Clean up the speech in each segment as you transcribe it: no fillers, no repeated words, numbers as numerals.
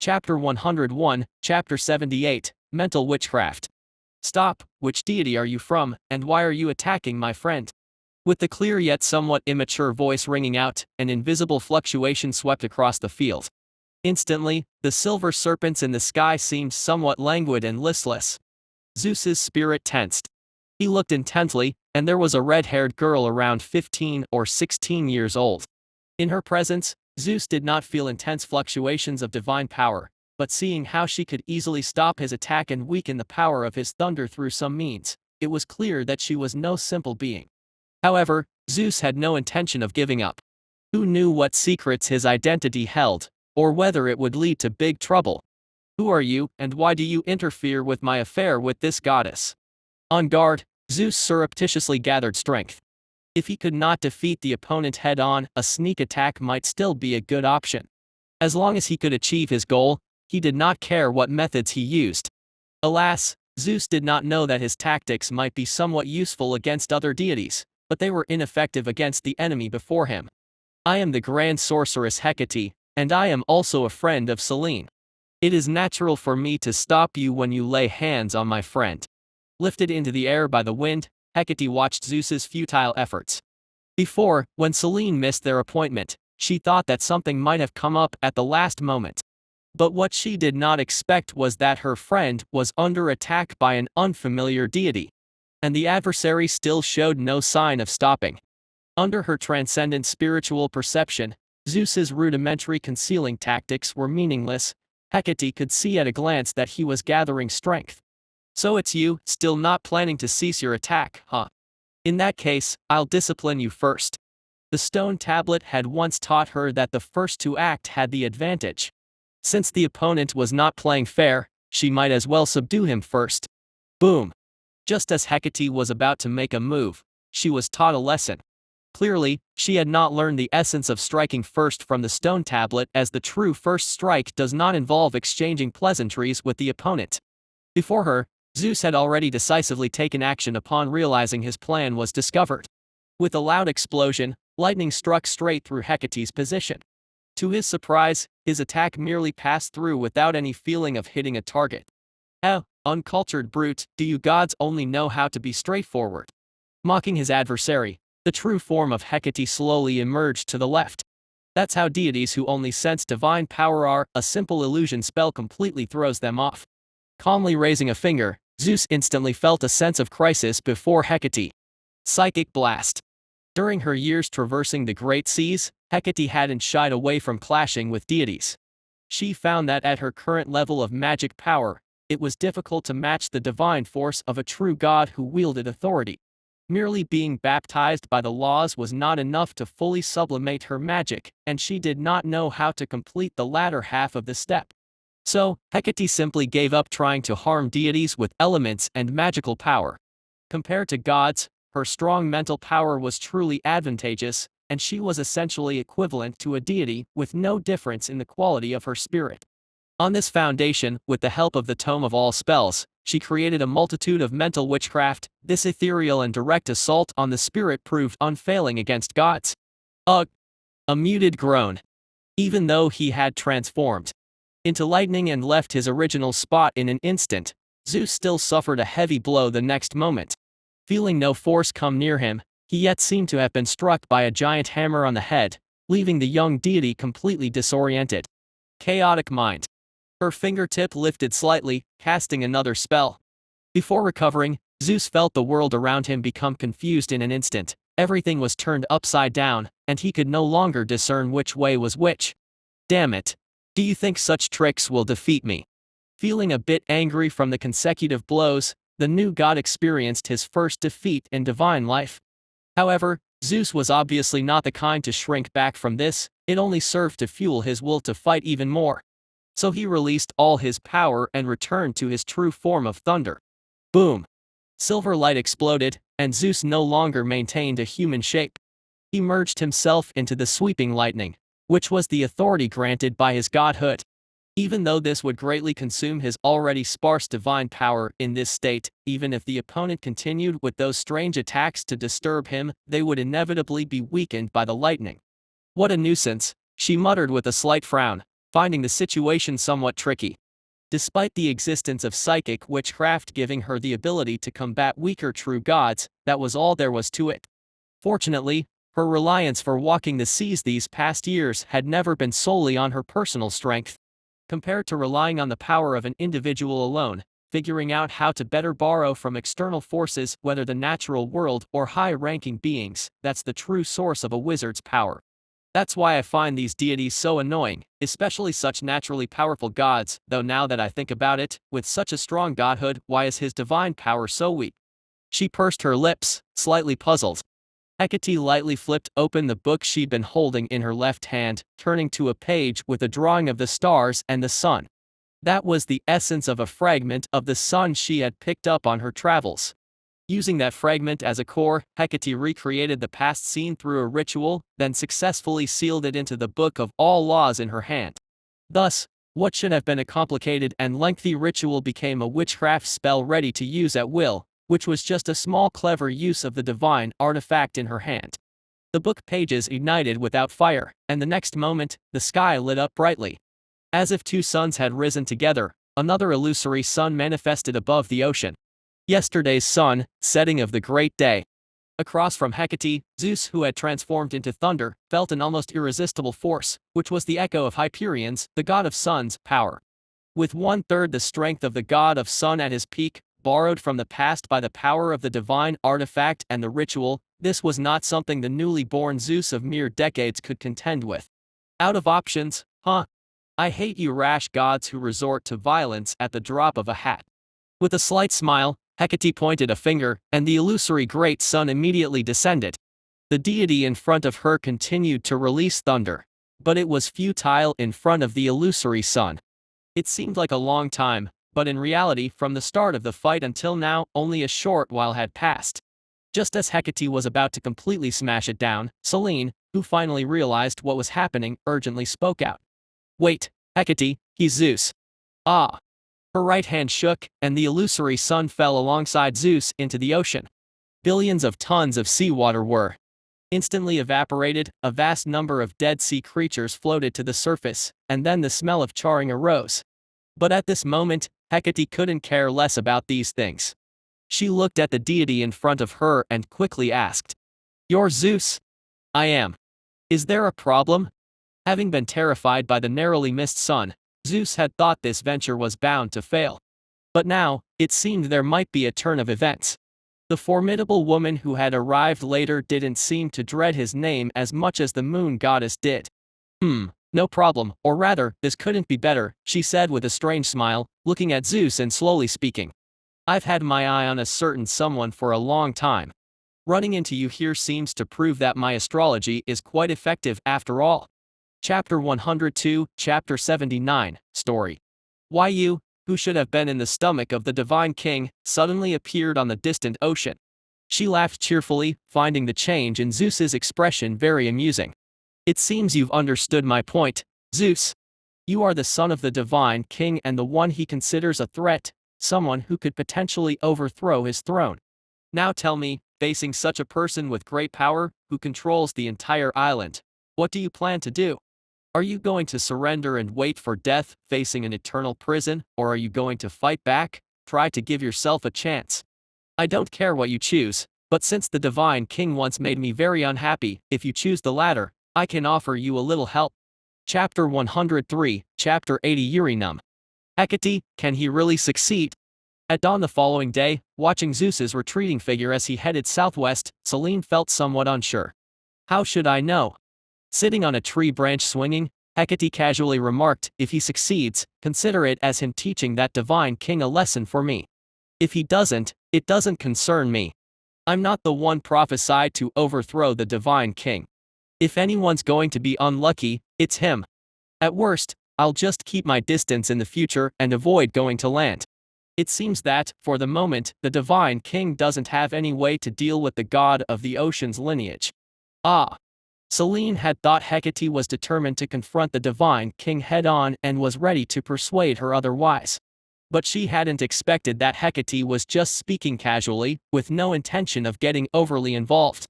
Chapter 101, Chapter 78, Mental Witchcraft. Stop, which deity are you from, and why are you attacking my friend? With the clear yet somewhat immature voice ringing out, an invisible fluctuation swept across the field. Instantly, the silver serpents in the sky seemed somewhat languid and listless. Zeus's spirit tensed. He looked intently, and there was a red-haired girl around 15 or 16 years old. In her presence, Zeus did not feel intense fluctuations of divine power, but seeing how she could easily stop his attack and weaken the power of his thunder through some means, it was clear that she was no simple being. However, Zeus had no intention of giving up. Who knew what secrets his identity held, or whether it would lead to big trouble? Who are you, and why do you interfere with my affair with this goddess? On guard, Zeus surreptitiously gathered strength. If he could not defeat the opponent head-on, a sneak attack might still be a good option. As long as he could achieve his goal, he did not care what methods he used. Alas, Zeus did not know that his tactics might be somewhat useful against other deities, but they were ineffective against the enemy before him. I am the grand sorceress Hecate, and I am also a friend of Laine. It is natural for me to stop you when you lay hands on my friend. Lifted into the air by the wind, Hecate watched Zeus's futile efforts. Before, when Laine missed their appointment, she thought that something might have come up at the last moment. But what she did not expect was that her friend was under attack by an unfamiliar deity. And the adversary still showed no sign of stopping. Under her transcendent spiritual perception, Zeus's rudimentary concealing tactics were meaningless. Hecate could see at a glance that he was gathering strength. So it's you, still not planning to cease your attack, huh? In that case, I'll discipline you first. The stone tablet had once taught her that the first to act had the advantage. Since the opponent was not playing fair, she might as well subdue him first. Boom! Just as Hecate was about to make a move, she was taught a lesson. Clearly, she had not learned the essence of striking first from the stone tablet, as the true first strike does not involve exchanging pleasantries with the opponent. Before her, Zeus had already decisively taken action upon realizing his plan was discovered. With a loud explosion, lightning struck straight through Hecate's position. To his surprise, his attack merely passed through without any feeling of hitting a target. Oh, uncultured brute, do you gods only know how to be straightforward? Mocking his adversary, the true form of Hecate slowly emerged to the left. That's how deities who only sense divine power are. A simple illusion spell completely throws them off. Calmly raising a finger, Zeus instantly felt a sense of crisis before Hecate. Psychic blast. During her years traversing the great seas, Hecate hadn't shied away from clashing with deities. She found that at her current level of magic power, it was difficult to match the divine force of a true god who wielded authority. Merely being baptized by the laws was not enough to fully sublimate her magic, and she did not know how to complete the latter half of the step. So, Hecate simply gave up trying to harm deities with elements and magical power. Compared to gods, her strong mental power was truly advantageous, and she was essentially equivalent to a deity with no difference in the quality of her spirit. On this foundation, with the help of the Tome of All Spells, she created a multitude of mental witchcraft. This ethereal and direct assault on the spirit proved unfailing against gods. Ugh! A muted groan. Even though he had transformed into lightning and left his original spot in an instant, Zeus still suffered a heavy blow the next moment. Feeling no force come near him, he yet seemed to have been struck by a giant hammer on the head, leaving the young deity completely disoriented. Chaotic mind. Her fingertip lifted slightly, casting another spell. Before recovering, Zeus felt the world around him become confused in an instant. Everything was turned upside down, and he could no longer discern which way was which. Damn it! Do you think such tricks will defeat me? Feeling a bit angry from the consecutive blows, the new god experienced his first defeat in divine life. However, Zeus was obviously not the kind to shrink back from this. It only served to fuel his will to fight even more. So he released all his power and returned to his true form of thunder. Boom! Silver light exploded, and Zeus no longer maintained a human shape. He merged himself into the sweeping lightning, which was the authority granted by his godhood. Even though this would greatly consume his already sparse divine power in this state, even if the opponent continued with those strange attacks to disturb him, they would inevitably be weakened by the lightning. What a nuisance, she muttered with a slight frown. finding the situation somewhat tricky. Despite the existence of psychic witchcraft giving her the ability to combat weaker true gods, that was all there was to it. Fortunately, her reliance for walking the seas these past years had never been solely on her personal strength. Compared to relying on the power of an individual alone, figuring out how to better borrow from external forces, whether the natural world or high-ranking beings, that's the true source of a wizard's power. That's why I find these deities so annoying, especially such naturally powerful gods, though now that I think about it, with such a strong godhood, why is his divine power so weak? She pursed her lips, slightly puzzled. Hecate lightly flipped open the book she'd been holding in her left hand, turning to a page with a drawing of the stars and the sun. That was the essence of a fragment of the sun she had picked up on her travels. Using that fragment as a core, Hecate recreated the past scene through a ritual, then successfully sealed it into the Book of All Laws in her hand. Thus, what should have been a complicated and lengthy ritual became a witchcraft spell ready to use at will, which was just a small clever use of the divine artifact in her hand. The book pages ignited without fire, and the next moment, the sky lit up brightly. As if two suns had risen together, another illusory sun manifested above the ocean. Yesterday's sun, setting of the great day. Across from Hecate, Zeus, who had transformed into thunder, felt an almost irresistible force, which was the echo of Hyperion's, the god of sun's, power. With 1/3 the strength of the god of sun at his peak, borrowed from the past by the power of the divine artifact and the ritual, this was not something the newly born Zeus of mere decades could contend with. Out of options, huh? I hate you rash gods who resort to violence at the drop of a hat. With a slight smile, Hecate pointed a finger, and the illusory great sun immediately descended. The deity in front of her continued to release thunder, but it was futile in front of the illusory sun. It seemed like a long time, but in reality, from the start of the fight until now, only a short while had passed. Just as Hecate was about to completely smash it down, Laine, who finally realized what was happening, urgently spoke out. "Wait, Hecate, he's Zeus." Ah. Her right hand shook, and the illusory sun fell alongside Zeus into the ocean. Billions of tons of seawater were instantly evaporated, a vast number of dead sea creatures floated to the surface, and then the smell of charring arose. But at this moment, Hecate couldn't care less about these things. She looked at the deity in front of her and quickly asked, "You're Zeus?" "I am. Is there a problem?" Having been terrified by the narrowly missed sun, Zeus had thought this venture was bound to fail. But now, it seemed there might be a turn of events. The formidable woman who had arrived later didn't seem to dread his name as much as the moon goddess did. No problem, or rather, this couldn't be better, she said with a strange smile, looking at Zeus and slowly speaking. "I've had my eye on a certain someone for a long time. Running into you here seems to prove that my astrology is quite effective after all." Chapter 102, Chapter 79, Story. Why you, who should have been in the stomach of the divine king, suddenly appeared on the distant ocean. She laughed cheerfully, finding the change in Zeus's expression very amusing. "It seems you've understood my point, Zeus. You are the son of the divine king and the one he considers a threat, someone who could potentially overthrow his throne. Now tell me, facing such a person with great power, who controls the entire island, what do you plan to do? Are you going to surrender and wait for death, facing an eternal prison, or are you going to fight back, try to give yourself a chance? I don't care what you choose, but since the divine king once made me very unhappy, if you choose the latter, I can offer you a little help." Chapter 103, Chapter 80 Eurynome. Hecate, can he really succeed? At dawn the following day, watching Zeus's retreating figure as he headed southwest, Laine felt somewhat unsure. "How should I know?" Sitting on a tree branch swinging, Hecate casually remarked, "If he succeeds, consider it as him teaching that divine king a lesson for me. If he doesn't, it doesn't concern me. I'm not the one prophesied to overthrow the divine king. If anyone's going to be unlucky, it's him. At worst, I'll just keep my distance in the future and avoid going to land. It seems that, for the moment, the divine king doesn't have any way to deal with the god of the ocean's lineage." Ah. Laine had thought Hecate was determined to confront the divine king head-on and was ready to persuade her otherwise. But she hadn't expected that Hecate was just speaking casually, with no intention of getting overly involved.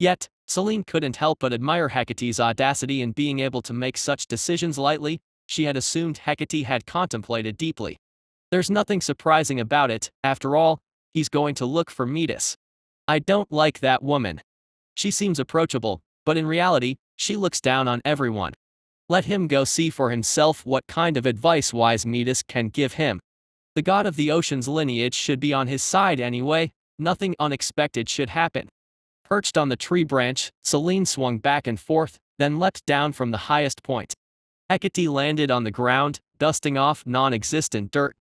Yet, Laine couldn't help but admire Hecate's audacity in being able to make such decisions lightly, she had assumed Hecate had contemplated deeply. There's nothing surprising about it, after all, he's going to look for Metis. I don't like that woman. She seems approachable, but in reality, she looks down on everyone. Let him go see for himself what kind of advice wise Metis can give him. The god of the ocean's lineage should be on his side anyway, nothing unexpected should happen. Perched on the tree branch, Selene swung back and forth, then leapt down from the highest point. Hecate landed on the ground, dusting off non-existent dirt.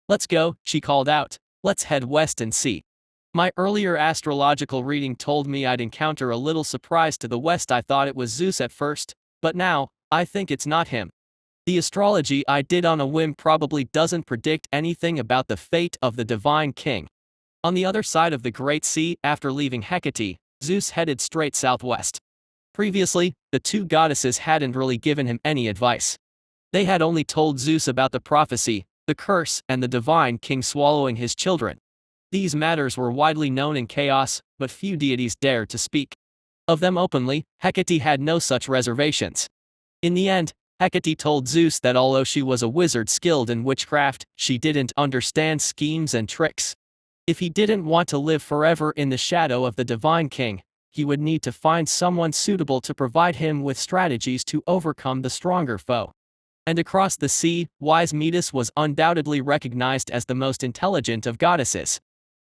Let's go, she called out. Let's head west and see. My earlier astrological reading told me I'd encounter a little surprise to the west. I thought it was Zeus at first, but now, I think it's not him. The astrology I did on a whim probably doesn't predict anything about the fate of the divine king. On the other side of the Great Sea, after leaving Hecate, Zeus headed straight southwest. Previously, the two goddesses hadn't really given him any advice. They had only told Zeus about the prophecy, the curse, and the divine king swallowing his children. These matters were widely known in chaos, but few deities dared to speak of them openly. Hecate had no such reservations. In the end, Hecate told Zeus that although she was a wizard skilled in witchcraft, she didn't understand schemes and tricks. If he didn't want to live forever in the shadow of the divine king, he would need to find someone suitable to provide him with strategies to overcome the stronger foe. And across the sea, wise Metis was undoubtedly recognized as the most intelligent of goddesses.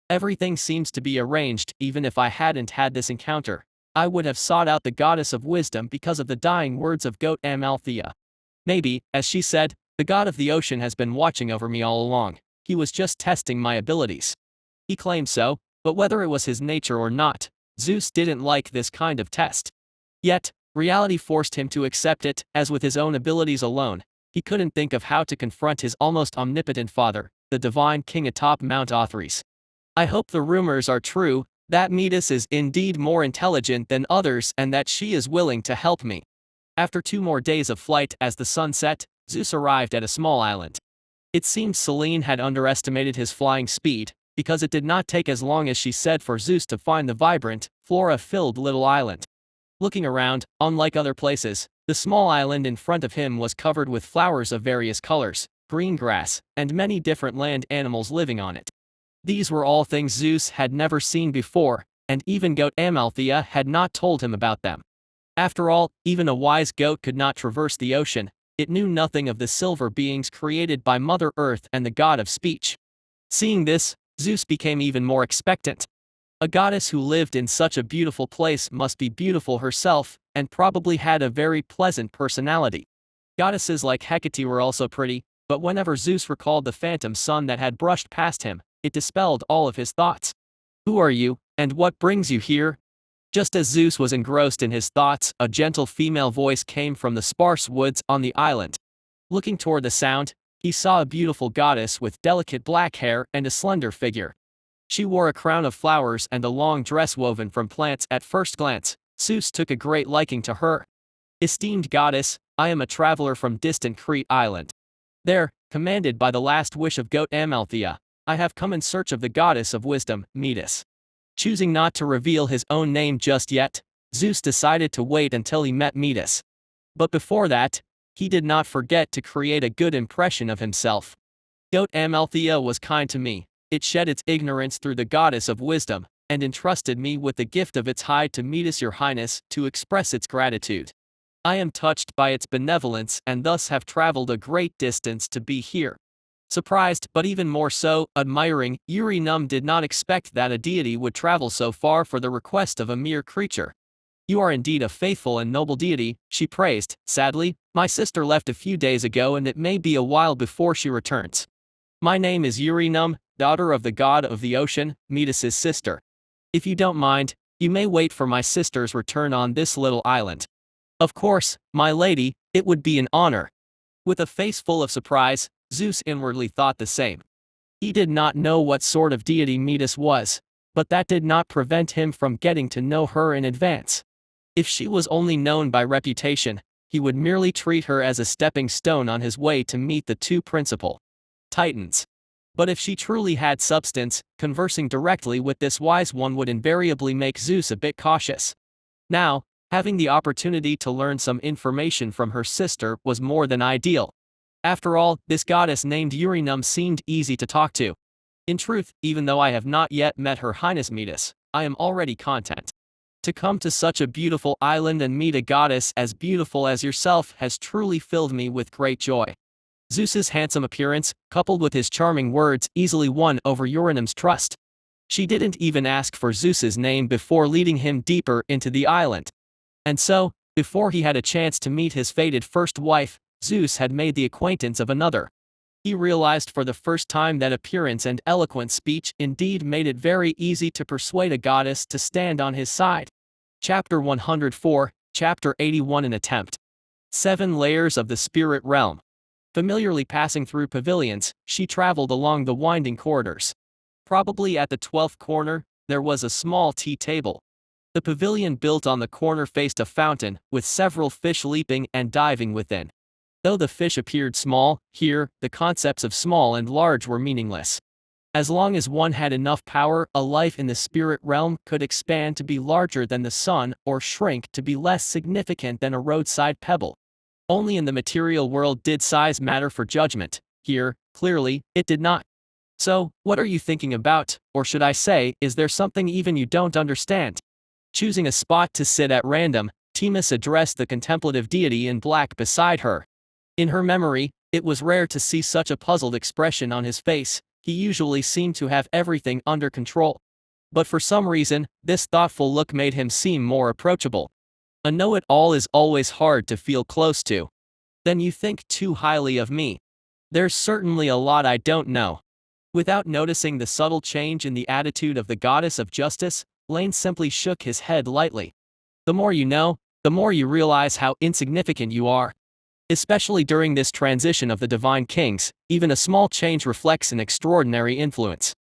Everything seems to be arranged. Even if I hadn't had this encounter, I would have sought out the goddess of wisdom because of the dying words of goat Amalthea. Maybe, as she said, the god of the ocean has been watching over me all along. He was just testing my abilities. He claimed so, but whether it was his nature or not, Zeus didn't like this kind of test. Yet, reality forced him to accept it, as with his own abilities alone, he couldn't think of how to confront his almost omnipotent father, the divine king atop Mount Otherworld. I hope the rumors are true, that Metis is indeed more intelligent than others and that she is willing to help me. After 2 more days of flight, as the sun set, Zeus arrived at a small island. It seemed Selene had underestimated his flying speed, because it did not take as long as she said for Zeus to find the vibrant, flora-filled little island. Looking around, unlike other places, the small island in front of him was covered with flowers of various colors, green grass, and many different land animals living on it. These were all things Zeus had never seen before, and even goat Amalthea had not told him about them. After all, even a wise goat could not traverse the ocean. It knew nothing of the silver beings created by Mother Earth and the god of speech. Seeing this, Zeus became even more expectant. A goddess who lived in such a beautiful place must be beautiful herself, and probably had a very pleasant personality. Goddesses like Hecate were also pretty, but whenever Zeus recalled the phantom sun that had brushed past him, it dispelled all of his thoughts. Who are you, and what brings you here? Just as Zeus was engrossed in his thoughts, a gentle female voice came from the sparse woods on the island. Looking toward the sound, he saw a beautiful goddess with delicate black hair and a slender figure. She wore a crown of flowers and a long dress woven from plants. At first glance, Zeus took a great liking to her. Esteemed goddess, I am a traveler from distant Crete island. There, commanded by the last wish of goat Amalthea, I have come in search of the goddess of wisdom, Metis. Choosing not to reveal his own name just yet, Zeus decided to wait until he met Metis. But before that, he did not forget to create a good impression of himself. Goat Amalthea was kind to me. It shed its ignorance through the goddess of wisdom, and entrusted me with the gift of its hide to Metis, your highness, to express its gratitude. I am touched by its benevolence and thus have traveled a great distance to be here. Surprised, but even more so, admiring, Eurynome did not expect that a deity would travel so far for the request of a mere creature. You are indeed a faithful and noble deity, she praised. Sadly, my sister left a few days ago and it may be a while before she returns. My name is Eurynome, daughter of the god of the ocean, Metis' sister. If you don't mind, you may wait for my sister's return on this little island. Of course, my lady, it would be an honor. With a face full of surprise, Zeus inwardly thought the same. He did not know what sort of deity Metis was, but that did not prevent him from getting to know her in advance. If she was only known by reputation, he would merely treat her as a stepping stone on his way to meet the 2 principal titans. But if she truly had substance, conversing directly with this wise one would invariably make Zeus a bit cautious. Now, having the opportunity to learn some information from her sister was more than ideal. After all, this goddess named Eurynome seemed easy to talk to. In truth, even though I have not yet met Her Highness Metis, I am already content. To come to such a beautiful island and meet a goddess as beautiful as yourself has truly filled me with great joy. Zeus's handsome appearance, coupled with his charming words, easily won over Eurynome's trust. She didn't even ask for Zeus's name before leading him deeper into the island. And so, before he had a chance to meet his fated first wife, Zeus had made the acquaintance of another. He realized for the first time that appearance and eloquent speech indeed made it very easy to persuade a goddess to stand on his side. Chapter 104, Chapter 81 An Attempt. 7 Layers of the Spirit Realm. Familiarly passing through pavilions, she traveled along the winding corridors. Probably at the 12th corner, there was a small tea table. The pavilion built on the corner faced a fountain, with several fish leaping and diving within. Though the fish appeared small, here, the concepts of small and large were meaningless. As long as one had enough power, a life in the spirit realm could expand to be larger than the sun or shrink to be less significant than a roadside pebble. Only in the material world did size matter for judgment. Here, clearly, it did not. So, what are you thinking about, or should I say, is there something even you don't understand? Choosing a spot to sit at random, Themis addressed the contemplative deity in black beside her. In her memory, it was rare to see such a puzzled expression on his face. He usually seemed to have everything under control. But for some reason, this thoughtful look made him seem more approachable. A know-it-all is always hard to feel close to. Then you think too highly of me. There's certainly a lot I don't know. Without noticing the subtle change in the attitude of the goddess of justice, Laine simply shook his head lightly. The more you know, the more you realize how insignificant you are. Especially during this transition of the divine kings, even a small change reflects an extraordinary influence.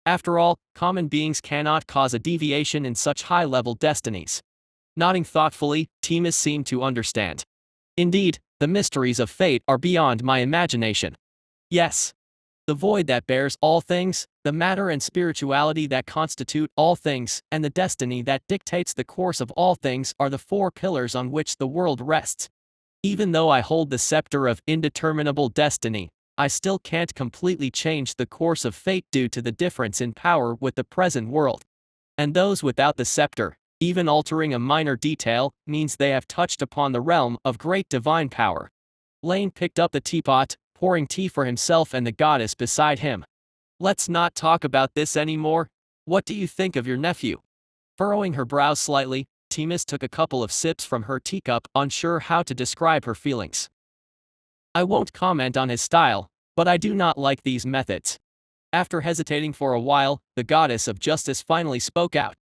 After all, common beings cannot cause a deviation in such high-level destinies. Nodding thoughtfully, Themis seemed to understand. Indeed, the mysteries of fate are beyond my imagination. Yes. The void that bears all things, the matter and spirituality that constitute all things, and the destiny that dictates the course of all things are the 4 pillars on which the world rests. Even though I hold the scepter of indeterminable destiny, I still can't completely change the course of fate due to the difference in power with the present world. And those without the scepter, even altering a minor detail, means they have touched upon the realm of great divine power. Laine picked up the teapot, pouring tea for himself and the goddess beside him. Let's not talk about this anymore. What do you think of your nephew? Furrowing her brows slightly, Themis took a couple of sips from her teacup, unsure how to describe her feelings. I won't comment on his style, but I do not like these methods. After hesitating for a while, the goddess of justice finally spoke out.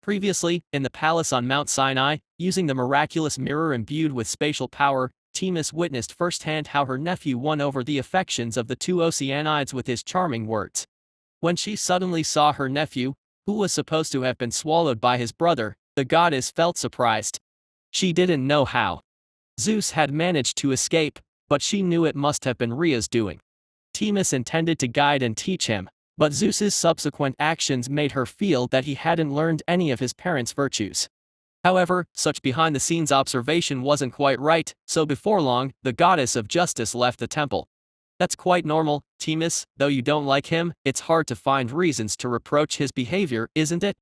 Previously, in the palace on Mount Sinai, using the miraculous mirror imbued with spatial power, Themis witnessed firsthand how her nephew won over the affections of the 2 Oceanides with his charming words. When she suddenly saw her nephew, who was supposed to have been swallowed by his brother, the goddess felt surprised. She didn't know how Zeus had managed to escape, but she knew it must have been Rhea's doing. Themis intended to guide and teach him, but Zeus's subsequent actions made her feel that he hadn't learned any of his parents' virtues. However, such behind-the-scenes observation wasn't quite right, so before long, the goddess of justice left the temple. That's quite normal, Themis, though you don't like him, it's hard to find reasons to reproach his behavior, isn't it?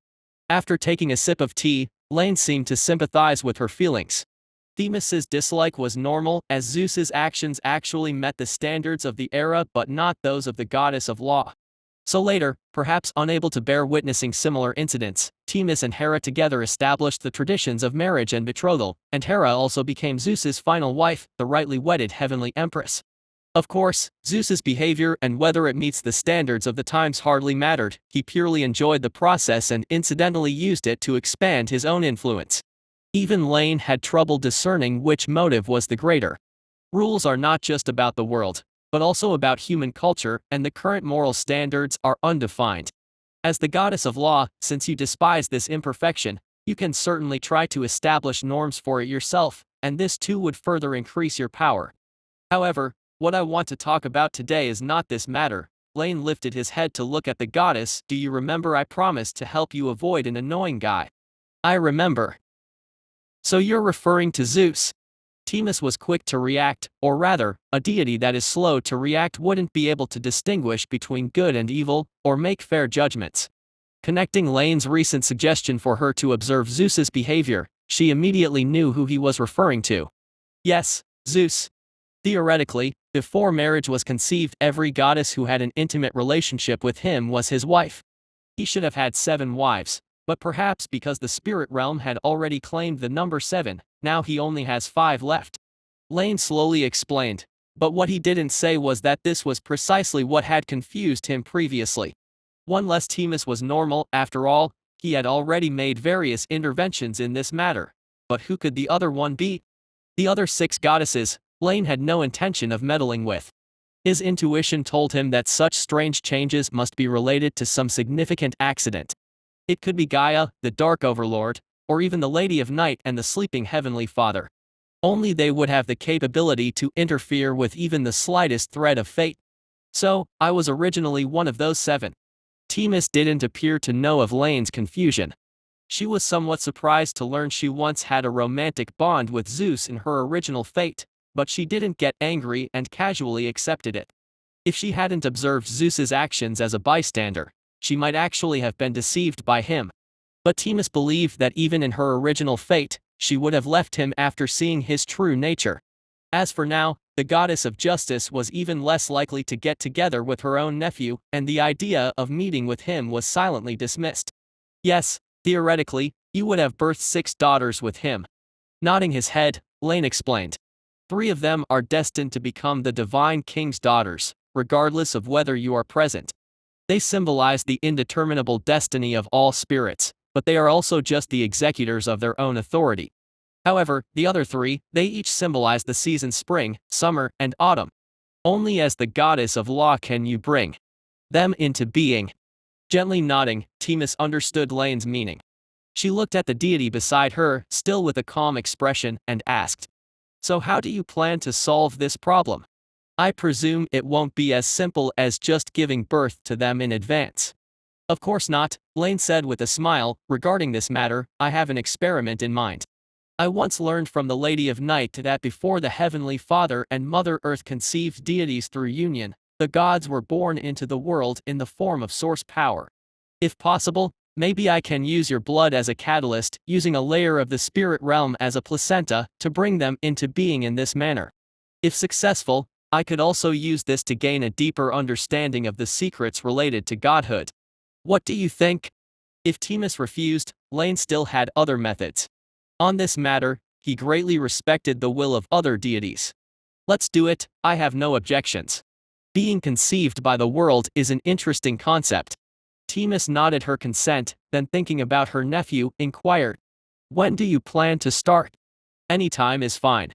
After taking a sip of tea, Laine seemed to sympathize with her feelings. Themis's dislike was normal, as Zeus's actions actually met the standards of the era but not those of the goddess of law. So later, perhaps unable to bear witnessing similar incidents, Themis and Hera together established the traditions of marriage and betrothal, and Hera also became Zeus's final wife, the rightly wedded heavenly empress. Of course, Zeus's behavior and whether it meets the standards of the times hardly mattered. He purely enjoyed the process and incidentally used it to expand his own influence. Even Laine had trouble discerning which motive was the greater. Rules are not just about the world, but also about human culture, and the current moral standards are undefined. As the goddess of law, since you despise this imperfection, you can certainly try to establish norms for it yourself, and this too would further increase your power. However, what I want to talk about today is not this matter. Laine lifted his head to look at the goddess. Do you remember I promised to help you avoid an annoying guy? I remember. So you're referring to Zeus? Themis was quick to react, or rather, a deity that is slow to react wouldn't be able to distinguish between good and evil, or make fair judgments. Connecting Laine's recent suggestion for her to observe Zeus's behavior, she immediately knew who he was referring to. Yes, Zeus. Theoretically, before marriage was conceived, every goddess who had an intimate relationship with him was his wife. He should have had 7 wives, but perhaps because the spirit realm had already claimed the number 7, now he only has 5 left. Laine slowly explained, but what he didn't say was that this was precisely what had confused him previously. One less Themis was normal, after all, he had already made various interventions in this matter. But who could the other one be? The other 6 goddesses, Laine had no intention of meddling with. His intuition told him that such strange changes must be related to some significant accident. It could be Gaia, the Dark Overlord, or even the Lady of Night and the sleeping Heavenly Father. Only they would have the capability to interfere with even the slightest thread of fate. So, I was originally one of those 7. Themis didn't appear to know of Laine's confusion. She was somewhat surprised to learn she once had a romantic bond with Zeus in her original fate, but she didn't get angry and casually accepted it. If she hadn't observed Zeus's actions as a bystander, she might actually have been deceived by him. But Themis believed that even in her original fate, she would have left him after seeing his true nature. As for now, the goddess of justice was even less likely to get together with her own nephew, and the idea of meeting with him was silently dismissed. Yes, theoretically, you would have birthed 6 daughters with him. Nodding his head, Laine explained. 3 of them are destined to become the divine king's daughters, regardless of whether you are present. They symbolize the indeterminable destiny of all spirits, but they are also just the executors of their own authority. However, the other 3, they each symbolize the seasons spring, summer, and autumn. Only as the goddess of law can you bring them into being. Gently nodding, Themis understood Laine's meaning. She looked at the deity beside her, still with a calm expression, and asked, "So how do you plan to solve this problem? I presume it won't be as simple as just giving birth to them in advance." "Of course not," Laine said with a smile. "Regarding this matter, I have an experiment in mind. I once learned from the Lady of Night that before the Heavenly Father and Mother Earth conceived deities through union, the gods were born into the world in the form of source power. If possible, maybe I can use your blood as a catalyst, using a layer of the spirit realm as a placenta, to bring them into being in this manner. If successful, I could also use this to gain a deeper understanding of the secrets related to godhood. What do you think?" If Themis refused, Laine still had other methods. On this matter, he greatly respected the will of other deities. "Let's do it, I have no objections. Being conceived by the world is an interesting concept." Themis nodded her consent, then thinking about her nephew, inquired, "When do you plan to start?" "Any time is fine."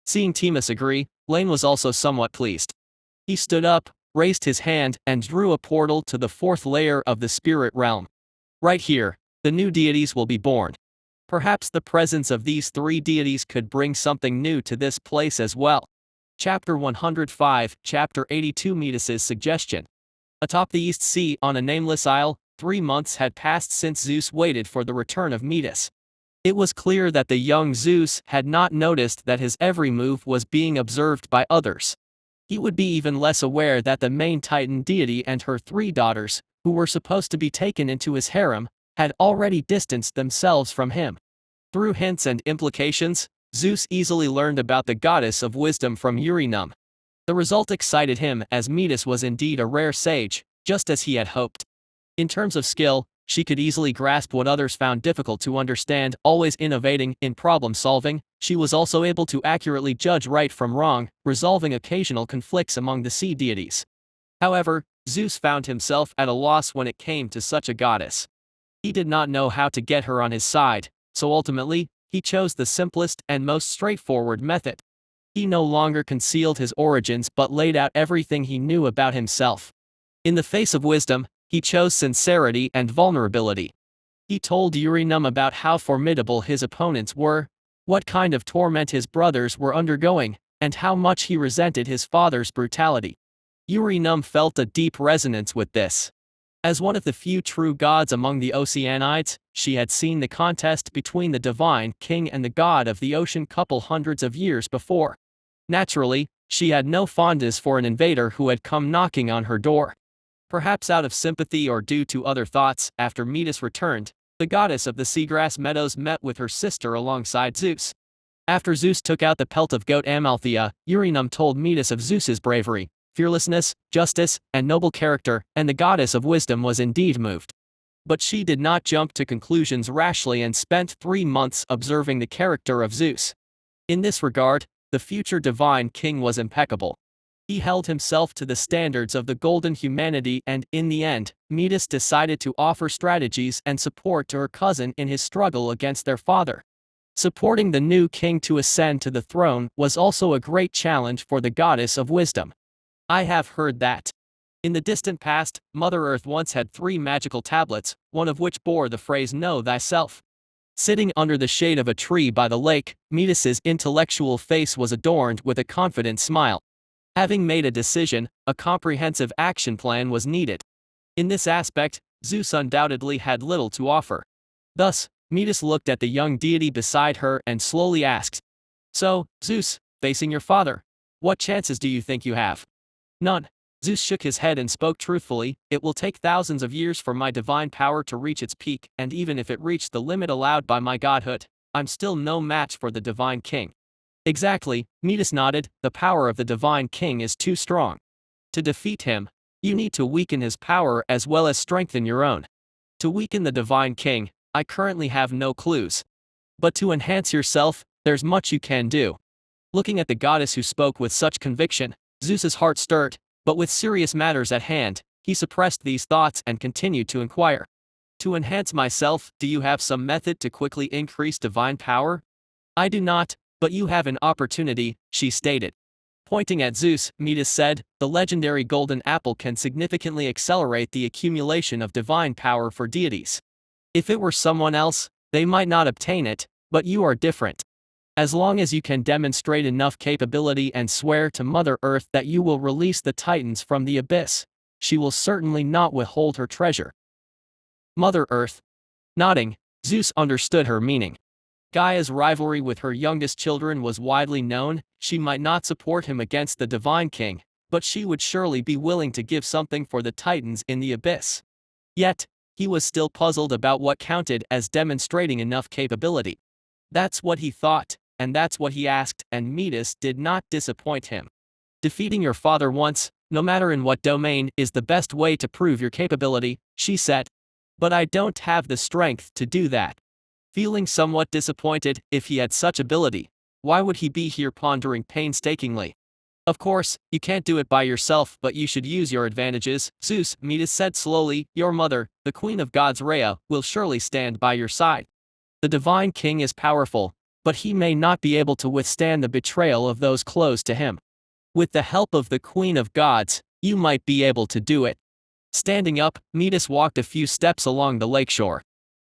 Seeing Themis agree, Laine was also somewhat pleased. He stood up, raised his hand, and drew a portal to the 4th layer of the spirit realm. "Right here, the new deities will be born. Perhaps the presence of these 3 deities could bring something new to this place as well." Chapter 105, Chapter 82 Metis' suggestion. Atop the East Sea, on a nameless isle, 3 months had passed since Zeus waited for the return of Metis. It was clear that the young Zeus had not noticed that his every move was being observed by others. He would be even less aware that the main Titan deity and her 3 daughters, who were supposed to be taken into his harem, had already distanced themselves from him. Through hints and implications, Zeus easily learned about the goddess of wisdom from Eurynome. The result excited him, as Metis was indeed a rare sage, just as he had hoped. In terms of skill, she could easily grasp what others found difficult to understand, always innovating in problem-solving. She was also able to accurately judge right from wrong, resolving occasional conflicts among the sea deities. However, Zeus found himself at a loss when it came to such a goddess. He did not know how to get her on his side, so ultimately, he chose the simplest and most straightforward method. He no longer concealed his origins but laid out everything he knew about himself. In the face of wisdom, he chose sincerity and vulnerability. He told Eurynome about how formidable his opponents were, what kind of torment his brothers were undergoing, and how much he resented his father's brutality. Eurynome felt a deep resonance with this. As one of the few true gods among the Oceanides, she had seen the contest between the divine king and the god of the ocean couple hundreds of years before. Naturally, she had no fondness for an invader who had come knocking on her door. Perhaps out of sympathy or due to other thoughts, after Metis returned, the goddess of the seagrass meadows met with her sister alongside Zeus. After Zeus took out the pelt of goat Amalthea, Eurynome told Metis of Zeus's bravery, fearlessness, justice, and noble character, and the goddess of wisdom was indeed moved. But she did not jump to conclusions rashly and spent 3 months observing the character of Zeus. In this regard, the future divine king was impeccable. He held himself to the standards of the golden humanity and, in the end, Metis decided to offer strategies and support to her cousin in his struggle against their father. Supporting the new king to ascend to the throne was also a great challenge for the goddess of wisdom. I have heard that. In the distant past, Mother Earth once had 3 magical tablets, one of which bore the phrase "Know thyself." Sitting under the shade of a tree by the lake, Metis's intellectual face was adorned with a confident smile. Having made a decision, a comprehensive action plan was needed. In this aspect, Zeus undoubtedly had little to offer. Thus, Metis looked at the young deity beside her and slowly asked, "So, Zeus, facing your father, what chances do you think you have?" "None." Zeus shook his head and spoke truthfully, "It will take thousands of years for my divine power to reach its peak, and even if it reached the limit allowed by my godhood, I'm still no match for the divine king." "Exactly," Metis nodded, "the power of the divine king is too strong. To defeat him, you need to weaken his power as well as strengthen your own. To weaken the divine king, I currently have no clues. But to enhance yourself, there's much you can do." Looking at the goddess who spoke with such conviction, Zeus's heart stirred, but with serious matters at hand, he suppressed these thoughts and continued to inquire. "To enhance myself, do you have some method to quickly increase divine power?" "I do not, but you have an opportunity," she stated. Pointing at Zeus, Metis said, "The legendary golden apple can significantly accelerate the accumulation of divine power for deities. If it were someone else, they might not obtain it, but you are different. As long as you can demonstrate enough capability and swear to Mother Earth that you will release the Titans from the abyss, she will certainly not withhold her treasure." Mother Earth. Nodding, Zeus understood her meaning. Gaia's rivalry with her youngest children was widely known. She might not support him against the divine king, but she would surely be willing to give something for the Titans in the abyss. Yet, he was still puzzled about what counted as demonstrating enough capability. That's what he thought, and that's what he asked, and Metis did not disappoint him. "Defeating your father once, no matter in what domain, is the best way to prove your capability," she said. "But I don't have the strength to do that." Feeling somewhat disappointed, if he had such ability, why would he be here pondering painstakingly? "Of course, you can't do it by yourself, but you should use your advantages, Zeus," Metis said slowly. "Your mother, the queen of gods Rhea, will surely stand by your side. The divine king is powerful, but he may not be able to withstand the betrayal of those close to him. With the help of the queen of gods, you might be able to do it." Standing up, Metis walked a few steps along the lakeshore.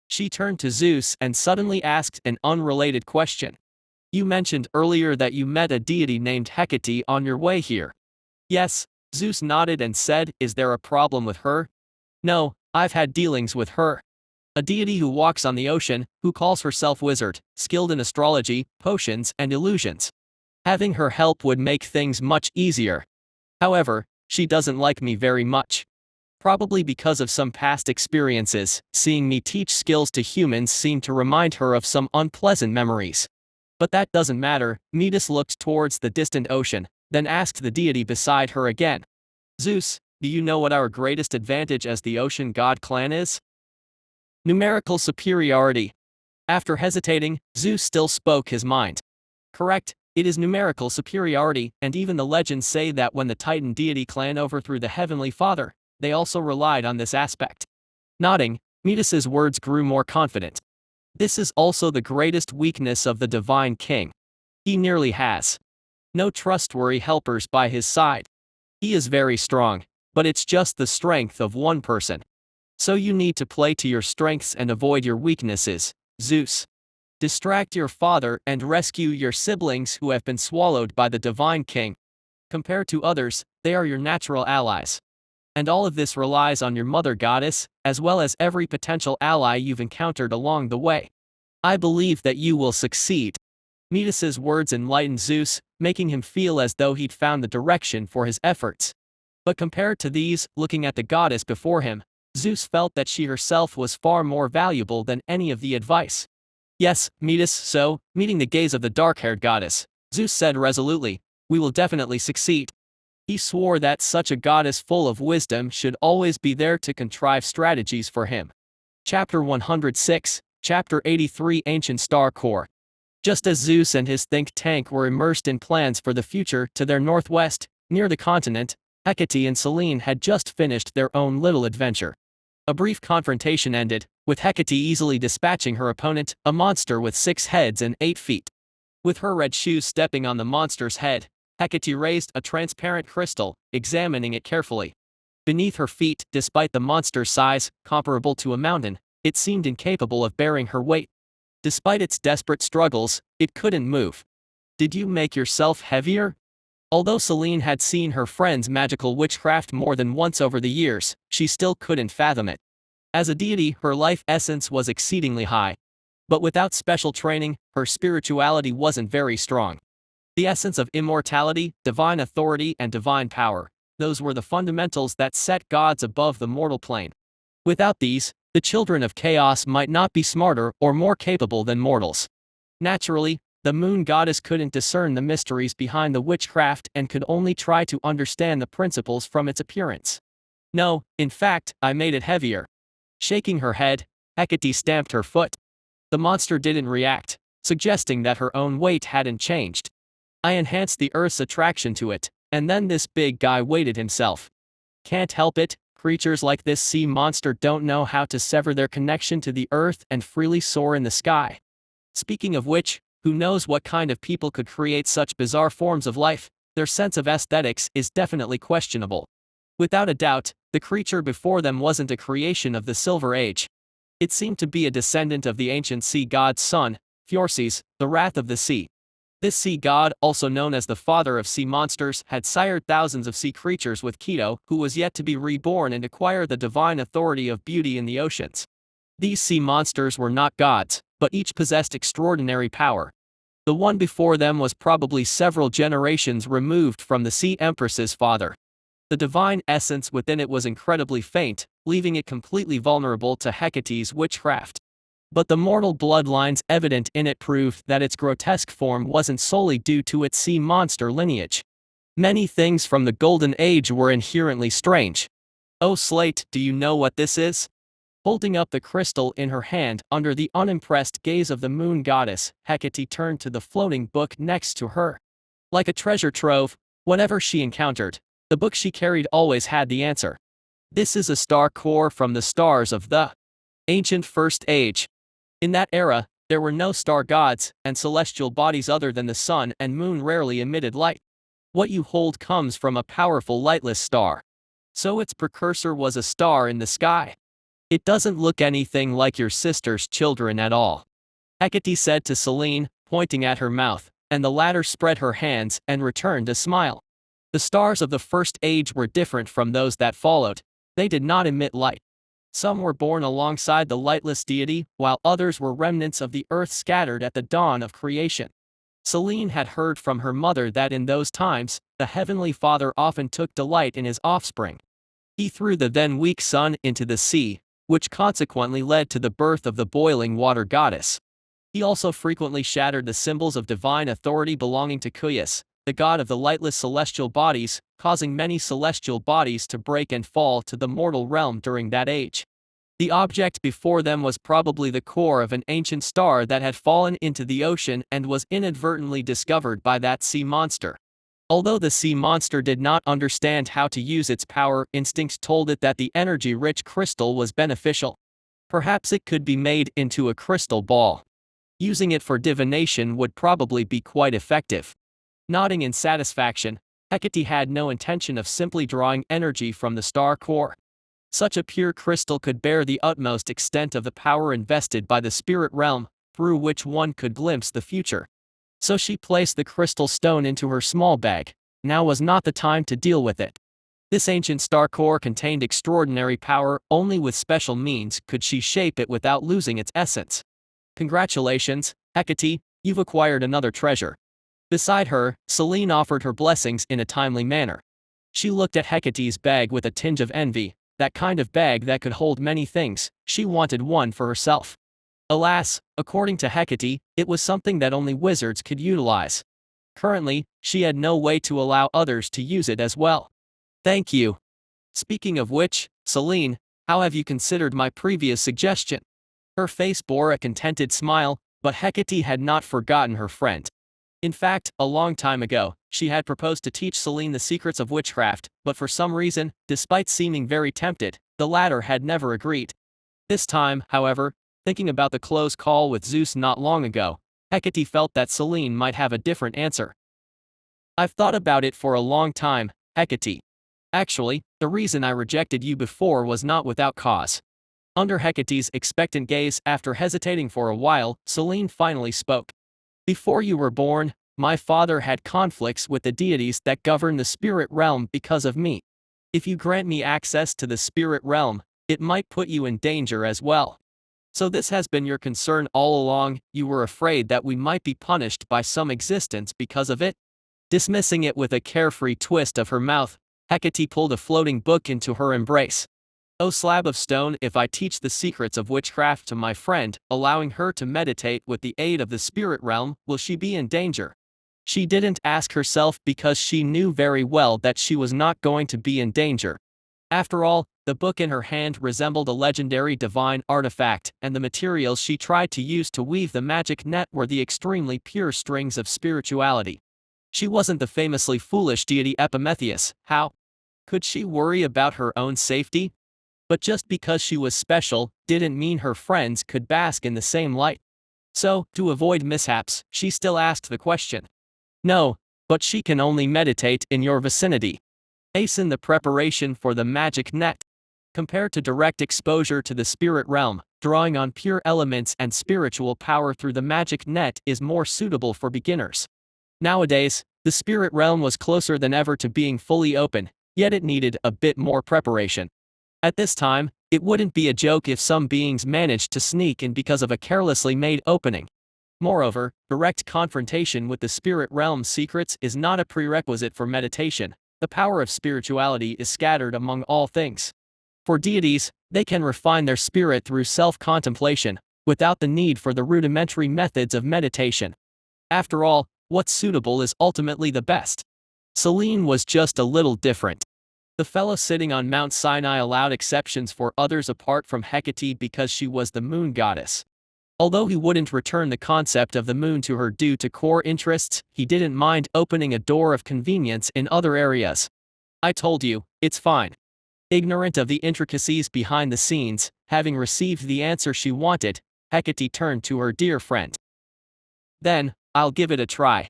She turned to Zeus and suddenly asked an unrelated question. "You mentioned earlier that you met a deity named Hecate on your way here." "Yes," Zeus nodded and said, "Is there a problem with her?" "No, I've had dealings with her. A deity who walks on the ocean, who calls herself wizard, skilled in astrology, potions, and illusions. Having her help would make things much easier. However, she doesn't like me very much. Probably because of some past experiences, seeing me teach skills to humans seemed to remind her of some unpleasant memories. But that doesn't matter." Metis looked towards the distant ocean, then asked the deity beside her again. "Zeus, do you know what our greatest advantage as the ocean god clan is?" "Numerical superiority." After hesitating, Zeus still spoke his mind. "Correct, it is numerical superiority, and even the legends say that when the Titan deity clan overthrew the Heavenly Father, they also relied on this aspect." Nodding, Metis's words grew more confident. "This is also the greatest weakness of the divine king. He nearly has no trustworthy helpers by his side. He is very strong, but it's just the strength of one person. So you need to play to your strengths and avoid your weaknesses, Zeus. Distract your father and rescue your siblings who have been swallowed by the divine king. Compared to others, they are your natural allies. And all of this relies on your mother goddess, as well as every potential ally you've encountered along the way. I believe that you will succeed. Metis's words enlightened Zeus, making him feel as though he'd found the direction for his efforts. But compared to these, looking at the goddess before him, Zeus felt that she herself was far more valuable than any of the advice. Yes, Metis, so, meeting the gaze of the dark-haired goddess, Zeus said resolutely, we will definitely succeed. He swore that such a goddess full of wisdom should always be there to contrive strategies for him. Chapter 106, Chapter 83 Ancient Star Core. Just as Zeus and his think tank were immersed in plans for the future to their northwest, near the continent, Hecate and Laine had just finished their own little adventure. A brief confrontation ended, with Hecate easily dispatching her opponent, a monster with 6 heads and 8 feet. With her red shoes stepping on the monster's head, Hecate raised a transparent crystal, examining it carefully. Beneath her feet, despite the monster's size, comparable to a mountain, it seemed incapable of bearing her weight. Despite its desperate struggles, it couldn't move. Did you make yourself heavier? Although Laine had seen her friend's magical witchcraft more than once over the years, she still couldn't fathom it. As a deity, her life essence was exceedingly high. But without special training, her spirituality wasn't very strong. The essence of immortality, divine authority, and divine power, those were the fundamentals that set gods above the mortal plane. Without these, the children of chaos might not be smarter or more capable than mortals. Naturally, the moon goddess couldn't discern the mysteries behind the witchcraft and could only try to understand the principles from its appearance. No, in fact, I made it heavier. Shaking her head, Hecate stamped her foot. The monster didn't react, suggesting that her own weight hadn't changed. I enhanced the Earth's attraction to it, and then this big guy weighted himself. Can't help it, creatures like this sea monster don't know how to sever their connection to the Earth and freely soar in the sky. Speaking of which, who knows what kind of people could create such bizarre forms of life? Their sense of aesthetics is definitely questionable. Without a doubt, the creature before them wasn't a creation of the Silver Age. It seemed to be a descendant of the ancient sea god's son, Phorcys, the wrath of the sea. This sea god, also known as the father of sea monsters, had sired thousands of sea creatures with Hecate, who was yet to be reborn and acquire the divine authority of beauty in the oceans. These sea monsters were not gods, but each possessed extraordinary power. The one before them was probably several generations removed from the sea empress's father. The divine essence within it was incredibly faint, leaving it completely vulnerable to Hecate's witchcraft. But the mortal bloodlines evident in it proved that its grotesque form wasn't solely due to its sea monster lineage. Many things from the Golden Age were inherently strange. Oh Slate, do you know what this is? Holding up the crystal in her hand under the unimpressed gaze of the moon goddess, Hecate turned to the floating book next to her. Like a treasure trove, whatever she encountered, the book she carried always had the answer. This is a star core from the stars of the ancient First Age. In that era, there were no star gods, and celestial bodies other than the sun and moon rarely emitted light. What you hold comes from a powerful lightless star. So its precursor was a star in the sky. It doesn't look anything like your sister's children at all. Hecate said to Laine, pointing at her mouth, and the latter spread her hands and returned a smile. The stars of the First Age were different from those that followed. They did not emit light. Some were born alongside the lightless deity, while others were remnants of the earth scattered at the dawn of creation. Laine had heard from her mother that in those times, the Heavenly Father often took delight in his offspring. He threw the then weak sun into the sea, which consequently led to the birth of the boiling water goddess. He also frequently shattered the symbols of divine authority belonging to Cronus, the god of the lightless celestial bodies, causing many celestial bodies to break and fall to the mortal realm during that age. The object before them was probably the core of an ancient star that had fallen into the ocean and was inadvertently discovered by that sea monster. Although the sea monster did not understand how to use its power, instincts told it that the energy-rich crystal was beneficial. Perhaps it could be made into a crystal ball. Using it for divination would probably be quite effective. Nodding in satisfaction, Hecate had no intention of simply drawing energy from the star core. Such a pure crystal could bear the utmost extent of the power invested by the spirit realm, through which one could glimpse the future. So she placed the crystal stone into her small bag. Now was not the time to deal with it. This ancient star core contained extraordinary power, only with special means could she shape it without losing its essence. Congratulations, Hecate, you've acquired another treasure. Beside her, Selene offered her blessings in a timely manner. She looked at Hecate's bag with a tinge of envy, that kind of bag that could hold many things. She wanted one for herself. Alas, according to Hecate, it was something that only wizards could utilize. Currently, she had no way to allow others to use it as well. Thank you. Speaking of which, Selene, how have you considered my previous suggestion? Her face bore a contented smile, but Hecate had not forgotten her friend. In fact, a long time ago, she had proposed to teach Selene the secrets of witchcraft, but for some reason, despite seeming very tempted, the latter had never agreed. This time, however, thinking about the close call with Zeus not long ago, Hecate felt that Selene might have a different answer. I've thought about it for a long time, Hecate. Actually, the reason I rejected you before was not without cause. Under Hecate's expectant gaze, after hesitating for a while, Selene finally spoke. Before you were born, my father had conflicts with the deities that govern the spirit realm because of me. If you grant me access to the spirit realm, it might put you in danger as well. So this has been your concern all along. You were afraid that we might be punished by some existence because of it? Dismissing it with a carefree twist of her mouth, Hecate pulled a floating book into her embrace. O slab of stone, if I teach the secrets of witchcraft to my friend, allowing her to meditate with the aid of the spirit realm, will she be in danger? She didn't ask herself because she knew very well that she was not going to be in danger. After all, the book in her hand resembled a legendary divine artifact, and the materials she tried to use to weave the magic net were the extremely pure strings of spirituality. She wasn't the famously foolish deity Epimetheus. How could she worry about her own safety? But just because she was special, didn't mean her friends could bask in the same light. So, to avoid mishaps, she still asked the question. No, but she can only meditate in your vicinity. Hasten the preparation for the magic net. Compared to direct exposure to the spirit realm, drawing on pure elements and spiritual power through the magic net is more suitable for beginners. Nowadays, the spirit realm was closer than ever to being fully open, yet it needed a bit more preparation. At this time, it wouldn't be a joke if some beings managed to sneak in because of a carelessly made opening. Moreover, direct confrontation with the spirit realm's secrets is not a prerequisite for meditation. The power of spirituality is scattered among all things. For deities, they can refine their spirit through self-contemplation, without the need for the rudimentary methods of meditation. After all, what's suitable is ultimately the best. Selene was just a little different. The fellow sitting on Mount Sinai allowed exceptions for others apart from Hecate because she was the moon goddess. Although he wouldn't return the concept of the moon to her due to core interests, he didn't mind opening a door of convenience in other areas. I told you, it's fine. Ignorant of the intricacies behind the scenes, having received the answer she wanted, Hecate turned to her dear friend. Then, I'll give it a try.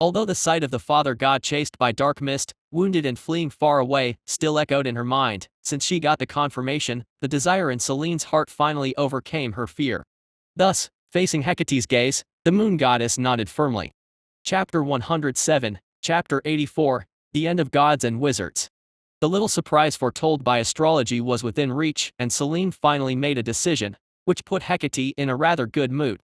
Although the sight of the father god chased by dark mist, wounded and fleeing far away, still echoed in her mind, since she got the confirmation, the desire in Selene's heart finally overcame her fear. Thus, facing Hecate's gaze, the moon goddess nodded firmly. Chapter 107, Chapter 84, The End of Gods and Wizards. The little surprise foretold by astrology was within reach, and Selene finally made a decision, which put Hecate in a rather good mood.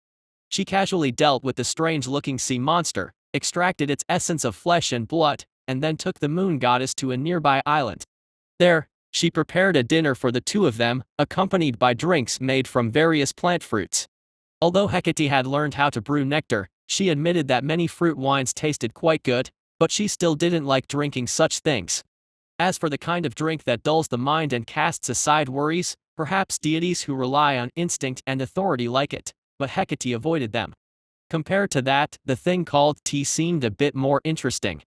She casually dealt with the strange-looking sea monster, extracted its essence of flesh and blood, and then took the moon goddess to a nearby island. There, she prepared a dinner for the two of them, accompanied by drinks made from various plant fruits. Although Hecate had learned how to brew nectar, she admitted that many fruit wines tasted quite good, but she still didn't like drinking such things. As for the kind of drink that dulls the mind and casts aside worries, perhaps deities who rely on instinct and authority like it, but Hecate avoided them. Compared to that, the thing called tea seemed a bit more interesting.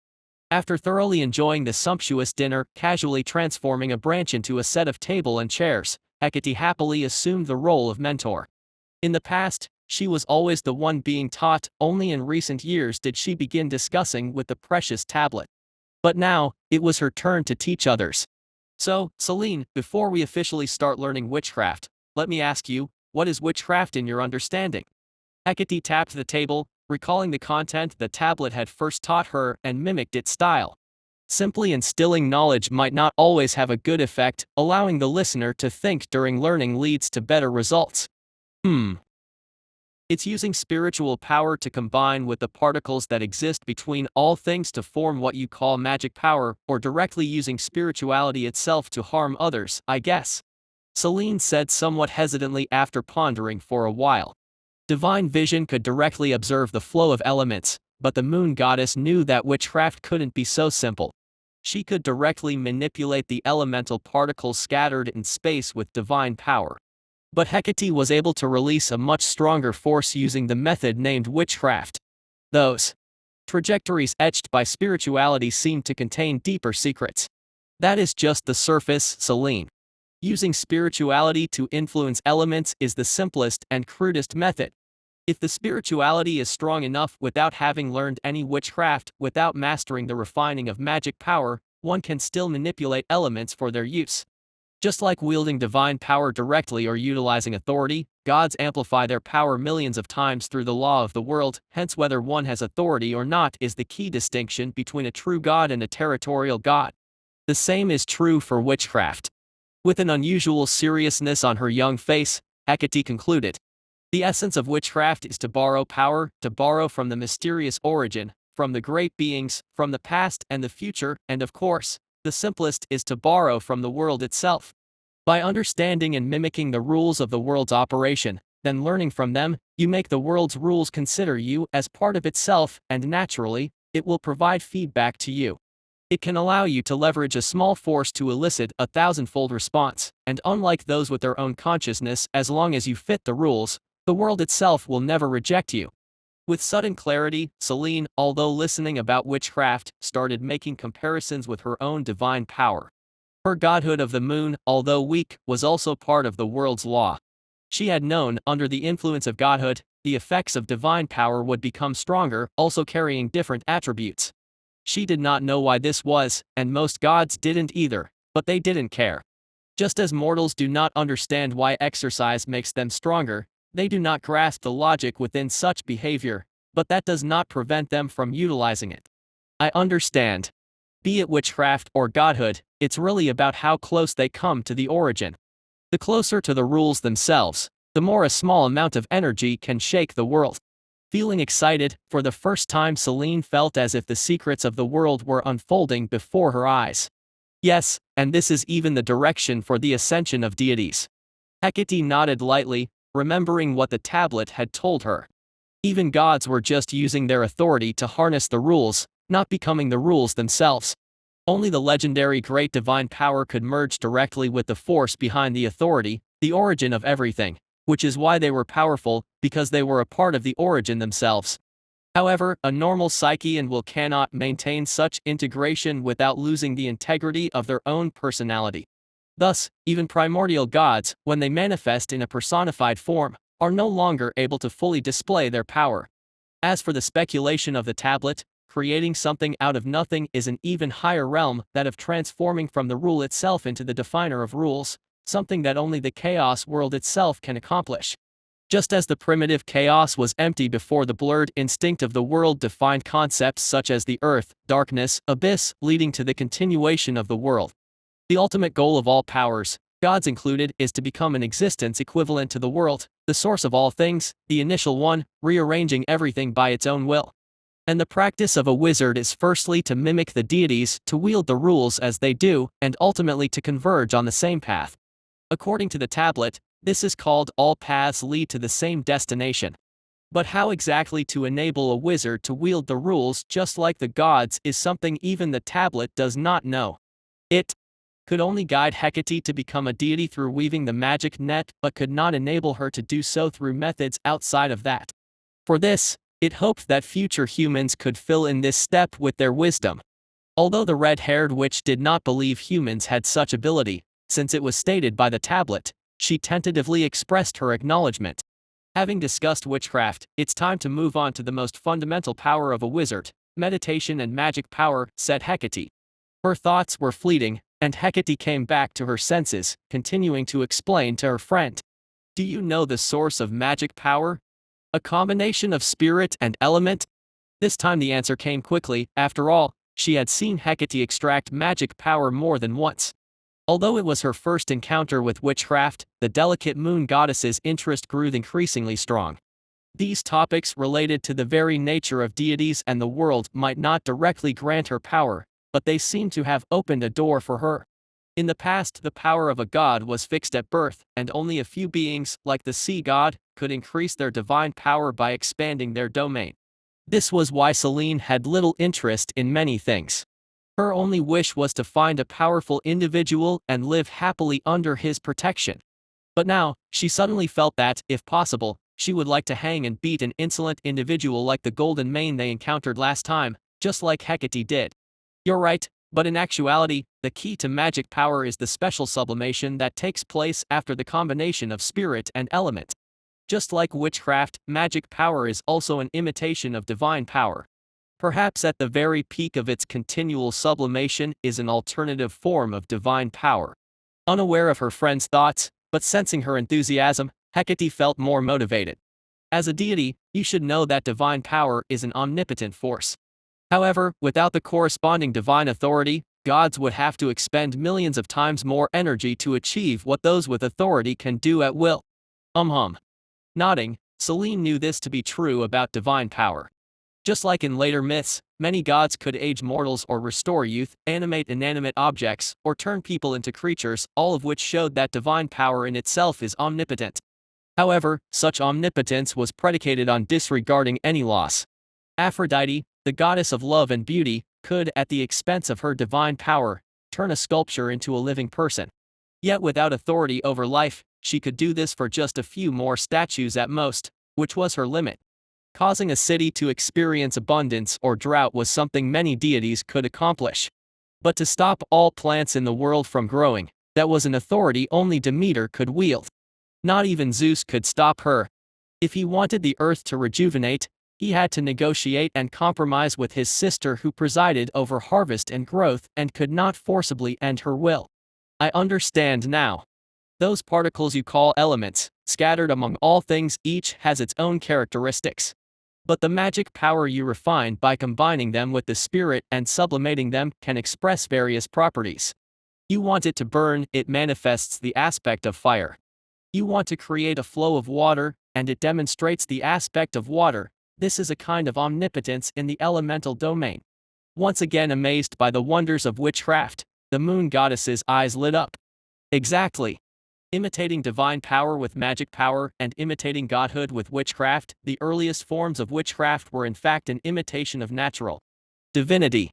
After thoroughly enjoying the sumptuous dinner, casually transforming a branch into a set of table and chairs, Hecate happily assumed the role of mentor. In the past, she was always the one being taught, only in recent years did she begin discussing with the precious tablet. But now, it was her turn to teach others. So, Selene, before we officially start learning witchcraft, let me ask you, what is witchcraft in your understanding? Hecate tapped the table, recalling the content the tablet had first taught her and mimicked its style. Simply instilling knowledge might not always have a good effect. Allowing the listener to think during learning leads to better results. It's using spiritual power to combine with the particles that exist between all things to form what you call magic power, or directly using spirituality itself to harm others, I guess. Selene said somewhat hesitantly after pondering for a while. Divine vision could directly observe the flow of elements, but the moon goddess knew that witchcraft couldn't be so simple. She could directly manipulate the elemental particles scattered in space with divine power. But Hecate was able to release a much stronger force using the method named witchcraft. Those trajectories etched by spirituality seemed to contain deeper secrets. That is just the surface, Selene. Using spirituality to influence elements is the simplest and crudest method. If the spirituality is strong enough without having learned any witchcraft, without mastering the refining of magic power, one can still manipulate elements for their use. Just like wielding divine power directly or utilizing authority, gods amplify their power millions of times through the law of the world, hence whether one has authority or not is the key distinction between a true god and a territorial god. The same is true for witchcraft. With an unusual seriousness on her young face, Hecate concluded. The essence of witchcraft is to borrow power, to borrow from the mysterious origin, from the great beings, from the past and the future, and of course, the simplest is to borrow from the world itself. By understanding and mimicking the rules of the world's operation, then learning from them, you make the world's rules consider you as part of itself, and naturally, it will provide feedback to you. It can allow you to leverage a small force to elicit a thousandfold response, and unlike those with their own consciousness, as long as you fit the rules, the world itself will never reject you. With sudden clarity, Selene, although listening about witchcraft, started making comparisons with her own divine power. Her godhood of the moon, although weak, was also part of the world's law. She had known, under the influence of godhood, the effects of divine power would become stronger, also carrying different attributes. She did not know why this was, and most gods didn't either, but they didn't care. Just as mortals do not understand why exercise makes them stronger, they do not grasp the logic within such behavior, but that does not prevent them from utilizing it. I understand. Be it witchcraft or godhood, it's really about how close they come to the origin. The closer to the rules themselves, the more a small amount of energy can shake the world. Feeling excited, for the first time Selene felt as if the secrets of the world were unfolding before her eyes. Yes, and this is even the direction for the ascension of deities. Hecate nodded lightly, remembering what the tablet had told her. Even gods were just using their authority to harness the rules, not becoming the rules themselves. Only the legendary great divine power could merge directly with the force behind the authority, the origin of everything, which is why they were powerful, because they were a part of the origin themselves. However, a normal psyche and will cannot maintain such integration without losing the integrity of their own personality. Thus, even primordial gods, when they manifest in a personified form, are no longer able to fully display their power. As for the speculation of the tablet, creating something out of nothing is an even higher realm, that of transforming from the rule itself into the definer of rules, something that only the chaos world itself can accomplish. Just as the primitive chaos was empty before the blurred instinct of the world defined concepts such as the earth, darkness, abyss, leading to the continuation of the world. The ultimate goal of all powers, gods included, is to become an existence equivalent to the world, the source of all things, the initial one, rearranging everything by its own will. And the practice of a wizard is firstly to mimic the deities, to wield the rules as they do, and ultimately to converge on the same path. According to the tablet, this is called all paths lead to the same destination. But how exactly to enable a wizard to wield the rules just like the gods is something even the tablet does not know. It could only guide Hecate to become a deity through weaving the magic net, but could not enable her to do so through methods outside of that. For this, it hoped that future humans could fill in this step with their wisdom. Although the red-haired witch did not believe humans had such ability, since it was stated by the tablet, she tentatively expressed her acknowledgement. Having discussed witchcraft, it's time to move on to the most fundamental power of a wizard, meditation and magic power, said Hecate. Her thoughts were fleeting, and Hecate came back to her senses, continuing to explain to her friend. Do you know the source of magic power? A combination of spirit and element? This time the answer came quickly. After all, she had seen Hecate extract magic power more than once. Although it was her first encounter with witchcraft, the delicate moon goddess's interest grew increasingly strong. These topics related to the very nature of deities and the world might not directly grant her power, but they seemed to have opened a door for her. In the past, the power of a god was fixed at birth, and only a few beings, like the sea god, could increase their divine power by expanding their domain. This was why Selene had little interest in many things. Her only wish was to find a powerful individual and live happily under his protection. But now, she suddenly felt that, if possible, she would like to hang and beat an insolent individual like the golden mane they encountered last time, just like Hecate did. You're right, but in actuality, the key to magic power is the special sublimation that takes place after the combination of spirit and element. Just like witchcraft, magic power is also an imitation of divine power. Perhaps at the very peak of its continual sublimation is an alternative form of divine power. Unaware of her friend's thoughts, but sensing her enthusiasm, Hecate felt more motivated. As a deity, you should know that divine power is an omnipotent force. However, without the corresponding divine authority, gods would have to expend millions of times more energy to achieve what those with authority can do at will. Nodding, Selene knew this to be true about divine power. Just like in later myths, many gods could age mortals or restore youth, animate inanimate objects, or turn people into creatures, all of which showed that divine power in itself is omnipotent. However, such omnipotence was predicated on disregarding any loss. Aphrodite, the goddess of love and beauty, could, at the expense of her divine power, turn a sculpture into a living person. Yet without authority over life, she could do this for just a few more statues at most, which was her limit. Causing a city to experience abundance or drought was something many deities could accomplish. But to stop all plants in the world from growing, that was an authority only Demeter could wield. Not even Zeus could stop her. If he wanted the earth to rejuvenate, he had to negotiate and compromise with his sister who presided over harvest and growth and could not forcibly end her will. I understand now. Those particles you call elements, scattered among all things, each has its own characteristics. But the magic power you refine by combining them with the spirit and sublimating them can express various properties. You want it to burn, it manifests the aspect of fire. You want to create a flow of water, and it demonstrates the aspect of water. This is a kind of omnipotence in the elemental domain. Once again amazed by the wonders of witchcraft, the moon goddess's eyes lit up. Exactly. Imitating divine power with magic power and imitating godhood with witchcraft, the earliest forms of witchcraft were in fact an imitation of natural divinity.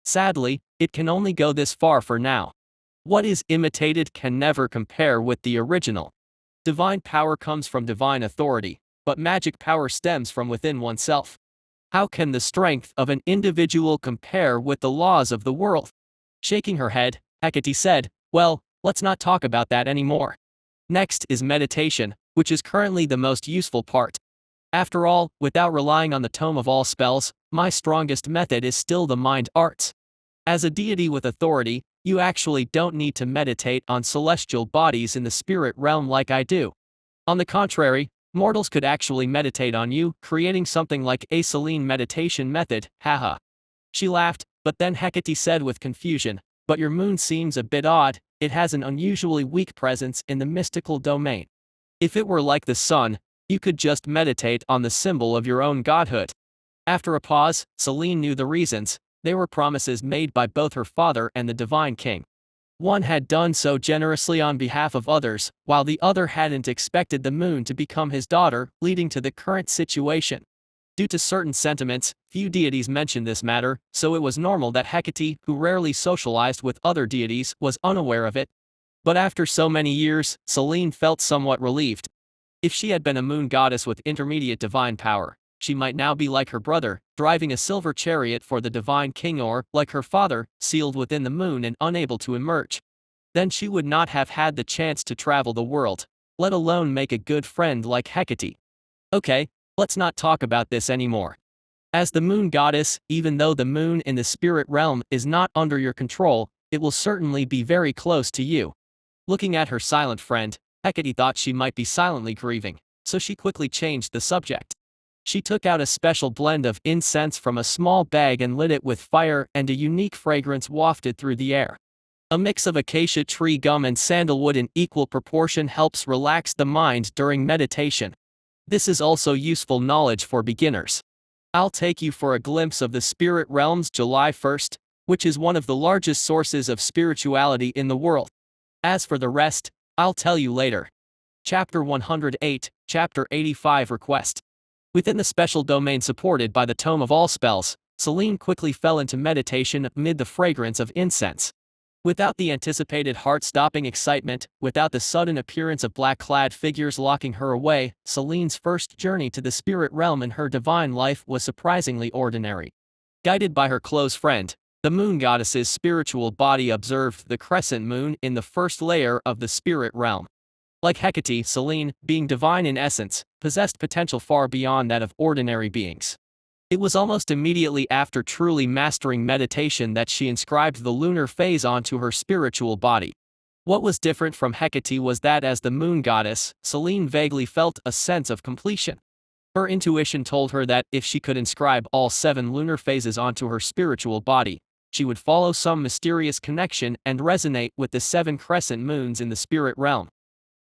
Sadly, it can only go this far for now. What is imitated can never compare with the original. Divine power comes from divine authority, but magic power stems from within oneself. How can the strength of an individual compare with the laws of the world? Shaking her head, Hecate said, "Well, let's not talk about that anymore. Next is meditation, which is currently the most useful part. After all, without relying on the tome of all spells, my strongest method is still the mind arts. As a deity with authority, you actually don't need to meditate on celestial bodies in the spirit realm like I do. On the contrary, mortals could actually meditate on you, creating something like a Selene meditation method, haha." She laughed, but then Hecate said with confusion, "But your moon seems a bit odd, it has an unusually weak presence in the mystical domain. If it were like the sun, you could just meditate on the symbol of your own godhood." After a pause, Selene knew the reasons. They were promises made by both her father and the divine king. One had done so generously on behalf of others, while the other hadn't expected the moon to become his daughter, leading to the current situation. Due to certain sentiments, few deities mentioned this matter, so it was normal that Hecate, who rarely socialized with other deities, was unaware of it. But after so many years, Selene felt somewhat relieved. If she had been a moon goddess with intermediate divine power, she might now be like her brother, driving a silver chariot for the divine king, or, like her father, sealed within the moon and unable to emerge. Then she would not have had the chance to travel the world, let alone make a good friend like Hecate. Okay, let's not talk about this anymore. As the moon goddess, even though the moon in the spirit realm is not under your control, it will certainly be very close to you. Looking at her silent friend, Hecate thought she might be silently grieving, so she quickly changed the subject. She took out a special blend of incense from a small bag and lit it with fire, and a unique fragrance wafted through the air. A mix of acacia tree gum and sandalwood in equal proportion helps relax the mind during meditation. This is also useful knowledge for beginners. I'll take you for a glimpse of the spirit realms July 1st, which is one of the largest sources of spirituality in the world. As for the rest, I'll tell you later. Chapter 108, Chapter 85 Request. Within the special domain supported by the Tome of All Spells, Laine quickly fell into meditation amid the fragrance of incense. Without the anticipated heart-stopping excitement, without the sudden appearance of black-clad figures locking her away, Laine's first journey to the spirit realm in her divine life was surprisingly ordinary. Guided by her close friend, the moon goddess's spiritual body observed the crescent moon in the first layer of the spirit realm. Like Hecate, Laine, being divine in essence, possessed potential far beyond that of ordinary beings. It was almost immediately after truly mastering meditation that she inscribed the lunar phase onto her spiritual body. What was different from Hecate was that as the moon goddess, Laine vaguely felt a sense of completion. Her intuition told her that if she could inscribe all 7 lunar phases onto her spiritual body, she would follow some mysterious connection and resonate with the 7 crescent moons in the spirit realm.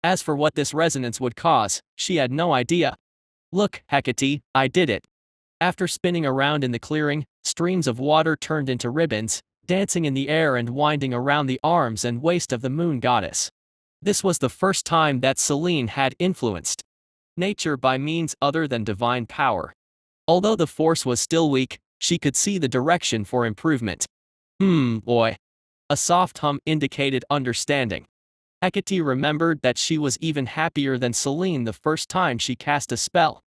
As for what this resonance would cause, she had no idea. Look, Hecate, I did it. After spinning around in the clearing, streams of water turned into ribbons, dancing in the air and winding around the arms and waist of the moon goddess. This was the first time that Laine had influenced nature by means other than divine power. Although the force was still weak, she could see the direction for improvement. Boy. A soft hum indicated understanding. Hecate remembered that she was even happier than Laine the first time she cast a spell.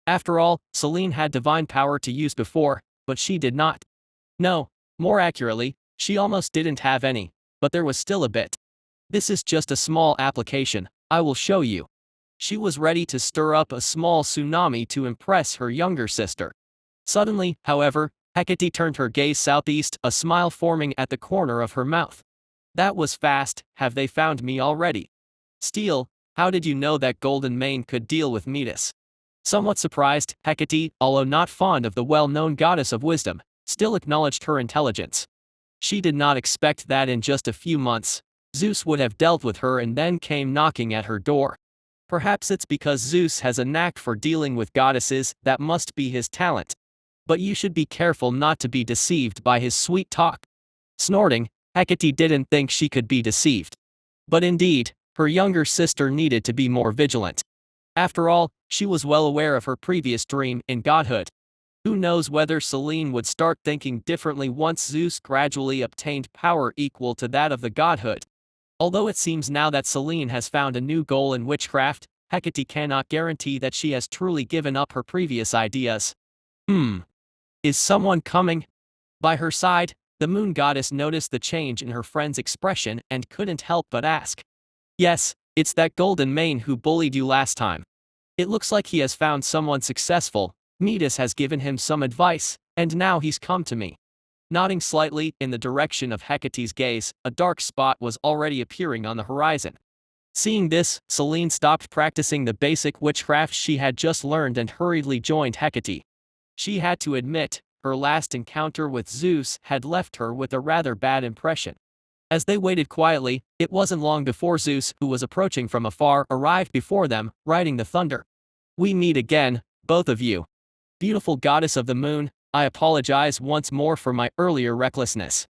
After all, Laine had divine power to use before, but she did not. No, more accurately, she almost didn't have any, but there was still a bit. This is just a small application, I will show you. She was ready to stir up a small tsunami to impress her younger sister. Suddenly, however, Hecate turned her gaze southeast, a smile forming at the corner of her mouth. That was fast. Have they found me already? Steal, how did you know that Golden Mane could deal with Metis? Somewhat surprised, Hecate, although not fond of the well-known goddess of wisdom, still acknowledged her intelligence. She did not expect that in just a few months, Zeus would have dealt with her and then came knocking at her door. Perhaps it's because Zeus has a knack for dealing with goddesses, that must be his talent. But you should be careful not to be deceived by his sweet talk. Snorting, Hecate didn't think she could be deceived. But indeed, her younger sister needed to be more vigilant. After all, she was well aware of her previous dream in godhood. Who knows whether Laine would start thinking differently once Zeus gradually obtained power equal to that of the godhood. Although it seems now that Laine has found a new goal in witchcraft, Hecate cannot guarantee that she has truly given up her previous ideas. Is someone coming? By her side, the moon goddess noticed the change in her friend's expression and couldn't help but ask. Yes, it's that Golden Mane who bullied you last time. It looks like he has found someone successful. Metis has given him some advice, and now he's come to me. Nodding slightly in the direction of Hecate's gaze, a dark spot was already appearing on the horizon. Seeing this, Laine stopped practicing the basic witchcraft she had just learned and hurriedly joined Hecate. She had to admit, her last encounter with Zeus had left her with a rather bad impression. As they waited quietly, it wasn't long before Zeus, who was approaching from afar, arrived before them, riding the thunder. We meet again, both of you. Beautiful goddess of the moon, I apologize once more for my earlier recklessness.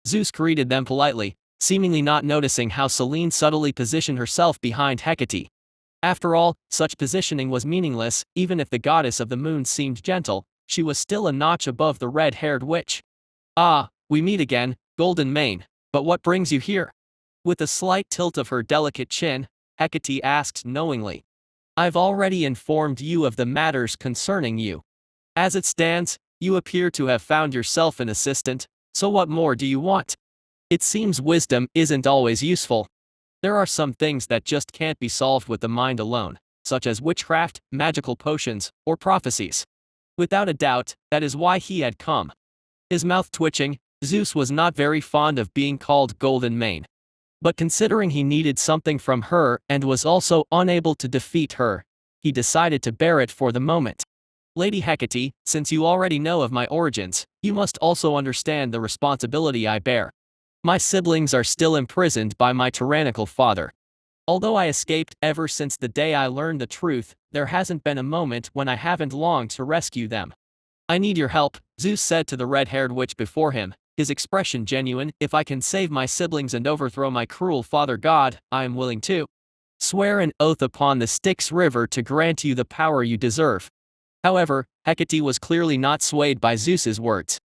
Zeus greeted them politely, seemingly not noticing how Laine subtly positioned herself behind Hecate. After all, such positioning was meaningless. Even if the goddess of the moon seemed gentle, she was still a notch above the red-haired witch. Ah, we meet again, Golden Mane, but what brings you here? With a slight tilt of her delicate chin, Hecate asked knowingly. I've already informed you of the matters concerning you. As it stands, you appear to have found yourself an assistant, so what more do you want? It seems wisdom isn't always useful. There are some things that just can't be solved with the mind alone, such as witchcraft, magical potions, or prophecies. Without a doubt, that is why he had come. His mouth twitching, Zeus was not very fond of being called Golden Mane. But considering he needed something from her and was also unable to defeat her, he decided to bear it for the moment. Lady Hecate, since you already know of my origins, you must also understand the responsibility I bear. My siblings are still imprisoned by my tyrannical father. Although I escaped ever since the day I learned the truth, there hasn't been a moment when I haven't longed to rescue them. I need your help, Zeus said to the red-haired witch before him, his expression genuine. If I can save my siblings and overthrow my cruel father god, I am willing to swear an oath upon the Styx River to grant you the power you deserve. However, Hecate was clearly not swayed by Zeus's words.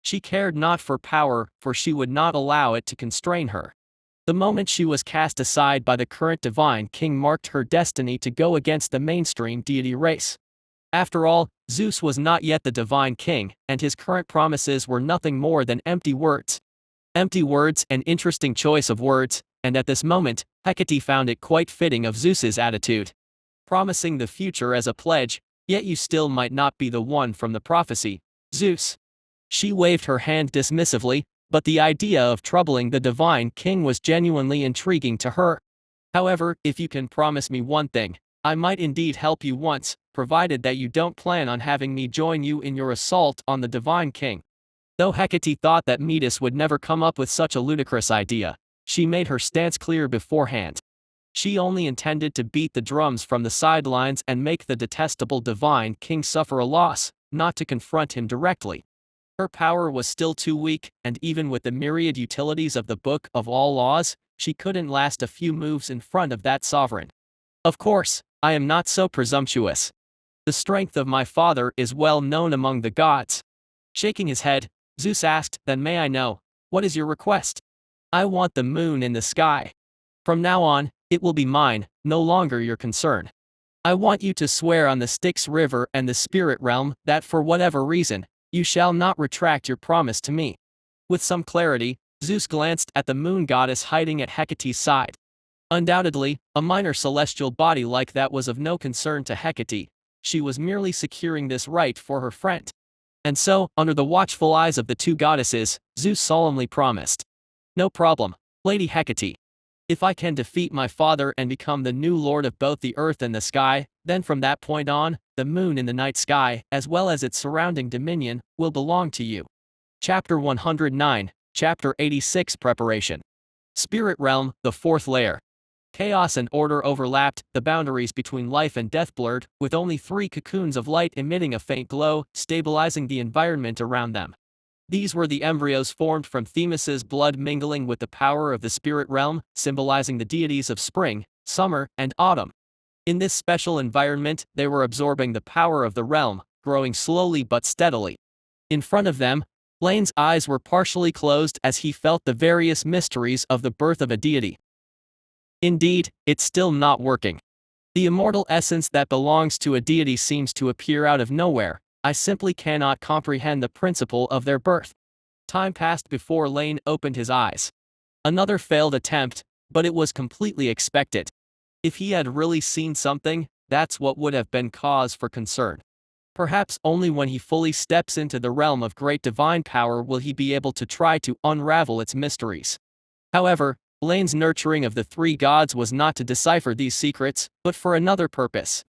She cared not for power, for she would not allow it to constrain her. The moment she was cast aside by the current divine king marked her destiny to go against the mainstream deity race. After all, Zeus was not yet the divine king, and his current promises were nothing more than empty words. Empty words, an interesting choice of words, and at this moment, Hecate found it quite fitting of Zeus's attitude. Promising the future as a pledge, yet you still might not be the one from the prophecy, Zeus. She waved her hand dismissively, but the idea of troubling the divine king was genuinely intriguing to her. However, if you can promise me one thing, I might indeed help you once, provided that you don't plan on having me join you in your assault on the divine king. Though Hecate thought that Metis would never come up with such a ludicrous idea, she made her stance clear beforehand. She only intended to beat the drums from the sidelines and make the detestable divine king suffer a loss, not to confront him directly. Her power was still too weak, and even with the myriad utilities of the Book of All Laws, she couldn't last a few moves in front of that sovereign. Of course, I am not so presumptuous. The strength of my father is well known among the gods. Shaking his head, Zeus asked, then may I know, what is your request? I want the moon in the sky. From now on, it will be mine, no longer your concern. I want you to swear on the Styx River and the spirit realm that for whatever reason, you shall not retract your promise to me. With some clarity, Zeus glanced at the moon goddess hiding at Hecate's side. Undoubtedly, a minor celestial body like that was of no concern to Hecate. She was merely securing this right for her friend. And so, under the watchful eyes of the two goddesses, Zeus solemnly promised. No problem, Lady Hecate. If I can defeat my father and become the new lord of both the earth and the sky, then from that point on, the moon in the night sky, as well as its surrounding dominion, will belong to you. Chapter 109, Chapter 86 Preparation. Spirit Realm, the fourth layer. Chaos and order overlapped, the boundaries between life and death blurred, with only 3 cocoons of light emitting a faint glow, stabilizing the environment around them. These were the embryos formed from Themis's blood mingling with the power of the spirit realm, symbolizing the deities of spring, summer, and autumn. In this special environment, they were absorbing the power of the realm, growing slowly but steadily. In front of them, Laine's eyes were partially closed as he felt the various mysteries of the birth of a deity. Indeed, it's still not working. The immortal essence that belongs to a deity seems to appear out of nowhere. I simply cannot comprehend the principle of their birth. Time passed before Laine opened his eyes. Another failed attempt, but it was completely expected. If he had really seen something, that's what would have been cause for concern. Perhaps only when he fully steps into the realm of great divine power will he be able to try to unravel its mysteries. However, Laine's nurturing of the 3 gods was not to decipher these secrets, but for another purpose.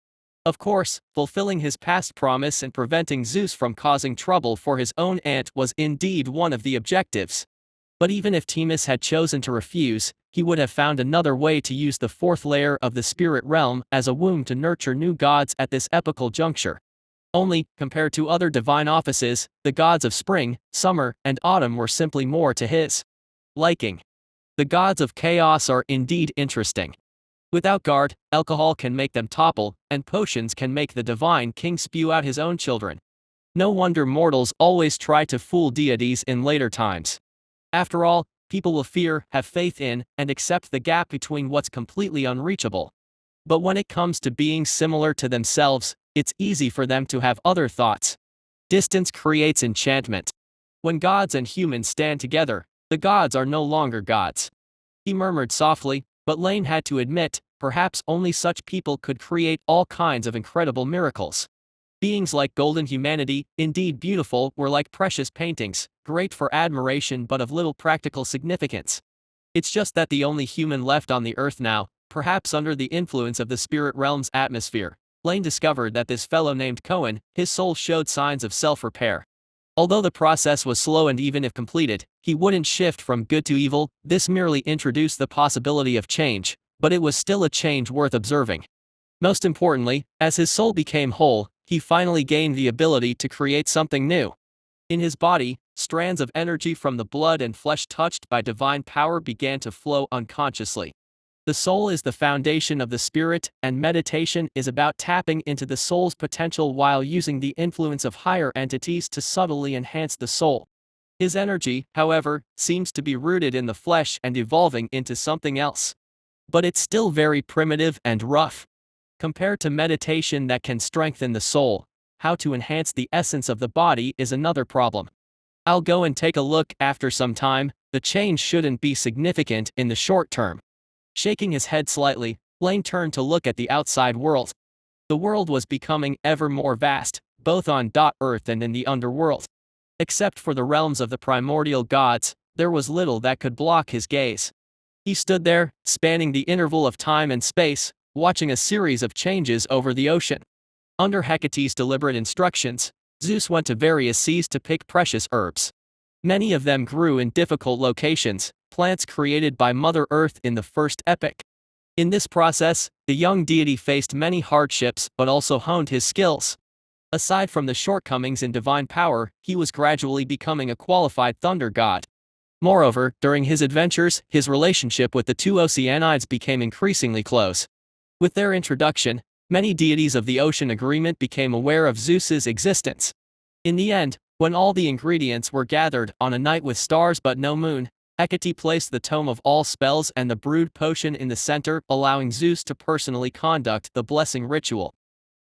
Of course, fulfilling his past promise and preventing Zeus from causing trouble for his own aunt was indeed one of the objectives. But even if Themis had chosen to refuse, he would have found another way to use the 4th layer of the spirit realm as a womb to nurture new gods at this epochal juncture. Only, compared to other divine offices, the gods of spring, summer, and autumn were simply more to his liking. The gods of chaos are indeed interesting. Without guard, alcohol can make them topple, and potions can make the divine king spew out his own children. No wonder mortals always try to fool deities in later times. After all, people will fear, have faith in, and accept the gap between what's completely unreachable. But when it comes to beings similar to themselves, it's easy for them to have other thoughts. Distance creates enchantment. When gods and humans stand together, the gods are no longer gods. He murmured softly, but Laine had to admit, perhaps only such people could create all kinds of incredible miracles. Beings like golden humanity, indeed beautiful, were like precious paintings, great for admiration but of little practical significance. It's just that the only human left on the earth now, perhaps under the influence of the spirit realm's atmosphere, Laine discovered that this fellow named Cohen, his soul showed signs of self-repair. Although the process was slow and even if completed, he wouldn't shift from good to evil. This merely introduced the possibility of change, but it was still a change worth observing. Most importantly, as his soul became whole, he finally gained the ability to create something new. In his body, strands of energy from the blood and flesh touched by divine power began to flow unconsciously. The soul is the foundation of the spirit, and meditation is about tapping into the soul's potential while using the influence of higher entities to subtly enhance the soul. His energy, however, seems to be rooted in the flesh and evolving into something else. But it's still very primitive and rough. Compared to meditation that can strengthen the soul, how to enhance the essence of the body is another problem. I'll go and take a look after some time. The change shouldn't be significant in the short term. Shaking his head slightly, Laine turned to look at the outside world. The world was becoming ever more vast, both on Earth and in the underworld. Except for the realms of the primordial gods, there was little that could block his gaze. He stood there, spanning the interval of time and space, watching a series of changes over the ocean. Under Hecate's deliberate instructions, Zeus went to various seas to pick precious herbs. Many of them grew in difficult locations, plants created by Mother Earth in the first epoch. In this process, the young deity faced many hardships but also honed his skills. Aside from the shortcomings in divine power, he was gradually becoming a qualified thunder god. Moreover, during his adventures, his relationship with the two Oceanides became increasingly close. With their introduction, many deities of the ocean agreement became aware of Zeus's existence. In the end, when all the ingredients were gathered on a night with stars but no moon, Hecate placed the tome of all spells and the brewed potion in the center, allowing Zeus to personally conduct the blessing ritual.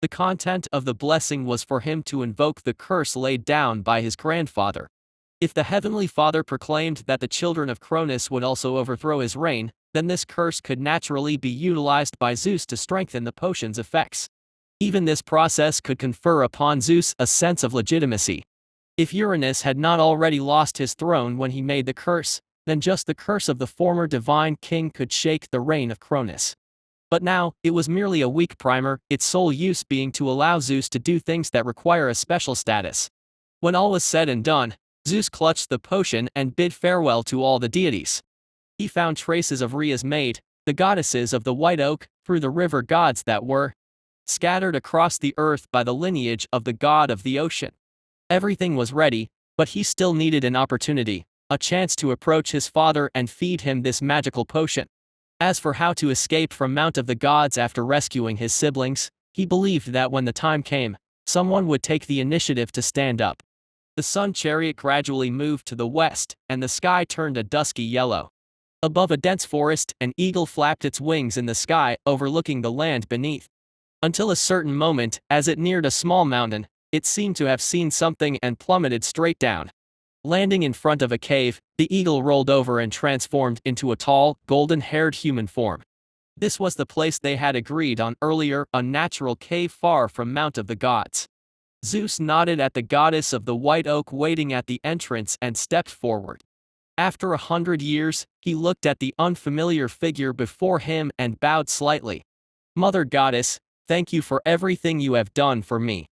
The content of the blessing was for him to invoke the curse laid down by his grandfather. If the Heavenly Father proclaimed that the children of Cronus would also overthrow his reign, then this curse could naturally be utilized by Zeus to strengthen the potion's effects. Even this process could confer upon Zeus a sense of legitimacy. If Uranus had not already lost his throne when he made the curse, then just the curse of the former divine king could shake the reign of Cronus. But now, it was merely a weak primer, its sole use being to allow Zeus to do things that require a special status. When all was said and done, Zeus clutched the potion and bid farewell to all the deities. He found traces of Rhea's maid, the goddesses of the white oak, through the river gods that were scattered across the earth by the lineage of the god of the ocean. Everything was ready, but he still needed an opportunity, a chance to approach his father and feed him this magical potion. As for how to escape from Mount of the Gods after rescuing his siblings, he believed that when the time came, someone would take the initiative to stand up. The sun chariot gradually moved to the west, and the sky turned a dusky yellow. Above a dense forest, an eagle flapped its wings in the sky, overlooking the land beneath. Until a certain moment, as it neared a small mountain, it seemed to have seen something and plummeted straight down. Landing in front of a cave, the eagle rolled over and transformed into a tall, golden-haired human form. This was the place they had agreed on earlier, a natural cave far from Mount of the Gods. Zeus nodded at the goddess of the white oak waiting at the entrance and stepped forward. After 100 years, he looked at the unfamiliar figure before him and bowed slightly. "Mother Goddess, thank you for everything you have done for me."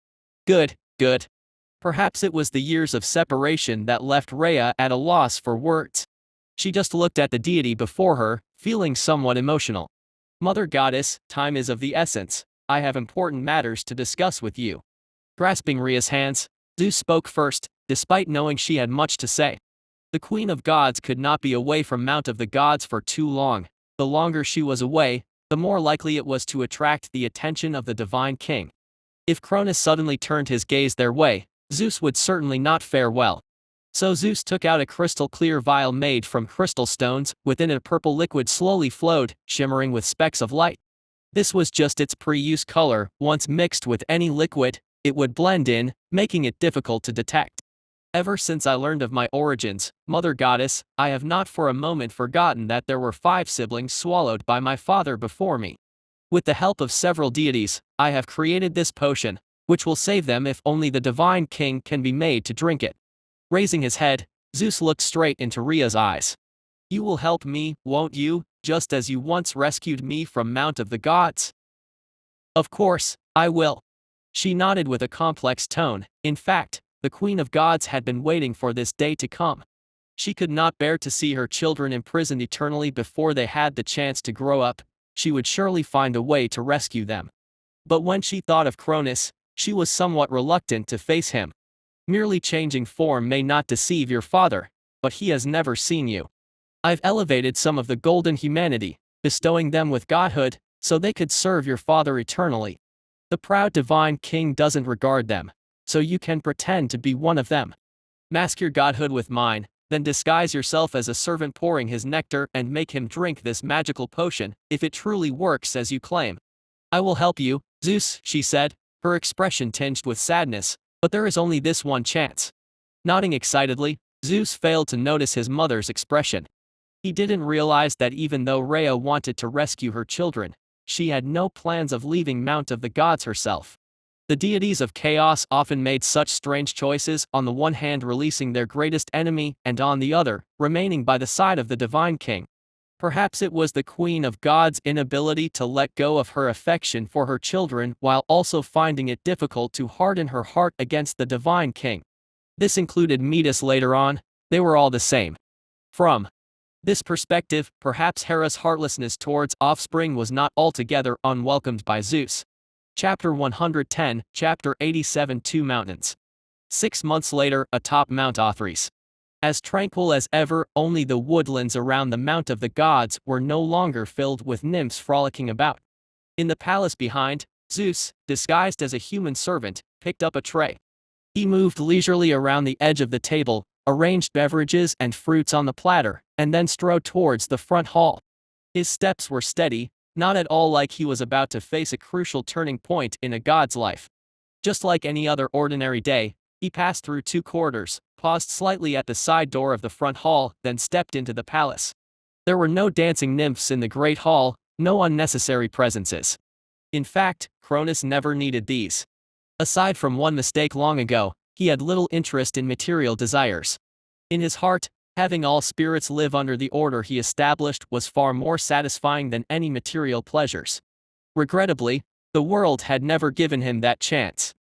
Good. Perhaps it was the years of separation that left Rhea at a loss for words. She just looked at the deity before her, feeling somewhat emotional. "Mother Goddess, time is of the essence. I have important matters to discuss with you." Grasping Rhea's hands, Zeus spoke first, despite knowing she had much to say. The Queen of Gods could not be away from Mount of the Gods for too long. The longer she was away, the more likely it was to attract the attention of the divine king. If Cronus suddenly turned his gaze their way, Zeus would certainly not fare well. So Zeus took out a crystal-clear vial made from crystal stones. Within it a purple liquid slowly flowed, shimmering with specks of light. This was just its pre-use color. Once mixed with any liquid, it would blend in, making it difficult to detect. "Ever since I learned of my origins, Mother Goddess, I have not for a moment forgotten that there were 5 siblings swallowed by my father before me. With the help of several deities, I have created this potion, which will save them if only the divine king can be made to drink it." Raising his head, Zeus looked straight into Rhea's eyes. "You will help me, won't you, just as you once rescued me from Mount of the Gods?" "Of course," I will. She nodded with a complex tone. In fact, the Queen of Gods had been waiting for this day to come. She could not bear to see her children imprisoned eternally before they had the chance to grow up. She would surely find a way to rescue them. But when she thought of Cronus, she was somewhat reluctant to face him. Merely changing form may not deceive your father, but he has never seen you. I've elevated some of the golden humanity, bestowing them with godhood, so they could serve your father eternally. The proud divine king doesn't regard them, so you can pretend to be one of them. Mask your godhood with mine, then disguise yourself as a servant pouring his nectar and make him drink this magical potion, if it truly works as you claim. I will help you, Zeus, she said, her expression tinged with sadness, but there is only this one chance. Nodding excitedly, Zeus failed to notice his mother's expression. He didn't realize that even though Rhea wanted to rescue her children, she had no plans of leaving Mount of the Gods herself. The deities of chaos often made such strange choices, on the one hand releasing their greatest enemy and on the other, remaining by the side of the divine king. Perhaps it was the Queen of Gods' inability to let go of her affection for her children while also finding it difficult to harden her heart against the divine king. This included Metis later on. They were all the same. From this perspective, perhaps Hera's heartlessness towards offspring was not altogether unwelcomed by Zeus. Chapter 110, Chapter 87. 2 Mountains. 6 months later, atop Mount Otherworld. As tranquil as ever, only the woodlands around the Mount of the Gods were no longer filled with nymphs frolicking about. In the palace behind, Zeus, disguised as a human servant, picked up a tray. He moved leisurely around the edge of the table, arranged beverages and fruits on the platter, and then strode towards the front hall. His steps were steady, not at all like he was about to face a crucial turning point in a god's life. Just like any other ordinary day, he passed through 2 corridors, paused slightly at the side door of the front hall, then stepped into the palace. There were no dancing nymphs in the great hall, no unnecessary presences. In fact, Cronus never needed these. Aside from one mistake long ago, he had little interest in material desires. In his heart, having all spirits live under the order he established was far more satisfying than any material pleasures. Regrettably, the world had never given him that chance.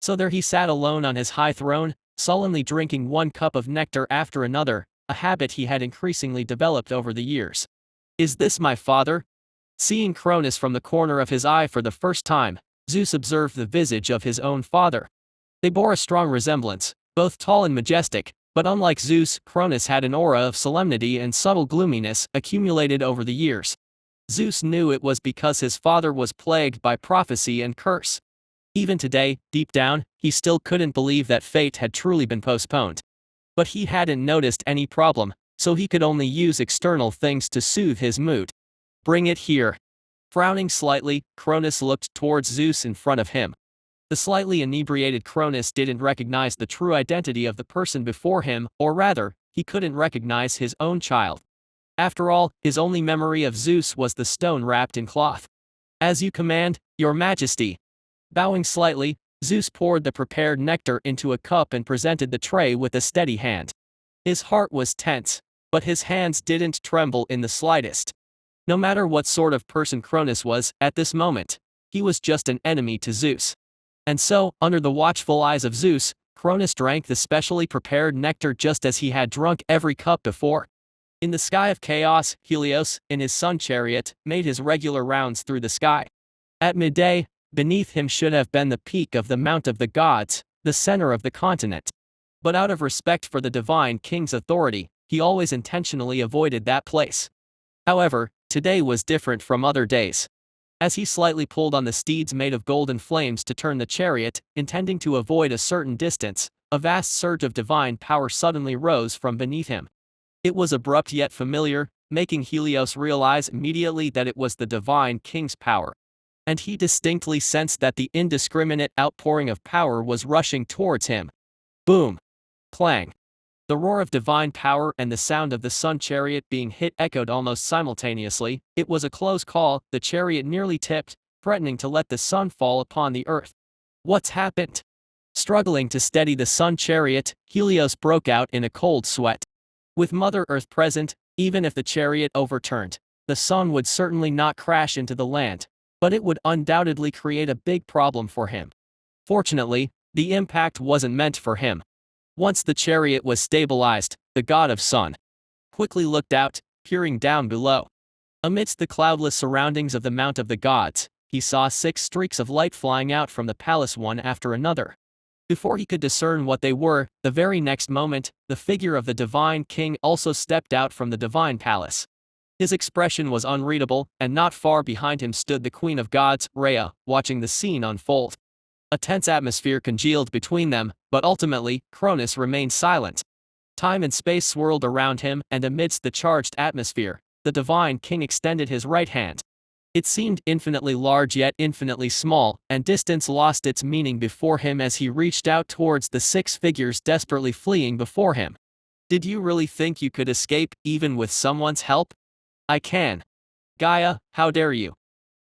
So there he sat alone on his high throne, sullenly drinking one cup of nectar after another, a habit he had increasingly developed over the years. Is this my father? Seeing Cronus from the corner of his eye for the first time, Zeus observed the visage of his own father. They bore a strong resemblance, both tall and majestic, but unlike Zeus, Cronus had an aura of solemnity and subtle gloominess accumulated over the years. Zeus knew it was because his father was plagued by prophecy and curse. Even today, deep down, he still couldn't believe that fate had truly been postponed. But he hadn't noticed any problem, so he could only use external things to soothe his mood. Bring it here. Frowning slightly, Cronus looked towards Zeus in front of him. The slightly inebriated Cronus didn't recognize the true identity of the person before him, or rather, he couldn't recognize his own child. After all, his only memory of Zeus was the stone wrapped in cloth. As you command, your majesty. Bowing slightly, Zeus poured the prepared nectar into a cup and presented the tray with a steady hand. His heart was tense, but his hands didn't tremble in the slightest. No matter what sort of person Cronus was, at this moment, he was just an enemy to Zeus. And so, under the watchful eyes of Zeus, Cronus drank the specially prepared nectar just as he had drunk every cup before. In the sky of chaos, Helios, in his sun chariot, made his regular rounds through the sky. At midday, beneath him should have been the peak of the Mount of the Gods, the center of the continent. But out of respect for the divine king's authority, he always intentionally avoided that place. However, today was different from other days. As he slightly pulled on the steeds made of golden flames to turn the chariot, intending to avoid a certain distance, a vast surge of divine power suddenly rose from beneath him. It was abrupt yet familiar, making Helios realize immediately that it was the divine king's power. And he distinctly sensed that the indiscriminate outpouring of power was rushing towards him. Boom! Clang! The roar of divine power and the sound of the sun chariot being hit echoed almost simultaneously. It was a close call, the chariot nearly tipped, threatening to let the sun fall upon the earth. What's happened? Struggling to steady the sun chariot, Helios broke out in a cold sweat. With Mother Earth present, even if the chariot overturned, the sun would certainly not crash into the land. but it would undoubtedly create a big problem for him. Fortunately, the impact wasn't meant for him. Once the chariot was stabilized, the god of sun quickly looked out, peering down below. Amidst the cloudless surroundings of the Mount of the Gods, he saw 6 streaks of light flying out from the palace one after another. Before he could discern what they were, the very next moment, the figure of the divine king also stepped out from the divine palace. His expression was unreadable, and not far behind him stood the queen of gods, Rhea, watching the scene unfold. A tense atmosphere congealed between them, but ultimately, Cronus remained silent. Time and space swirled around him, and amidst the charged atmosphere, the divine king extended his right hand. It seemed infinitely large yet infinitely small, and distance lost its meaning before him as he reached out towards the 6 figures desperately fleeing before him. Did you really think you could escape, even with someone's help? I can. Gaia, how dare you?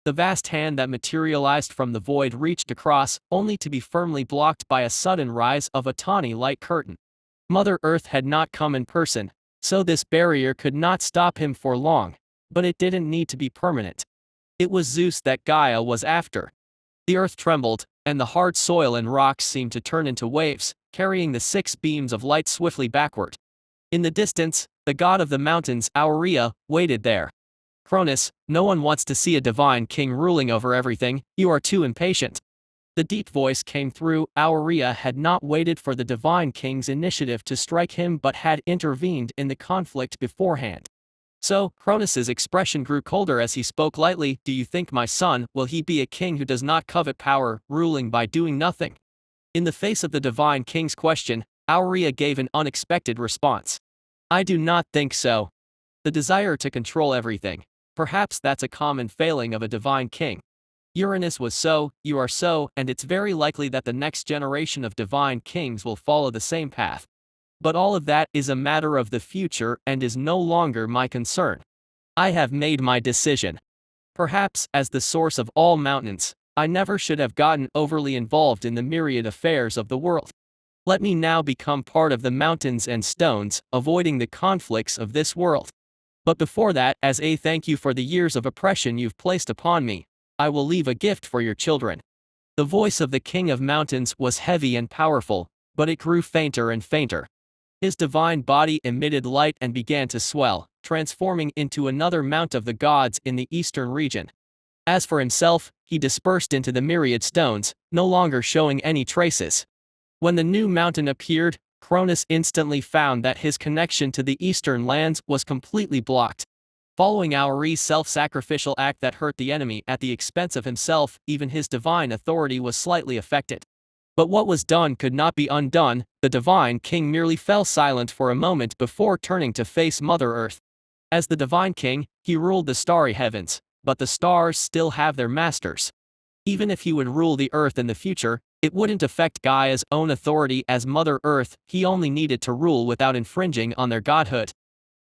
The vast hand that materialized from the void reached across, only to be firmly blocked by a sudden rise of a tawny light curtain. Mother Earth had not come in person, so this barrier could not stop him for long, but it didn't need to be permanent. It was Zeus that Gaia was after. The earth trembled, and the hard soil and rocks seemed to turn into waves, carrying the 6 beams of light swiftly backward. In the distance, the god of the mountains, Aurea, waited there. Cronus, no one wants to see a divine king ruling over everything, you are too impatient. The deep voice came through. Aurea had not waited for the divine king's initiative to strike him but had intervened in the conflict beforehand. So, Cronus's expression grew colder as he spoke lightly. Do you think my son, will he be a king who does not covet power, ruling by doing nothing? In the face of the divine king's question, Aurea gave an unexpected response. I do not think so. The desire to control everything. Perhaps that's a common failing of a divine king. Uranus was so, you are so, and it's very likely that the next generation of divine kings will follow the same path. But all of that is a matter of the future and is no longer my concern. I have made my decision. Perhaps, as the source of all mountains, I never should have gotten overly involved in the myriad affairs of the world. Let me now become part of the mountains and stones, avoiding the conflicts of this world. But before that, as a thank you for the years of oppression you've placed upon me, I will leave a gift for your children. The voice of the King of Mountains was heavy and powerful, but it grew fainter and fainter. His divine body emitted light and began to swell, transforming into another mount of the gods in the eastern region. As for himself, he dispersed into the myriad stones, no longer showing any traces. When the new mountain appeared, Cronus instantly found that his connection to the eastern lands was completely blocked. Following Aurea's self-sacrificial act that hurt the enemy at the expense of himself, even his divine authority was slightly affected. But what was done could not be undone. The divine king merely fell silent for a moment before turning to face Mother Earth. As the divine king, he ruled the starry heavens, but the stars still have their masters. Even if he would rule the earth in the future, it wouldn't affect Gaia's own authority as Mother Earth. He only needed to rule without infringing on their godhood.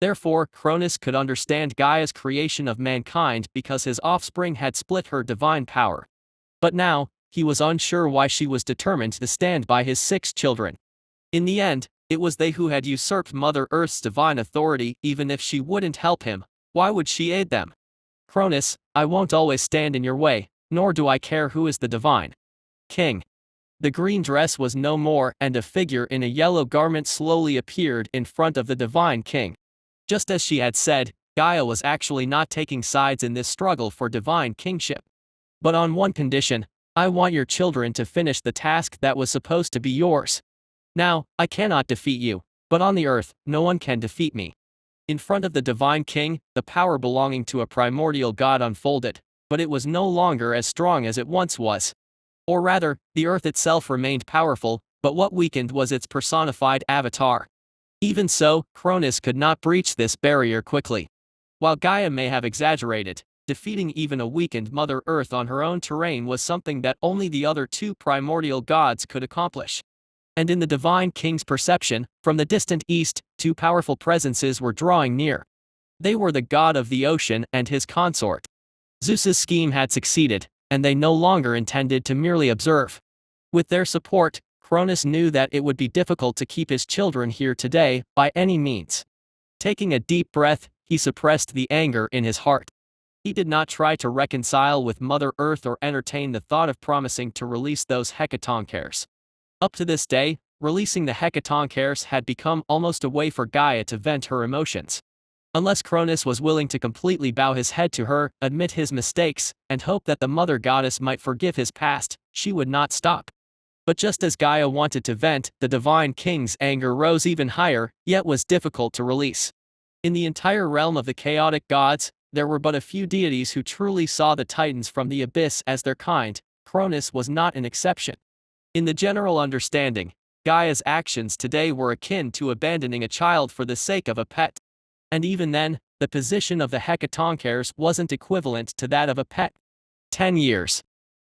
Therefore, Cronus could understand Gaia's creation of mankind because his offspring had split her divine power. But now, he was unsure why she was determined to stand by his 6 children. In the end, it was they who had usurped Mother Earth's divine authority. Even if she wouldn't help him, why would she aid them? Cronus, I won't always stand in your way, nor do I care who is the divine king. The green dress was no more, and a figure in a yellow garment slowly appeared in front of the divine king. Just as she had said, Gaia was actually not taking sides in this struggle for divine kingship. But on one condition: I want your children to finish the task that was supposed to be yours. Now, I cannot defeat you, but on the earth, no one can defeat me. In front of the divine king, the power belonging to a primordial god unfolded, but it was no longer as strong as it once was. Or rather, the earth itself remained powerful, but what weakened was its personified avatar. Even so, Cronus could not breach this barrier quickly. While Gaia may have exaggerated, defeating even a weakened Mother Earth on her own terrain was something that only the other 2 primordial gods could accomplish. And in the divine king's perception, from the distant east, 2 powerful presences were drawing near. They were the god of the ocean and his consort. Zeus's scheme had succeeded, and they no longer intended to merely observe. With their support, Cronus knew that it would be difficult to keep his children here today, by any means. Taking a deep breath, he suppressed the anger in his heart. He did not try to reconcile with Mother Earth or entertain the thought of promising to release those hecatonkers. Up to this day, releasing the hecatonkers had become almost a way for Gaia to vent her emotions. Unless Cronus was willing to completely bow his head to her, admit his mistakes, and hope that the mother goddess might forgive his past, she would not stop. But just as Gaia wanted to vent, the divine king's anger rose even higher, yet was difficult to release. In the entire realm of the chaotic gods, there were but a few deities who truly saw the titans from the abyss as their kind. Cronus was not an exception. In the general understanding, Gaia's actions today were akin to abandoning a child for the sake of a pet. And even then, the position of the hecatonkers wasn't equivalent to that of a pet. 10 years.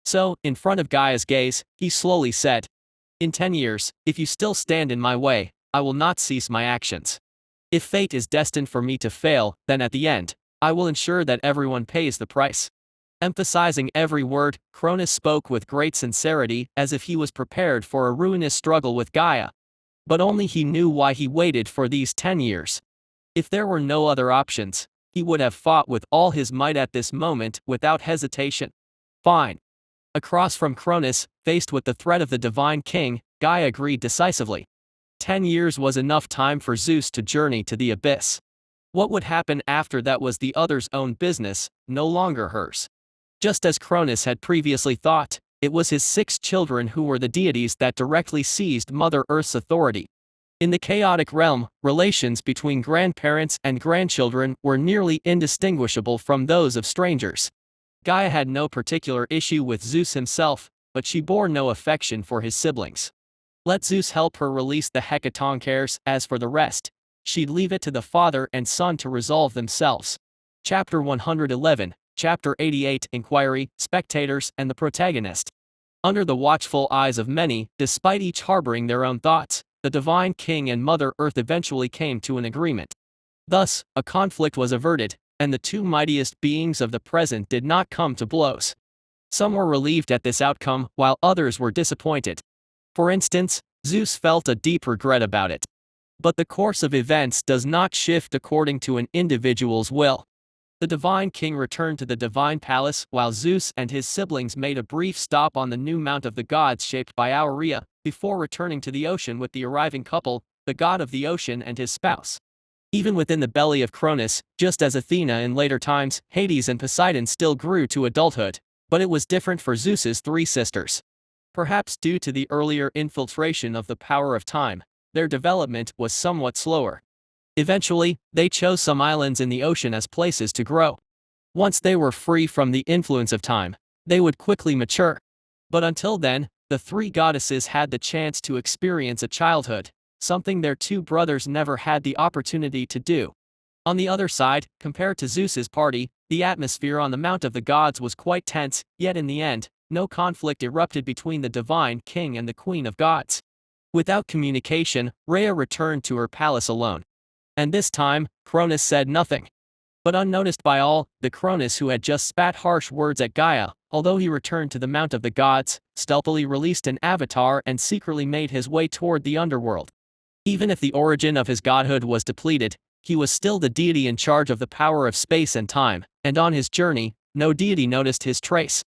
So, in front of Gaia's gaze, he slowly said, "In 10 years, if you still stand in my way, I will not cease my actions. If fate is destined for me to fail, then at the end, I will ensure that everyone pays the price." Emphasizing every word, Cronus spoke with great sincerity, as if he was prepared for a ruinous struggle with Gaia. But only he knew why he waited for these 10 years. If there were no other options, he would have fought with all his might at this moment without hesitation. Fine. Across from Cronus, faced with the threat of the divine king, Gaia agreed decisively. 10 years was enough time for Zeus to journey to the abyss. What would happen after that was the other's own business, no longer hers. Just as Cronus had previously thought, it was his 6 children who were the deities that directly seized Mother Earth's authority. In the chaotic realm, relations between grandparents and grandchildren were nearly indistinguishable from those of strangers. Gaia had no particular issue with Zeus himself, but she bore no affection for his siblings. Let Zeus help her release the hecatonkers, as for the rest, she'd leave it to the father and son to resolve themselves. Chapter 111, Chapter 88 Inquiry, Spectators, and the Protagonist. Under the watchful eyes of many, despite each harboring their own thoughts, the divine king and Mother Earth eventually came to an agreement. Thus, a conflict was averted, and the two mightiest beings of the present did not come to blows. Some were relieved at this outcome, while others were disappointed. For instance, Zeus felt a deep regret about it. But the course of events does not shift according to an individual's will. The divine king returned to the divine palace, while Zeus and his siblings made a brief stop on the new mount of the gods shaped by Aurea, before returning to the ocean with the arriving couple, the god of the ocean and his spouse. Even within the belly of Cronus, just as Athena in later times, Hades and Poseidon still grew to adulthood, but it was different for Zeus's 3 sisters. Perhaps due to the earlier infiltration of the power of time, their development was somewhat slower. Eventually, they chose some islands in the ocean as places to grow. Once they were free from the influence of time, they would quickly mature. But until then, the 3 goddesses had the chance to experience a childhood, something their 2 brothers never had the opportunity to do. On the other side, compared to Zeus's party, the atmosphere on the Mount of the Gods was quite tense, yet in the end, no conflict erupted between the divine king and the queen of gods. Without communication, Rhea returned to her palace alone. And this time, Cronus said nothing. But unnoticed by all, the Cronus who had just spat harsh words at Gaia, although he returned to the Mount of the Gods, stealthily released an avatar and secretly made his way toward the underworld. Even if the origin of his godhood was depleted, he was still the deity in charge of the power of space and time, and on his journey, no deity noticed his trace.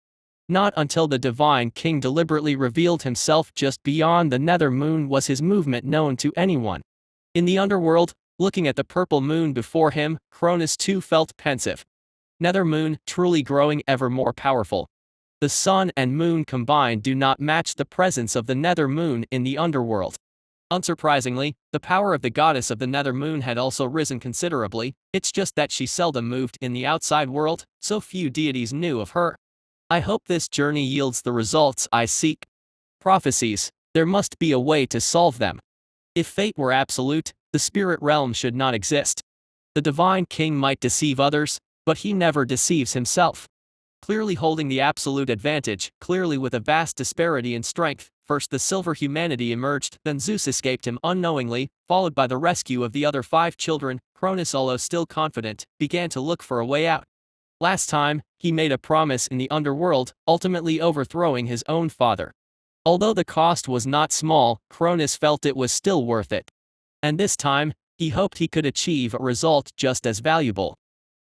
Not until the divine king deliberately revealed himself just beyond the nether moon was his movement known to anyone. In the underworld, looking at the purple moon before him, Cronus too felt pensive. Nether moon, truly growing ever more powerful. The sun and moon combined do not match the presence of the nether moon in the underworld. Unsurprisingly, the power of the goddess of the nether moon had also risen considerably, it's just that she seldom moved in the outside world, so few deities knew of her. I hope this journey yields the results I seek. Prophecies, there must be a way to solve them. If fate were absolute, the spirit realm should not exist. The divine king might deceive others, but he never deceives himself. Clearly holding the absolute advantage, clearly with a vast disparity in strength, first the silver humanity emerged, then Zeus escaped him unknowingly, followed by the rescue of the other 5 children. Cronus, although still confident, began to look for a way out. Last time, he made a promise in the underworld, ultimately overthrowing his own father. Although the cost was not small, Cronus felt it was still worth it. And this time, he hoped he could achieve a result just as valuable.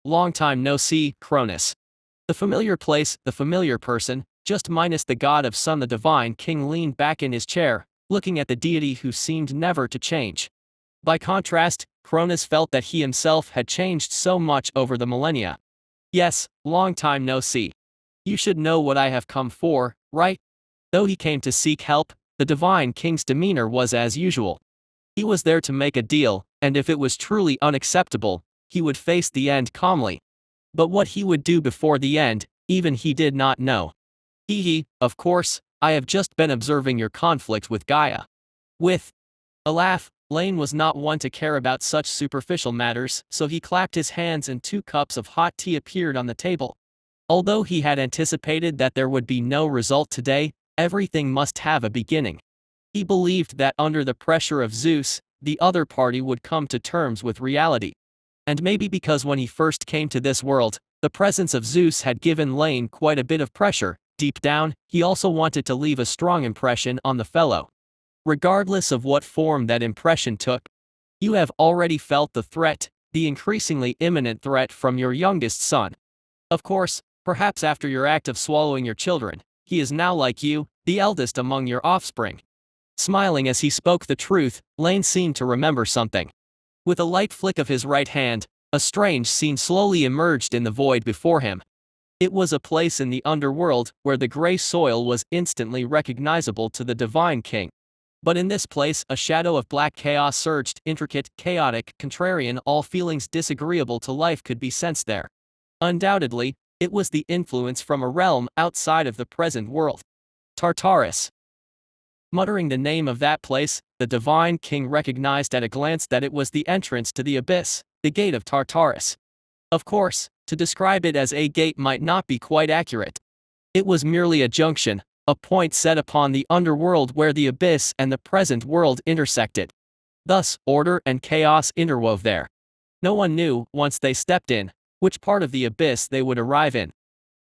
Long time no see, Cronus. The familiar place, the familiar person, just minus the god of sun. The divine king leaned back in his chair, looking at the deity who seemed never to change. By contrast, Cronus felt that he himself had changed so much over the millennia. Yes, long time no see. You should know what I have come for, right? Though he came to seek help, the divine king's demeanor was as usual. He was there to make a deal, and if it was truly unacceptable, he would face the end calmly. But what he would do before the end, even he did not know. Of course, I have just been observing your conflict with Gaia. With a laugh, Laine was not one to care about such superficial matters, so he clapped his hands and 2 cups of hot tea appeared on the table. Although he had anticipated that there would be no result today, everything must have a beginning. He believed that under the pressure of Zeus, the other party would come to terms with reality. And maybe because when he first came to this world, the presence of Zeus had given Laine quite a bit of pressure, deep down, he also wanted to leave a strong impression on the fellow. Regardless of what form that impression took. You have already felt the threat, the increasingly imminent threat from your youngest son. Of course, perhaps after your act of swallowing your children, he is now like you, the eldest among your offspring. Smiling as he spoke the truth, Laine seemed to remember something. With a light flick of his right hand, a strange scene slowly emerged in the void before him. It was a place in the underworld where the gray soil was instantly recognizable to the divine king. But in this place, a shadow of black chaos surged, intricate, chaotic, contrarian, all feelings disagreeable to life could be sensed there. Undoubtedly, it was the influence from a realm outside of the present world. Tartarus. Muttering the name of that place, the divine king recognized at a glance that it was the entrance to the abyss, the gate of Tartarus. Of course, to describe it as a gate might not be quite accurate. It was merely a junction, a point set upon the underworld where the abyss and the present world intersected. Thus, order and chaos interwove there. No one knew, once they stepped in, which part of the abyss they would arrive in.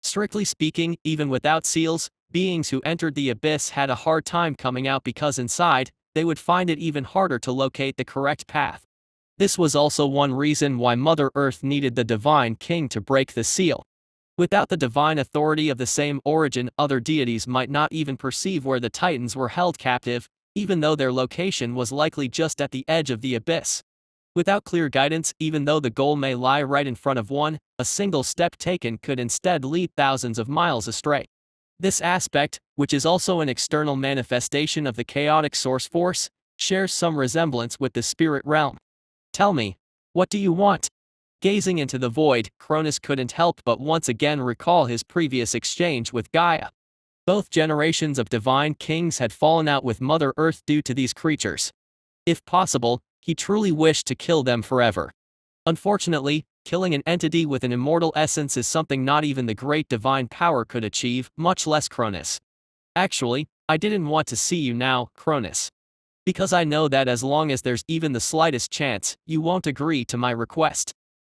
Strictly speaking, even without seals, beings who entered the abyss had a hard time coming out because inside, they would find it even harder to locate the correct path. This was also one reason why Mother Earth needed the divine king to break the seal. Without the divine authority of the same origin, other deities might not even perceive where the Titans were held captive, even though their location was likely just at the edge of the abyss. Without clear guidance, even though the goal may lie right in front of one, a single step taken could instead lead thousands of miles astray. This aspect, which is also an external manifestation of the chaotic source force, shares some resemblance with the spirit realm. Tell me, what do you want? Gazing into the void, Cronus couldn't help but once again recall his previous exchange with Gaia. Both generations of divine kings had fallen out with Mother Earth due to these creatures. If possible, he truly wished to kill them forever. Unfortunately, killing an entity with an immortal essence is something not even the great divine power could achieve, much less Cronus. Actually, I didn't want to see you now, Cronus. Because I know that as long as there's even the slightest chance, you won't agree to my request.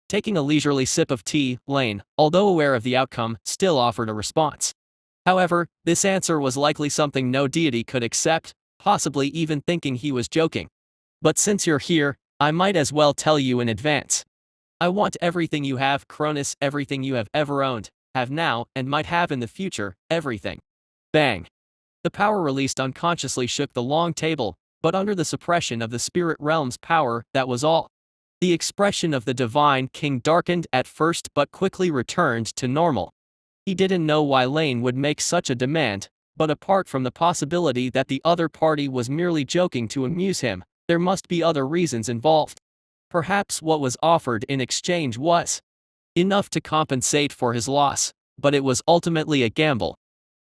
Taking a leisurely sip of tea, Laine, although aware of the outcome, still offered a response. However, this answer was likely something no deity could accept, possibly even thinking he was joking. But since you're here, I might as well tell you in advance. I want everything you have, Cronus, everything you have ever owned, have now, and might have in the future, everything. Bang. The power released unconsciously shook the long table, but under the suppression of the spirit realm's power, that was all. The expression of the divine king darkened at first but quickly returned to normal. He didn't know why Laine would make such a demand, but apart from the possibility that the other party was merely joking to amuse him, there must be other reasons involved. Perhaps what was offered in exchange was enough to compensate for his loss, but it was ultimately a gamble.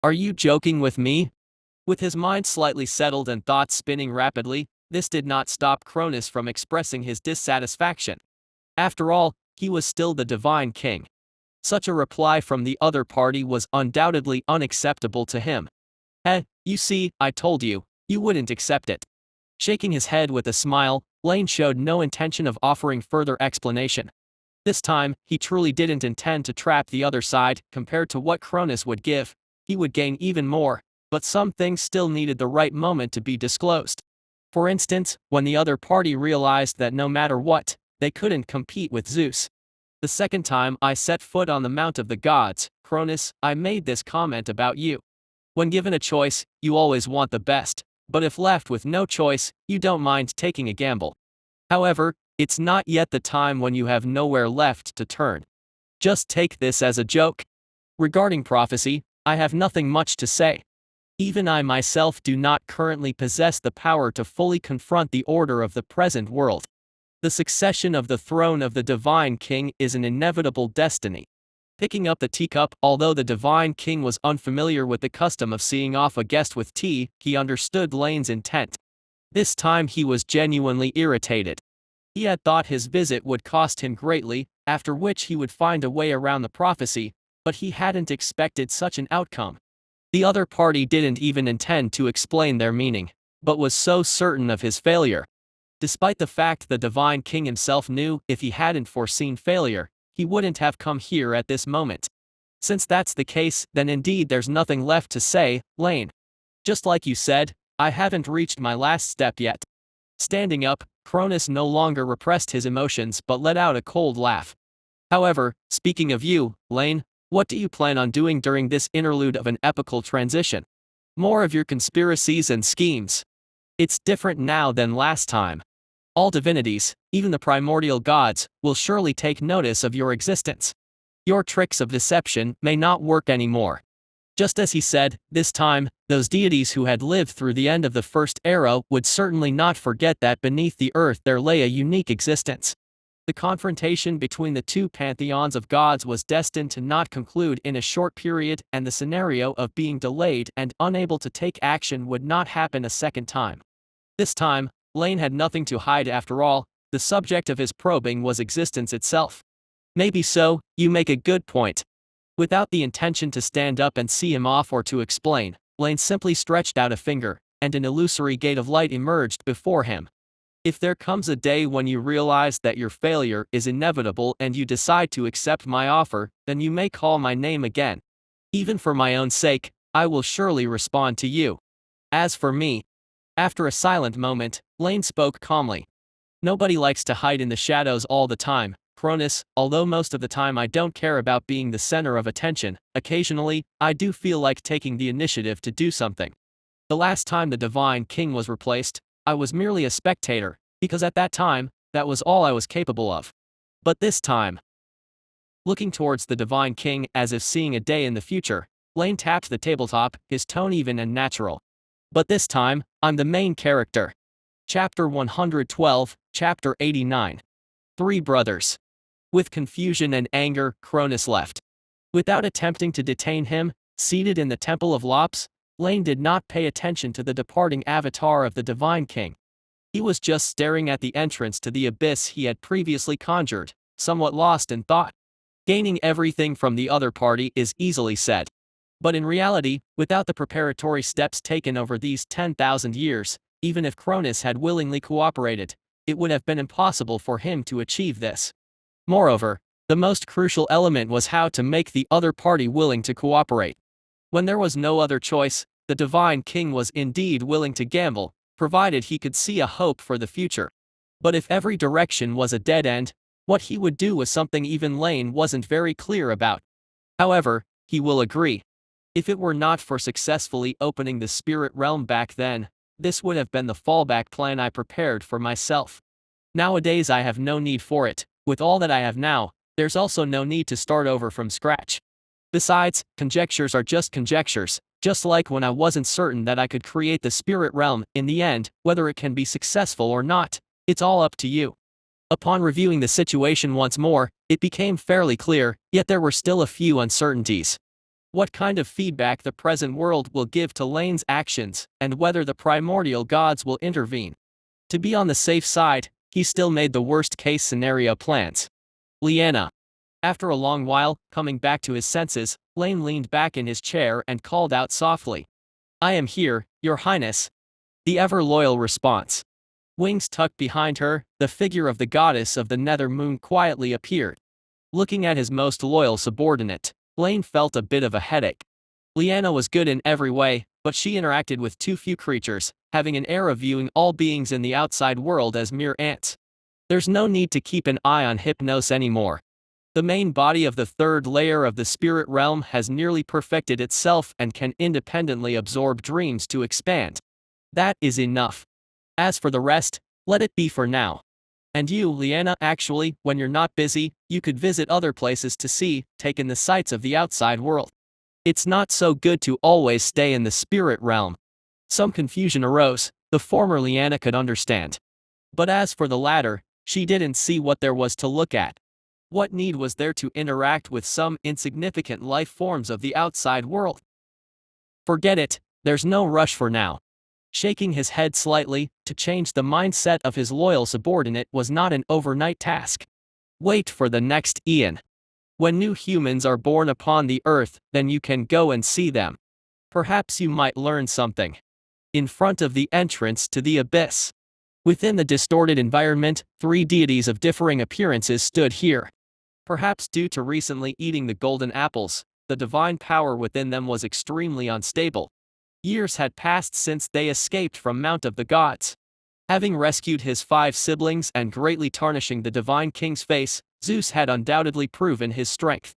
Are you joking with me? With his mind slightly settled and thoughts spinning rapidly, this did not stop Cronus from expressing his dissatisfaction. After all, he was still the divine king. Such a reply from the other party was undoubtedly unacceptable to him. You see, I told you, you wouldn't accept it. Shaking his head with a smile, Laine showed no intention of offering further explanation. This time, he truly didn't intend to trap the other side. Compared to what Cronus would give, he would gain even more, but some things still needed the right moment to be disclosed. For instance, when the other party realized that no matter what, they couldn't compete with Zeus. The second time I set foot on the Mount of the Gods, Cronus, I made this comment about you. When given a choice, you always want the best, but if left with no choice, you don't mind taking a gamble. However, it's not yet the time when you have nowhere left to turn. Just take this as a joke. Regarding prophecy, I have nothing much to say. Even I myself do not currently possess the power to fully confront the order of the present world. The succession of the throne of the Divine King is an inevitable destiny. Picking up the teacup, although the Divine King was unfamiliar with the custom of seeing off a guest with tea, he understood Laine's intent. This time he was genuinely irritated. He had thought his visit would cost him greatly, after which he would find a way around the prophecy, but he hadn't expected such an outcome. The other party didn't even intend to explain their meaning, but was so certain of his failure. Despite the fact the Divine King himself knew if he hadn't foreseen failure, he wouldn't have come here at this moment. Since that's the case, then indeed there's nothing left to say, Laine. Just like you said, I haven't reached my last step yet. Standing up, Cronus no longer repressed his emotions but let out a cold laugh. However, speaking of you, Laine, what do you plan on doing during this interlude of an epical transition? More of your conspiracies and schemes. It's different now than last time. All divinities, even the primordial gods, will surely take notice of your existence. Your tricks of deception may not work anymore. Just as he said, this time, those deities who had lived through the end of the first era would certainly not forget that beneath the earth there lay a unique existence. The confrontation between the two pantheons of gods was destined to not conclude in a short period, and the scenario of being delayed and unable to take action would not happen a second time. This time, Laine had nothing to hide after all, the subject of his probing was existence itself. Maybe so, you make a good point. Without the intention to stand up and see him off or to explain, Laine simply stretched out a finger, and an illusory gate of light emerged before him. If there comes a day when you realize that your failure is inevitable and you decide to accept my offer, then you may call my name again. Even for my own sake, I will surely respond to you. As for me. After a silent moment, Laine spoke calmly. Nobody likes to hide in the shadows all the time, Cronus, although most of the time I don't care about being the center of attention, occasionally, I do feel like taking the initiative to do something. The last time the Divine King was replaced, I was merely a spectator, because at that time, that was all I was capable of. But this time, looking towards the Divine King as if seeing a day in the future, Laine tapped the tabletop, his tone even and natural. But this time, I'm the main character. Chapter 112, Chapter 89. Three Brothers. With confusion and anger, Cronus left. Without attempting to detain him, seated in the Temple of Lops, Laine did not pay attention to the departing avatar of the Divine King. He was just staring at the entrance to the abyss he had previously conjured, somewhat lost in thought. Gaining everything from the other party is easily said. But in reality, without the preparatory steps taken over these 10,000 years, even if Cronus had willingly cooperated, it would have been impossible for him to achieve this. Moreover, the most crucial element was how to make the other party willing to cooperate. When there was no other choice, the Divine King was indeed willing to gamble, provided he could see a hope for the future. But if every direction was a dead end, what he would do was something even Laine wasn't very clear about. However, he will agree. If it were not for successfully opening the spirit realm back then, this would have been the fallback plan I prepared for myself. Nowadays I have no need for it. With all that I have now, there's also no need to start over from scratch. Besides, conjectures are just conjectures, just like when I wasn't certain that I could create the spirit realm. In the end, whether it can be successful or not, it's all up to you. Upon reviewing the situation once more, it became fairly clear, yet there were still a few uncertainties. What kind of feedback the present world will give to Laine's actions, and whether the primordial gods will intervene. To be on the safe side, he still made the worst-case scenario plans. Liana. After a long while, coming back to his senses, Laine leaned back in his chair and called out softly. I am here, Your Highness. The ever-loyal response. Wings tucked behind her, the figure of the goddess of the nether moon quietly appeared. Looking at his most loyal subordinate, Laine felt a bit of a headache. Liana was good in every way, but she interacted with too few creatures, having an air of viewing all beings in the outside world as mere ants. There's no need to keep an eye on Hypnos anymore. The main body of the third layer of the spirit realm has nearly perfected itself and can independently absorb dreams to expand. That is enough. As for the rest, let it be for now. And you, Laine, actually, when you're not busy, you could visit other places to see, take in the sights of the outside world. It's not so good to always stay in the spirit realm. Some confusion arose, the former Laine could understand. But as for the latter, she didn't see what there was to look at. What need was there to interact with some insignificant life forms of the outside world? Forget it, there's no rush for now. Shaking his head slightly, to change the mindset of his loyal subordinate was not an overnight task. Wait for the next Eon. When new humans are born upon the earth, then you can go and see them. Perhaps you might learn something. In front of the entrance to the abyss. Within the distorted environment, 3 deities of differing appearances stood here. Perhaps due to recently eating the golden apples, the divine power within them was extremely unstable. Years had passed since they escaped from Mount of the Gods. Having rescued his 5 siblings and greatly tarnishing the divine king's face, Zeus had undoubtedly proven his strength.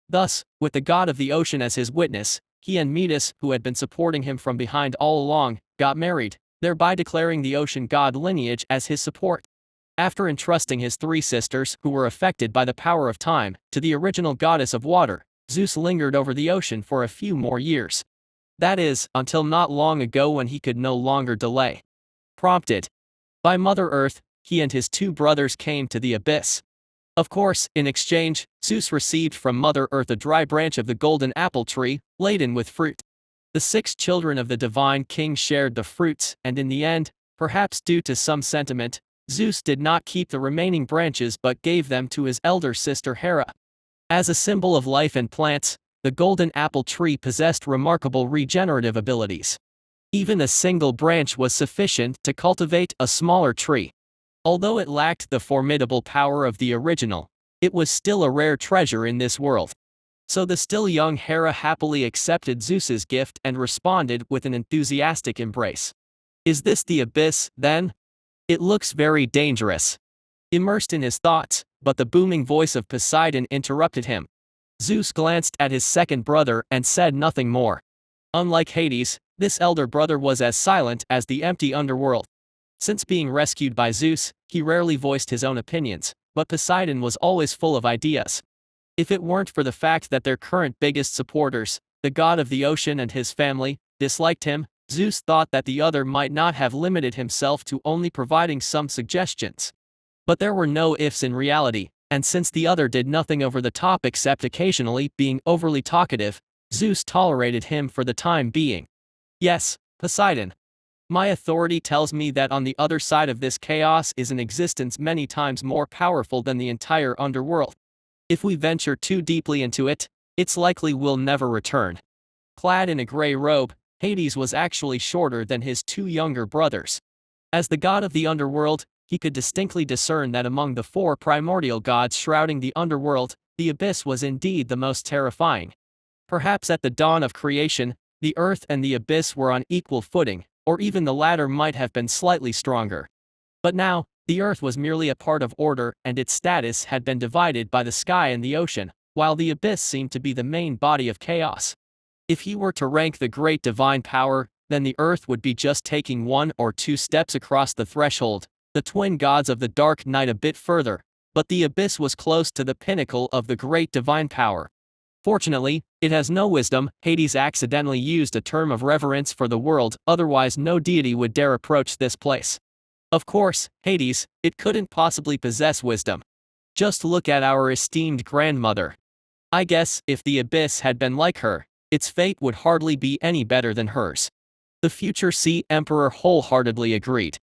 Thus, with the god of the ocean as his witness, he and Metis, who had been supporting him from behind all along, got married, thereby declaring the ocean god lineage as his support. After entrusting his 3 sisters, who were affected by the power of time, to the original goddess of water, Zeus lingered over the ocean for a few more years. That is, until not long ago when he could no longer delay. Prompted by Mother Earth, he and his 2 brothers came to the abyss. Of course, in exchange, Zeus received from Mother Earth a dry branch of the golden apple tree, laden with fruit. The 6 children of the divine king shared the fruits, and in the end, perhaps due to some sentiment, Zeus did not keep the remaining branches but gave them to his elder sister Hera. As a symbol of life and plants, the golden apple tree possessed remarkable regenerative abilities. Even a single branch was sufficient to cultivate a smaller tree. Although it lacked the formidable power of the original, it was still a rare treasure in this world. So the still young Hera happily accepted Zeus's gift and responded with an enthusiastic embrace. Is this the abyss, then? It looks very dangerous. Immersed in his thoughts, but the booming voice of Poseidon interrupted him. Zeus glanced at his second brother and said nothing more. Unlike Hades, this elder brother was as silent as the empty underworld. Since being rescued by Zeus, he rarely voiced his own opinions, but Poseidon was always full of ideas. If it weren't for the fact that their current biggest supporters, the god of the ocean and his family, disliked him, Zeus thought that the other might not have limited himself to only providing some suggestions. But there were no ifs in reality, and since the other did nothing over the top except occasionally being overly talkative, Zeus tolerated him for the time being. Yes, Poseidon. My authority tells me that on the other side of this chaos is an existence many times more powerful than the entire underworld. If we venture too deeply into it, it's likely we'll never return. Clad in a gray robe, Hades was actually shorter than his 2 younger brothers. As the god of the underworld, he could distinctly discern that among the 4 primordial gods shrouding the underworld, the abyss was indeed the most terrifying. Perhaps at the dawn of creation, the earth and the abyss were on equal footing, or even the latter might have been slightly stronger. But now, the earth was merely a part of order and its status had been divided by the sky and the ocean, while the abyss seemed to be the main body of chaos. If he were to rank the great divine power, then the earth would be just taking 1 or 2 steps across the threshold, the twin gods of the dark night a bit further, but the abyss was close to the pinnacle of the great divine power. Fortunately, it has no wisdom. Hades accidentally used a term of reverence for the world, otherwise no deity would dare approach this place. Of course, Hades, it couldn't possibly possess wisdom. Just look at our esteemed grandmother. I guess, if the abyss had been like her, its fate would hardly be any better than hers. The future Sea Emperor wholeheartedly agreed.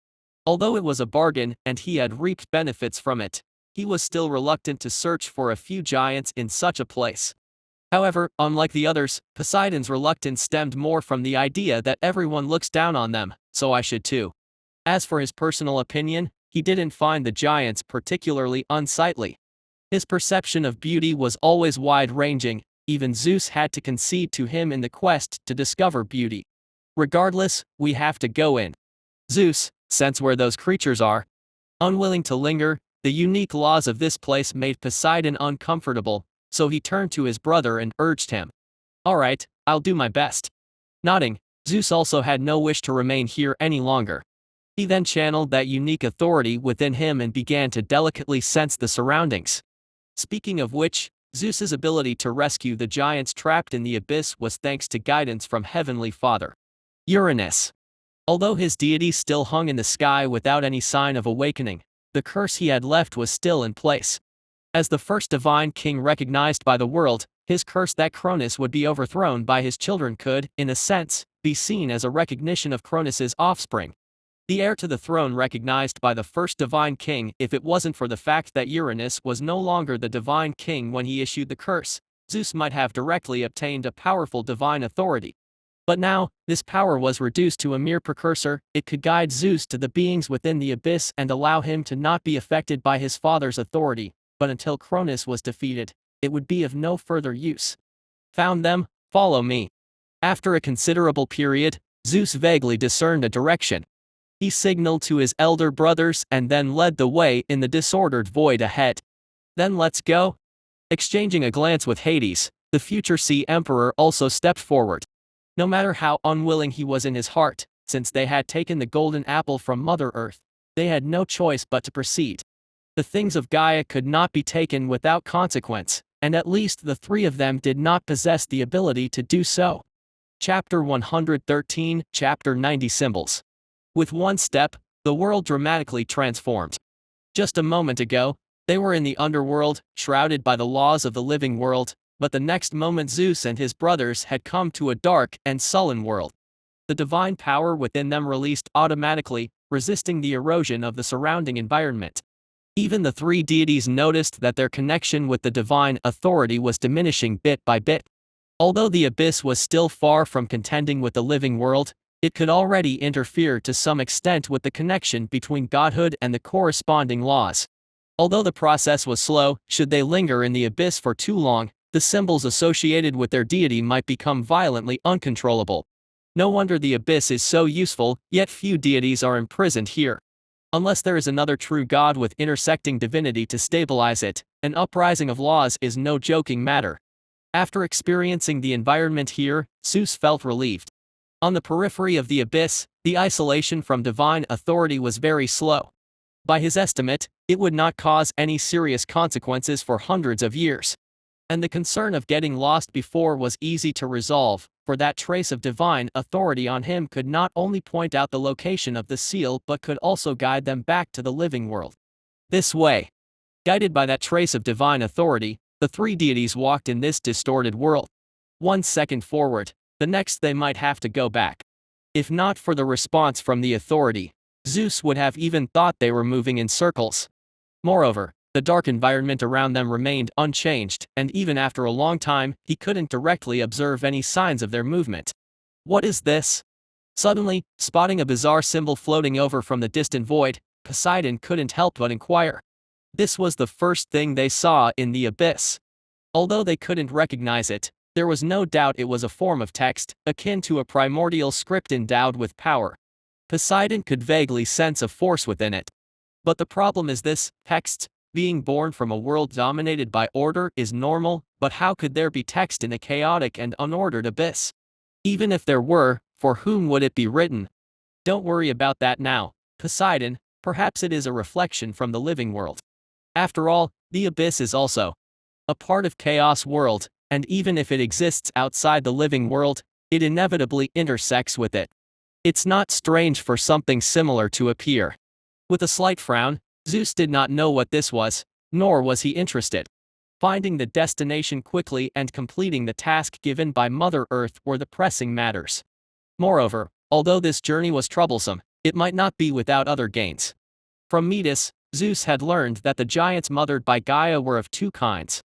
Although it was a bargain and he had reaped benefits from it, he was still reluctant to search for a few giants in such a place. However, unlike the others, Poseidon's reluctance stemmed more from the idea that everyone looks down on them, so I should too. As for his personal opinion, he didn't find the giants particularly unsightly. His perception of beauty was always wide-ranging, even Zeus had to concede to him in the quest to discover beauty. Regardless, we have to go in. Zeus, sense where those creatures are. Unwilling to linger, The unique laws of this place made Poseidon uncomfortable, so he turned to his brother and urged him. "Alright, I'll do my best." Nodding, Zeus also had no wish to remain here any longer. He then channeled that unique authority within him and began to delicately sense the surroundings. Speaking of which, Zeus's ability to rescue the giants trapped in the abyss was thanks to guidance from Heavenly Father Uranus. Although his deity still hung in the sky without any sign of awakening, the curse he had left was still in place. As the first divine king recognized by the world, his curse that Cronus would be overthrown by his children could, in a sense, be seen as a recognition of Cronus's offspring. The heir to the throne recognized by the first divine king. If it wasn't for the fact that Uranus was no longer the divine king when he issued the curse, Zeus might have directly obtained a powerful divine authority. But now, this power was reduced to a mere precursor. It could guide Zeus to the beings within the abyss and allow him to not be affected by his father's authority, but until Cronus was defeated, it would be of no further use. Found them? Follow me. After a considerable period, Zeus vaguely discerned a direction. He signaled to his elder brothers and then led the way in the disordered void ahead. "Then let's go." Exchanging a glance with Hades, the future Sea Emperor also stepped forward. No matter how unwilling he was in his heart, since they had taken the golden apple from Mother Earth, they had no choice but to proceed. The things of Gaia could not be taken without consequence, and at least the three of them did not possess the ability to do so. Chapter 113, Chapter 90 Symbols. With one step, the world dramatically transformed. Just a moment ago, they were in the underworld, shrouded by the laws of the living world, but the next moment Zeus and his brothers had come to a dark and sullen world. The divine power within them released automatically, resisting the erosion of the surrounding environment. Even the three deities noticed that their connection with the divine authority was diminishing bit by bit. Although the abyss was still far from contending with the living world, it could already interfere to some extent with the connection between godhood and the corresponding laws. Although the process was slow, should they linger in the abyss for too long, the symbols associated with their deity might become violently uncontrollable. No wonder the abyss is so useful, yet few deities are imprisoned here. Unless there is another true god with intersecting divinity to stabilize it, an uprising of laws is no joking matter. After experiencing the environment here, Zeus felt relieved. On the periphery of the abyss, the isolation from divine authority was very slow. By his estimate, it would not cause any serious consequences for hundreds of years. And the concern of getting lost before was easy to resolve, for that trace of divine authority on him could not only point out the location of the seal but could also guide them back to the living world. This way. Guided by that trace of divine authority, the three deities walked in this distorted world. 1 second forward, the next they might have to go back. If not for the response from the authority, Zeus would have even thought they were moving in circles. Moreover, the dark environment around them remained unchanged, and even after a long time, he couldn't directly observe any signs of their movement. What is this? Suddenly, spotting a bizarre symbol floating over from the distant void, Poseidon couldn't help but inquire. This was the first thing they saw in the abyss. Although they couldn't recognize it, there was no doubt it was a form of text, akin to a primordial script endowed with power. Poseidon could vaguely sense a force within it. But the problem is this: text, being born from a world dominated by order, is normal, but how could there be text in a chaotic and unordered abyss? Even if there were, for whom would it be written? Don't worry about that now, Poseidon, perhaps it is a reflection from the living world. After all, the abyss is also a part of chaos world, and even if it exists outside the living world, it inevitably intersects with it. It's not strange for something similar to appear. With a slight frown, Zeus did not know what this was, nor was he interested. Finding the destination quickly and completing the task given by Mother Earth were the pressing matters. Moreover, although this journey was troublesome, it might not be without other gains. From Metis, Zeus had learned that the giants mothered by Gaia were of two kinds.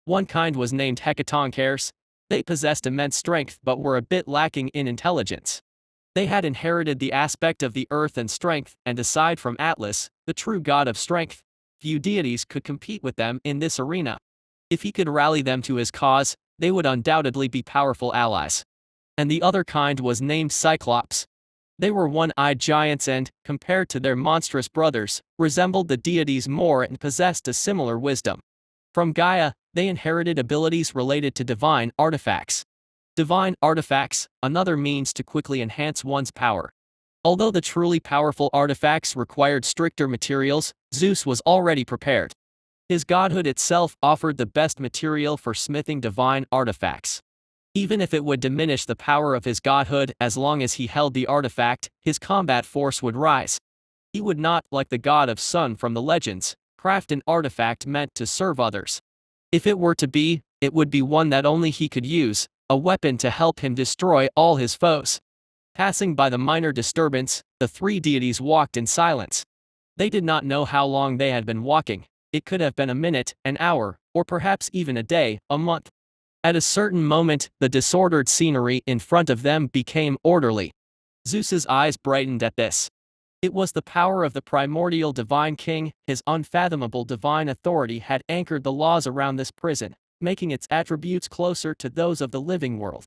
One kind was named Hecate. They possessed immense strength but were a bit lacking in intelligence. They had inherited the aspect of the earth and strength, and aside from Atlas, the true god of strength, few deities could compete with them in this arena. If he could rally them to his cause, they would undoubtedly be powerful allies. And the other kind was named Cyclops. They were one-eyed giants and, compared to their monstrous brothers, resembled the deities more and possessed a similar wisdom. From Gaia, they inherited abilities related to divine artifacts. Divine artifacts, another means to quickly enhance one's power. Although the truly powerful artifacts required stricter materials, Zeus was already prepared. His godhood itself offered the best material for smithing divine artifacts. Even if it would diminish the power of his godhood as long as he held the artifact, his combat force would rise. He would not, like the god of sun from the legends, craft an artifact meant to serve others. If it were to be, it would be one that only he could use, a weapon to help him destroy all his foes. Passing by the minor disturbance, the three deities walked in silence. They did not know how long they had been walking. It could have been a minute, an hour, or perhaps even a day, a month. At a certain moment, the disordered scenery in front of them became orderly. Zeus's eyes brightened at this. It was the power of the primordial divine king. His unfathomable divine authority had anchored the laws around this prison, making its attributes closer to those of the living world.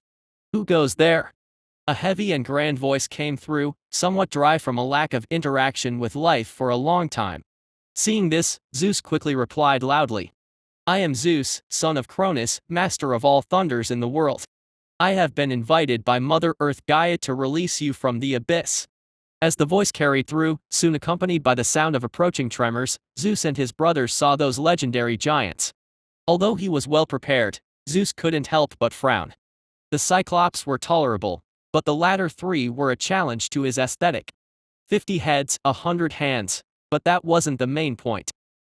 Who goes there? A heavy and grand voice came through, somewhat dry from a lack of interaction with life for a long time. Seeing this, Zeus quickly replied loudly. I am Zeus, son of Cronus, master of all thunders in the world. I have been invited by Mother Earth Gaia to release you from the abyss. As the voice carried through, soon accompanied by the sound of approaching tremors, Zeus and his brothers saw those legendary giants. Although he was well prepared, Zeus couldn't help but frown. The Cyclops were tolerable, but the latter three were a challenge to his aesthetic. 50 heads, 100 hands, but that wasn't the main point.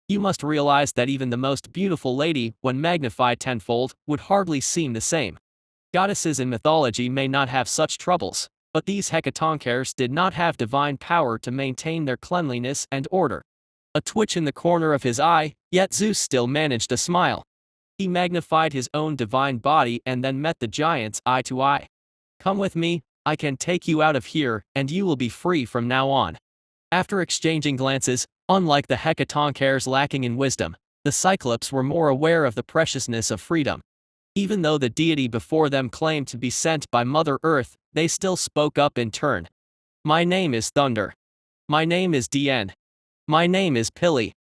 You must realize that even the most beautiful lady, when magnified tenfold, would hardly seem the same. Goddesses in mythology may not have such troubles, but these hecatonkers did not have divine power to maintain their cleanliness and order. A twitch in the corner of his eye, yet Zeus still managed a smile. He magnified his own divine body and then met the giants eye to eye. Come with me, I can take you out of here, and you will be free from now on. After exchanging glances, unlike the hecatonkers lacking in wisdom, the Cyclops were more aware of the preciousness of freedom. Even though the deity before them claimed to be sent by Mother Earth, they still spoke up in turn. My name is Thunder. My name is Dien. My name is Plea.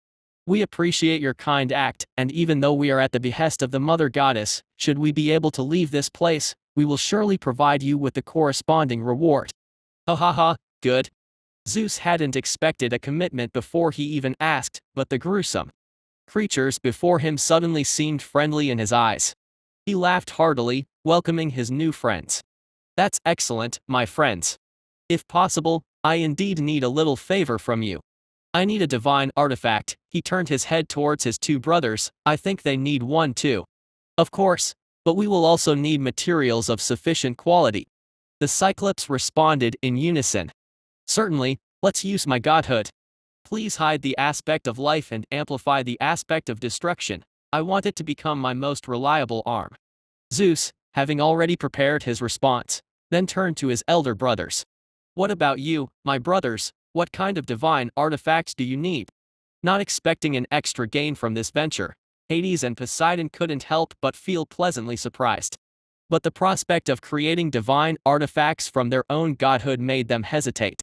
We appreciate your kind act, and even though we are at the behest of the Mother Goddess, should we be able to leave this place, we will surely provide you with the corresponding reward. Ha ha ha, good. Zeus hadn't expected a commitment before he even asked, but the gruesome creatures before him suddenly seemed friendly in his eyes. He laughed heartily, welcoming his new friends. That's excellent, my friends. If possible, I indeed need a little favor from you. I need a divine artifact. He turned his head towards his two brothers. I think they need one too. Of course, but we will also need materials of sufficient quality. The Cyclops responded in unison. Certainly, let's use my godhood. Please hide the aspect of life and amplify the aspect of destruction. I want it to become my most reliable arm. Zeus, having already prepared his response, then turned to his elder brothers. What about you, my brothers? What kind of divine artifacts do you need? Not expecting an extra gain from this venture, Hades and Poseidon couldn't help but feel pleasantly surprised. But the prospect of creating divine artifacts from their own godhood made them hesitate.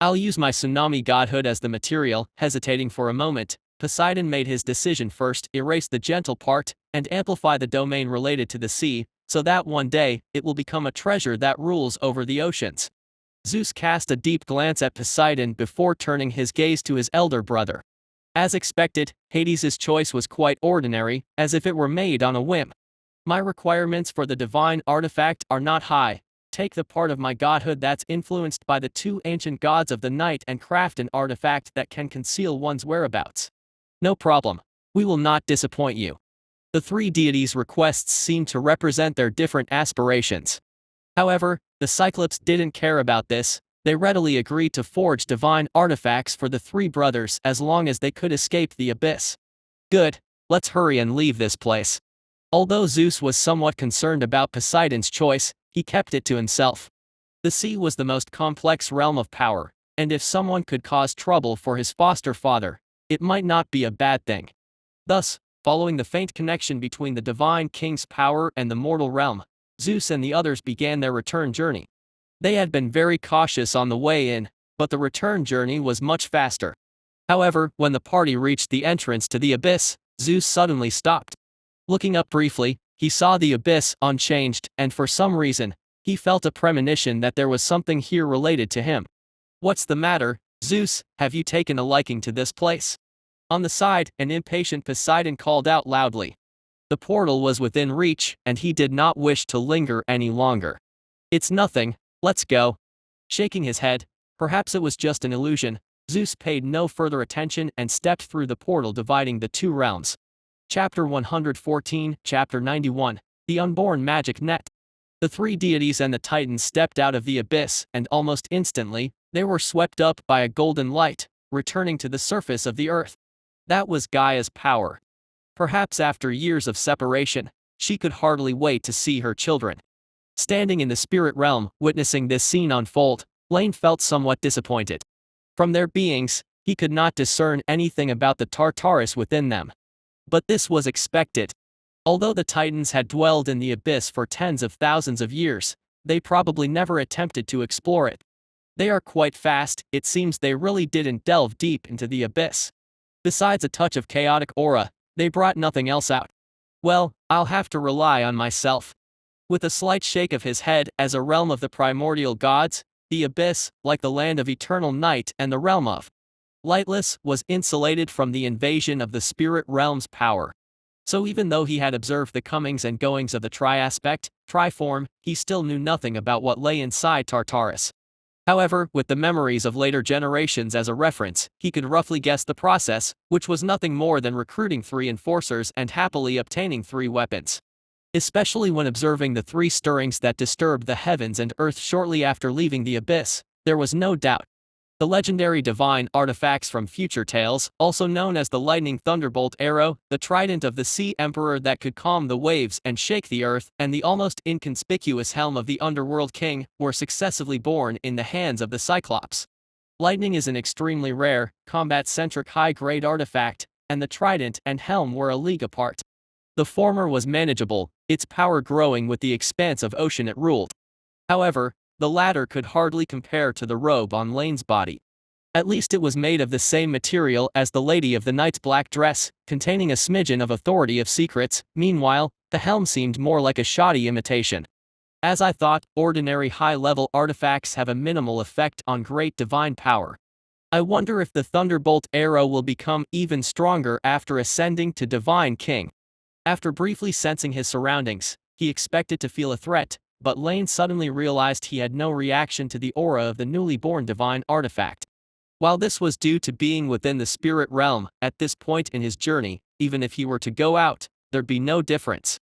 I'll use my tsunami godhood as the material. Hesitating for a moment, Poseidon made his decision first, erase the gentle part, and amplify the domain related to the sea, so that one day, it will become a treasure that rules over the oceans. Zeus cast a deep glance at Poseidon before turning his gaze to his elder brother. As expected, Hades' choice was quite ordinary, as if it were made on a whim. My requirements for the divine artifact are not high. Take the part of my godhood that's influenced by the two ancient gods of the night and craft an artifact that can conceal one's whereabouts. No problem. We will not disappoint you. The three deities' requests seemed to represent their different aspirations. However, the Cyclops didn't care about this. They readily agreed to forge divine artifacts for the three brothers as long as they could escape the abyss. Good, let's hurry and leave this place. Although Zeus was somewhat concerned about Poseidon's choice, he kept it to himself. The sea was the most complex realm of power, and if someone could cause trouble for his foster father, it might not be a bad thing. Thus, following the faint connection between the divine king's power and the mortal realm, Zeus and the others began their return journey. They had been very cautious on the way in, but the return journey was much faster. However, when the party reached the entrance to the abyss, Zeus suddenly stopped. Looking up briefly, he saw the abyss unchanged, and for some reason, he felt a premonition that there was something here related to him. "What's the matter, Zeus? Have you taken a liking to this place?" On the side, an impatient Poseidon called out loudly. The portal was within reach, and he did not wish to linger any longer. "It's nothing, let's go." Shaking his head, perhaps it was just an illusion, Zeus paid no further attention and stepped through the portal dividing the two realms. Chapter 114, Chapter 91, The Unborn Magic Net. The three deities and the Titans stepped out of the abyss, and almost instantly, they were swept up by a golden light, returning to the surface of the earth. That was Gaia's power. Perhaps after years of separation, she could hardly wait to see her children. Standing in the spirit realm, witnessing this scene unfold, Laine felt somewhat disappointed. From their beings, he could not discern anything about the Tartarus within them. But this was expected. Although the Titans had dwelled in the abyss for tens of thousands of years, they probably never attempted to explore it. They are quite fast, it seems they really didn't delve deep into the abyss. Besides a touch of chaotic aura, they brought nothing else out. "Well, I'll have to rely on myself." With a slight shake of his head, as a realm of the primordial gods, the abyss, like the land of eternal night and the realm of lightless, was insulated from the invasion of the spirit realm's power. So even though he had observed the comings and goings of the tri-aspect, tri-form, he still knew nothing about what lay inside Tartarus. However, with the memories of later generations as a reference, he could roughly guess the process, which was nothing more than recruiting 3 enforcers and happily obtaining 3 weapons. Especially when observing the 3 stirrings that disturbed the heavens and earth shortly after leaving the abyss, there was no doubt. The legendary divine artifacts from future tales, also known as the lightning thunderbolt arrow, the trident of the sea emperor that could calm the waves and shake the earth, and the almost inconspicuous helm of the underworld king, were successively born in the hands of the Cyclops. Lightning is an extremely rare, combat-centric high-grade artifact, and the trident and helm were a league apart. The former was manageable, its power growing with the expanse of ocean it ruled. However, the latter could hardly compare to the robe on Laine's body. At least it was made of the same material as the Lady of the Night's black dress, containing a smidgen of authority of secrets. Meanwhile, the helm seemed more like a shoddy imitation. As I thought, ordinary high-level artifacts have a minimal effect on great divine power. I wonder if the thunderbolt arrow will become even stronger after ascending to Divine King. After briefly sensing his surroundings, he expected to feel a threat, but Laine suddenly realized he had no reaction to the aura of the newly born divine artifact. While this was due to being within the spirit realm, at this point in his journey, even if he were to go out, there'd be no difference.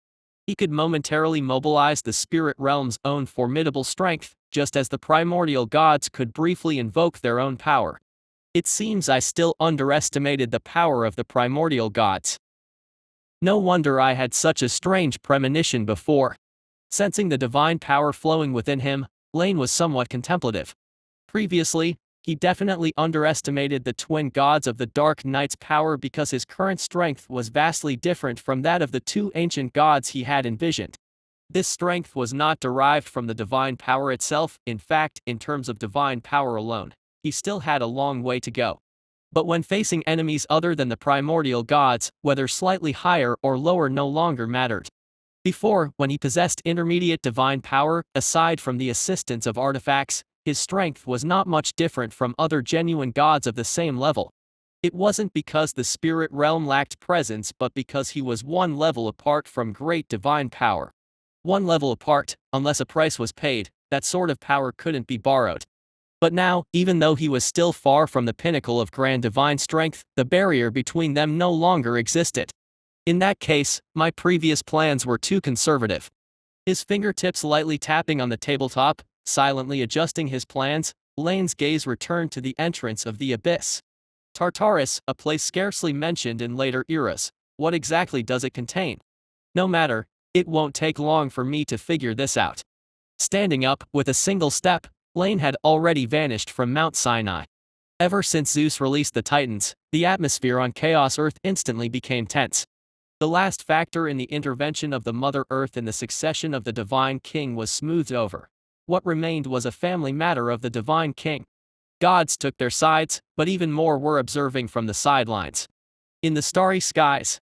He could momentarily mobilize the spirit realm's own formidable strength, just as the primordial gods could briefly invoke their own power. It seems I still underestimated the power of the primordial gods. No wonder I had such a strange premonition before. Sensing the divine power flowing within him, Laine was somewhat contemplative. Previously, he definitely underestimated the twin gods of the Dark Knight's power because his current strength was vastly different from that of the 2 ancient gods he had envisioned. This strength was not derived from the divine power itself. In fact, in terms of divine power alone, he still had a long way to go. But when facing enemies other than the primordial gods, whether slightly higher or lower no longer mattered. Before, when he possessed intermediate divine power, aside from the assistance of artifacts, his strength was not much different from other genuine gods of the same level. It wasn't because the spirit realm lacked presence but because he was one level apart from great divine power. One level apart, unless a price was paid, that sort of power couldn't be borrowed. But now, even though he was still far from the pinnacle of grand divine strength, the barrier between them no longer existed. In that case, my previous plans were too conservative. His fingertips lightly tapping on the tabletop, silently adjusting his plans, Laine's gaze returned to the entrance of the abyss. Tartarus, a place scarcely mentioned in later eras. What exactly does it contain? No matter, it won't take long for me to figure this out. Standing up, with a single step, Laine had already vanished from Mount Sinai. Ever since Zeus released the Titans, the atmosphere on Chaos Earth instantly became tense. The last factor in the intervention of the Mother Earth in the succession of the Divine King was smoothed over. what remained was a family matter of the divine king. Gods took their sides, but even more were observing from the sidelines. In the starry skies,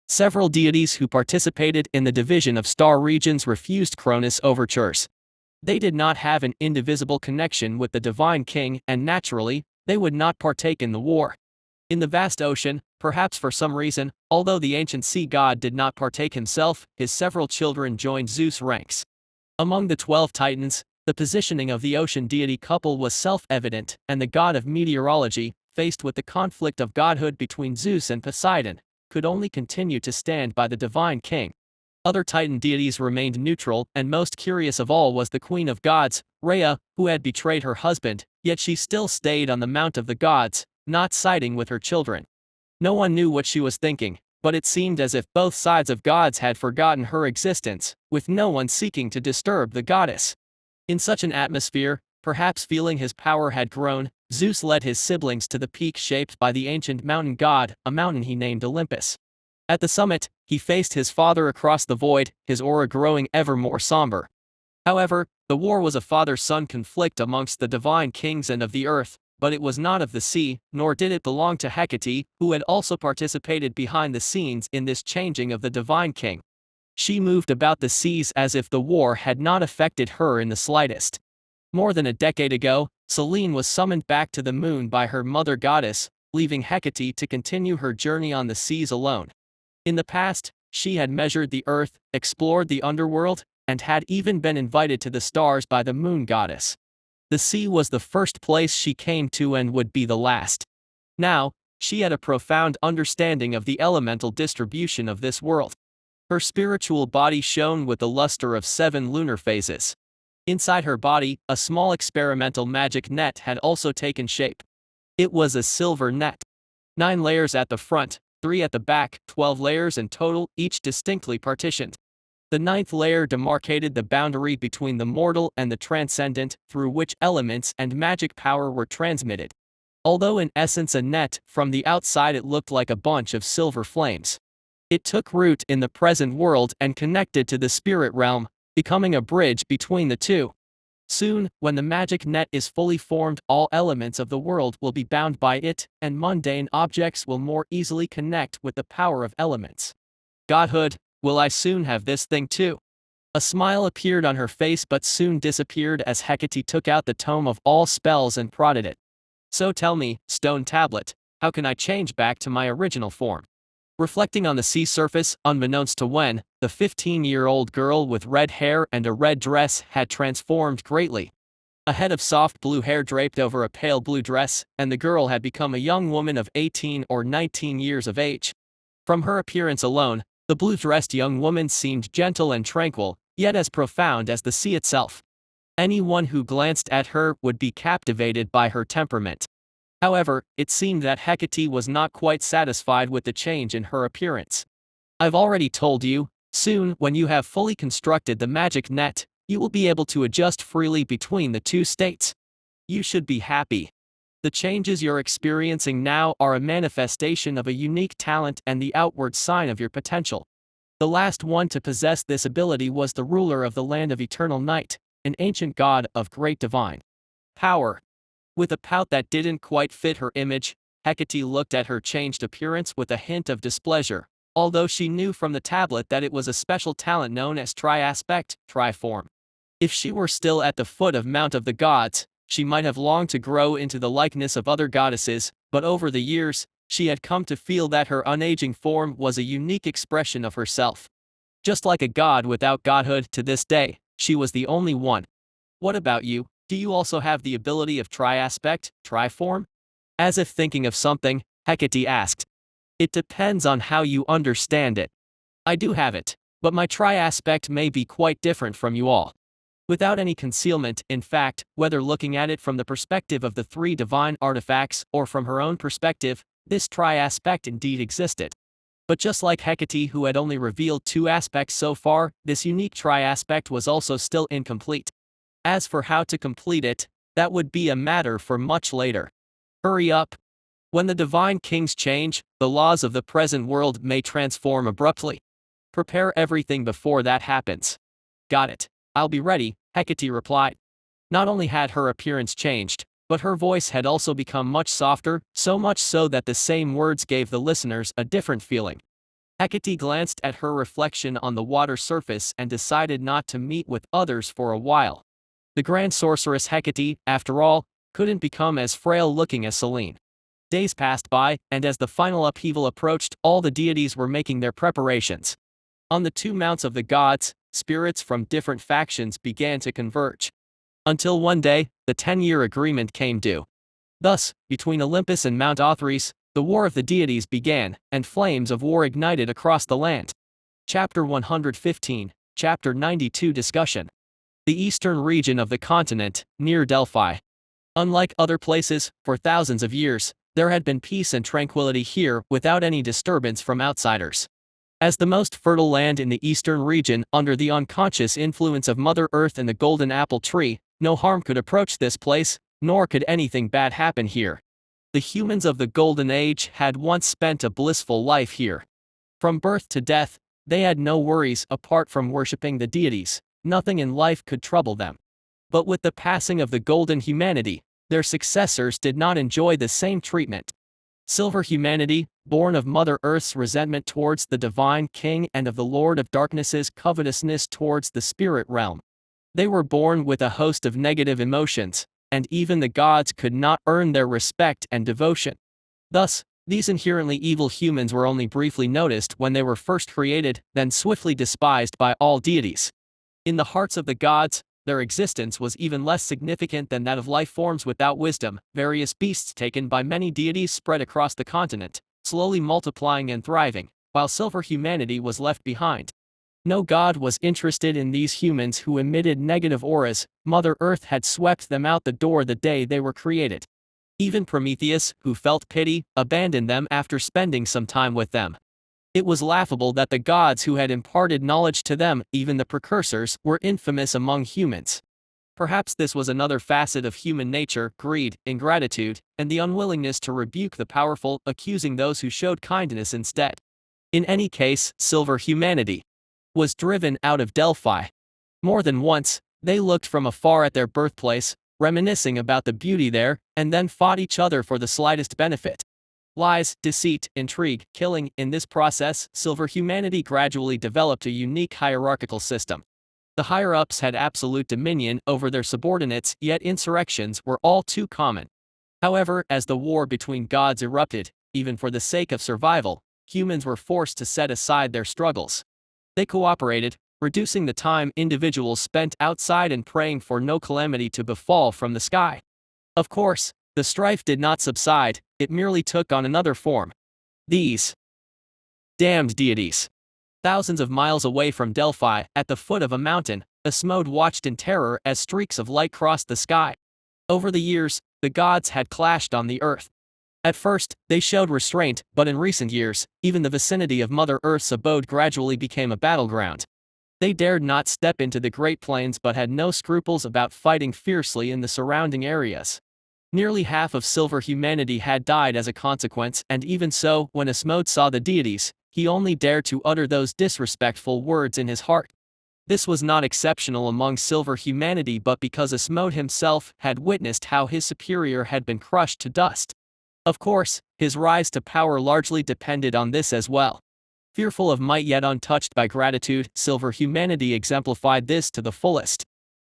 several deities who participated in the division of star regions refused Cronus' overtures. They did not have an indivisible connection with the divine king, and naturally, they would not partake in the war. In the vast ocean, perhaps for some reason, although the ancient sea god did not partake himself, his several children joined Zeus' ranks. Among the 12 titans, the positioning of the ocean deity couple was self-evident, and the god of meteorology, faced with the conflict of godhood between Zeus and Poseidon, could only continue to stand by the divine king. Other titan deities remained neutral, and most curious of all was the queen of gods, Rhea, who had betrayed her husband, yet she still stayed on the mount of the gods, not siding with her children. No one knew what she was thinking, but it seemed as if both sides of gods had forgotten her existence, with no one seeking to disturb the goddess. In such an atmosphere, perhaps feeling his power had grown, Zeus led his siblings to the peak shaped by the ancient mountain god, a mountain he named Olympus. At the summit, he faced his father across the void, his aura growing ever more somber. However, the war was a father-son conflict amongst the divine kings and of the earth, but it was not of the sea, nor did it belong to Hecate, who had also participated behind the scenes in this changing of the divine king. She moved about the seas as if the war had not affected her in the slightest. More than a decade ago, Selene was summoned back to the moon by her mother goddess, leaving Hecate to continue her journey on the seas alone. In the past, she had measured the earth, explored the underworld, and had even been invited to the stars by the moon goddess. The sea was the first place she came to and would be the last. Now, she had a profound understanding of the elemental distribution of this world. Her spiritual body shone with the luster of 7 lunar phases. Inside her body, a small experimental magic net had also taken shape. It was a silver net. 9 layers at the front, 3 at the back, 12 layers in total, each distinctly partitioned. The 9th layer demarcated the boundary between the mortal and the transcendent, through which elements and magic power were transmitted. Although in essence a net, from the outside it looked like a bunch of silver flames. It took root in the present world and connected to the spirit realm, becoming a bridge between the two. Soon, when the magic net is fully formed, all elements of the world will be bound by it, and mundane objects will more easily connect with the power of elements. Godhood, will I soon have this thing too? A smile appeared on her face but soon disappeared as Hecate took out the tome of all spells and prodded it. So tell me, stone tablet, how can I change back to my original form? Reflecting on the sea surface, unbeknownst to Wen, the 15-year-old girl with red hair and a red dress had transformed greatly. A head of soft blue hair draped over a pale blue dress, and the girl had become a young woman of 18 or 19 years of age. From her appearance alone, the blue-dressed young woman seemed gentle and tranquil, yet as profound as the sea itself. Anyone who glanced at her would be captivated by her temperament. However, it seemed that Hecate was not quite satisfied with the change in her appearance. I've already told you, soon, when you have fully constructed the magic net, you will be able to adjust freely between the two states. You should be happy. The changes you're experiencing now are a manifestation of a unique talent and the outward sign of your potential. The last one to possess this ability was the ruler of the land of eternal night, an ancient god of great divine power. With a pout that didn't quite fit her image, Hecate looked at her changed appearance with a hint of displeasure, although she knew from the tablet that it was a special talent known as tri-aspect, tri-form. If she were still at the foot of Mount of the Gods, she might have longed to grow into the likeness of other goddesses, but over the years, she had come to feel that her unaging form was a unique expression of herself. Just like a god without godhood to this day, she was the only one. What about you? Do you also have the ability of tri-aspect, tri-form? As if thinking of something, Hecate asked. It depends on how you understand it. I do have it, but my tri-aspect may be quite different from you all. Without any concealment, in fact, whether looking at it from the perspective of the 3 divine artifacts or from her own perspective, this tri-aspect indeed existed. But just like Hecate, who had only revealed 2 aspects so far, this unique tri-aspect was also still incomplete. As for how to complete it, that would be a matter for much later. Hurry up. When the divine kings change, the laws of the present world may transform abruptly. Prepare everything before that happens. Got it. I'll be ready, Hecate replied. Not only had her appearance changed, but her voice had also become much softer, so much so that the same words gave the listeners a different feeling. Hecate glanced at her reflection on the water surface and decided not to meet with others for a while. The grand sorceress Hecate, after all, couldn't become as frail-looking as Selene. Days passed by, and as the final upheaval approached, all the deities were making their preparations. On the two mounts of the gods, spirits from different factions began to converge. Until one day, the 10-year agreement came due. Thus, between Olympus and Mount Otherworld, the war of the deities began, and flames of war ignited across the land. Chapter 115, Chapter 92 Discussion. The eastern region of the continent, near Delphi. Unlike other places, for thousands of years, there had been peace and tranquility here without any disturbance from outsiders. As the most fertile land in the eastern region under the unconscious influence of Mother Earth and the golden apple tree, no harm could approach this place, nor could anything bad happen here. The humans of the Golden Age had once spent a blissful life here. From birth to death, they had no worries apart from worshipping the deities. Nothing in life could trouble them. But with the passing of the golden humanity, their successors did not enjoy the same treatment. Silver humanity, born of Mother Earth's resentment towards the divine king and of the Lord of Darkness's covetousness towards the spirit realm. They were born with a host of negative emotions, and even the gods could not earn their respect and devotion. Thus, these inherently evil humans were only briefly noticed when they were first created, then swiftly despised by all deities. In the hearts of the gods, their existence was even less significant than that of life forms without wisdom. Various beasts taken by many deities spread across the continent, slowly multiplying and thriving, while silver humanity was left behind. No god was interested in these humans who emitted negative auras. Mother Earth had swept them out the door the day they were created. Even Prometheus, who felt pity, abandoned them after spending some time with them. It was laughable that the gods who had imparted knowledge to them, even the precursors, were infamous among humans. Perhaps this was another facet of human nature: greed, ingratitude, and the unwillingness to rebuke the powerful, accusing those who showed kindness instead. In any case, silver humanity was driven out of Delphi. More than once, they looked from afar at their birthplace, reminiscing about the beauty there, and then fought each other for the slightest benefit. Lies, deceit, intrigue, killing. In this process, silver humanity gradually developed a unique hierarchical system. The higher-ups had absolute dominion over their subordinates, yet insurrections were all too common. However, as the war between gods erupted, even for the sake of survival, humans were forced to set aside their struggles. They cooperated, reducing the time individuals spent outside and praying for no calamity to befall from the sky. Of course, the strife did not subside, it merely took on another form. These damned deities. Thousands of miles away from Delphi, at the foot of a mountain, Asmode watched in terror as streaks of light crossed the sky. Over the years, the gods had clashed on the earth. At first, they showed restraint, but in recent years, even the vicinity of Mother Earth's abode gradually became a battleground. They dared not step into the Great Plains but had no scruples about fighting fiercely in the surrounding areas. Nearly half of silver humanity had died as a consequence, and even so, when Asmode saw the deities, he only dared to utter those disrespectful words in his heart. This was not exceptional among silver humanity but because Asmode himself had witnessed how his superior had been crushed to dust. Of course, his rise to power largely depended on this as well. Fearful of might yet untouched by gratitude, silver humanity exemplified this to the fullest.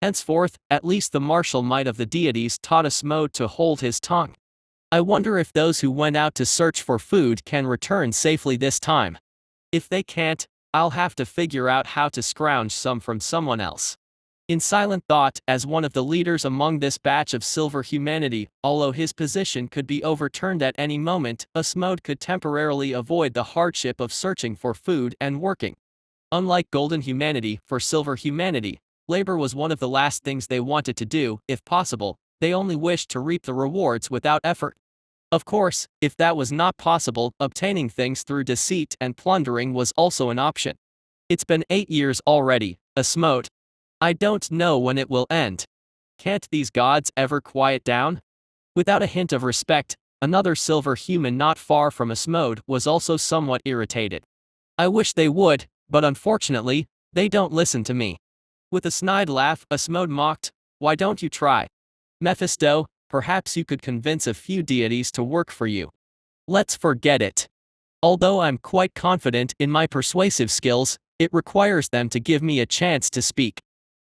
Henceforth, at least the martial might of the deities taught Asmode to hold his tongue. I wonder if those who went out to search for food can return safely this time. If they can't, I'll have to figure out how to scrounge some from someone else. In silent thought, as one of the leaders among this batch of silver humanity, although his position could be overturned at any moment, Asmode could temporarily avoid the hardship of searching for food and working. Unlike golden humanity, for silver humanity, labor was one of the last things they wanted to do. If possible, they only wished to reap the rewards without effort. Of course, if that was not possible, obtaining things through deceit and plundering was also an option. It's been 8 years already, Asmode. I don't know when it will end. Can't these gods ever quiet down? Without a hint of respect, another silver human not far from Asmode was also somewhat irritated. I wish they would, but unfortunately, they don't listen to me. With a snide laugh, Asmode mocked, Why don't you try? Mephisto, perhaps you could convince a few deities to work for you. Let's forget it. Although I'm quite confident in my persuasive skills, it requires them to give me a chance to speak.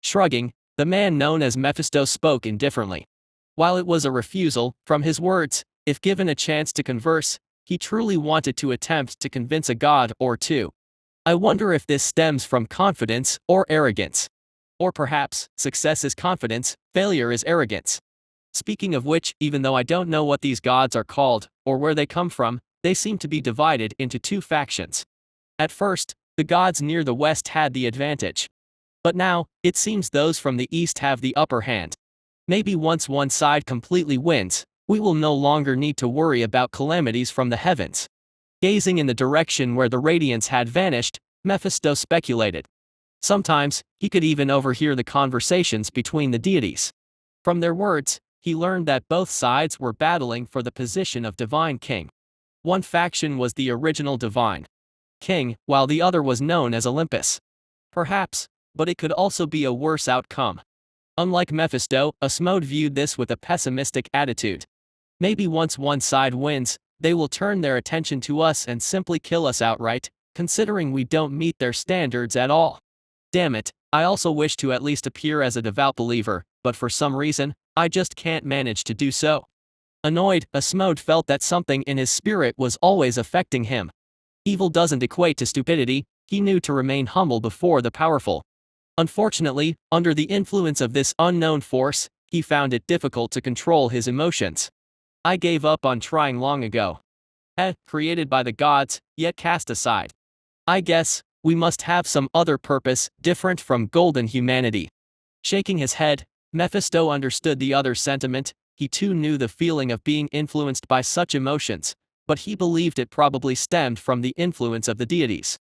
Shrugging, the man known as Mephisto spoke indifferently. While it was a refusal, from his words, if given a chance to converse, he truly wanted to attempt to convince a god or two. I wonder if this stems from confidence or arrogance. Or perhaps, success is confidence, failure is arrogance. Speaking of which, even though I don't know what these gods are called, or where they come from, they seem to be divided into two factions. At first, the gods near the west had the advantage. But now, it seems those from the east have the upper hand. Maybe once one side completely wins, we will no longer need to worry about calamities from the heavens. Gazing in the direction where the radiance had vanished, Mephisto speculated. Sometimes, he could even overhear the conversations between the deities. From their words, he learned that both sides were battling for the position of divine king. One faction was the original divine king, while the other was known as Olympus. Perhaps, but it could also be a worse outcome. Unlike Mephisto, Asmode viewed this with a pessimistic attitude. Maybe once one side wins, they will turn their attention to us and simply kill us outright, considering we don't meet their standards at all. Damn it, I also wish to at least appear as a devout believer, but for some reason, I just can't manage to do so. Annoyed, Asmode felt that something in his spirit was always affecting him. Evil doesn't equate to stupidity, he knew to remain humble before the powerful. Unfortunately, under the influence of this unknown force, he found it difficult to control his emotions. I gave up on trying long ago. Created by the gods, yet cast aside. I guess, we must have some other purpose, different from golden humanity. Shaking his head, Mephisto understood the other's sentiment. He too knew the feeling of being influenced by such emotions, but he believed it probably stemmed from the influence of the deities.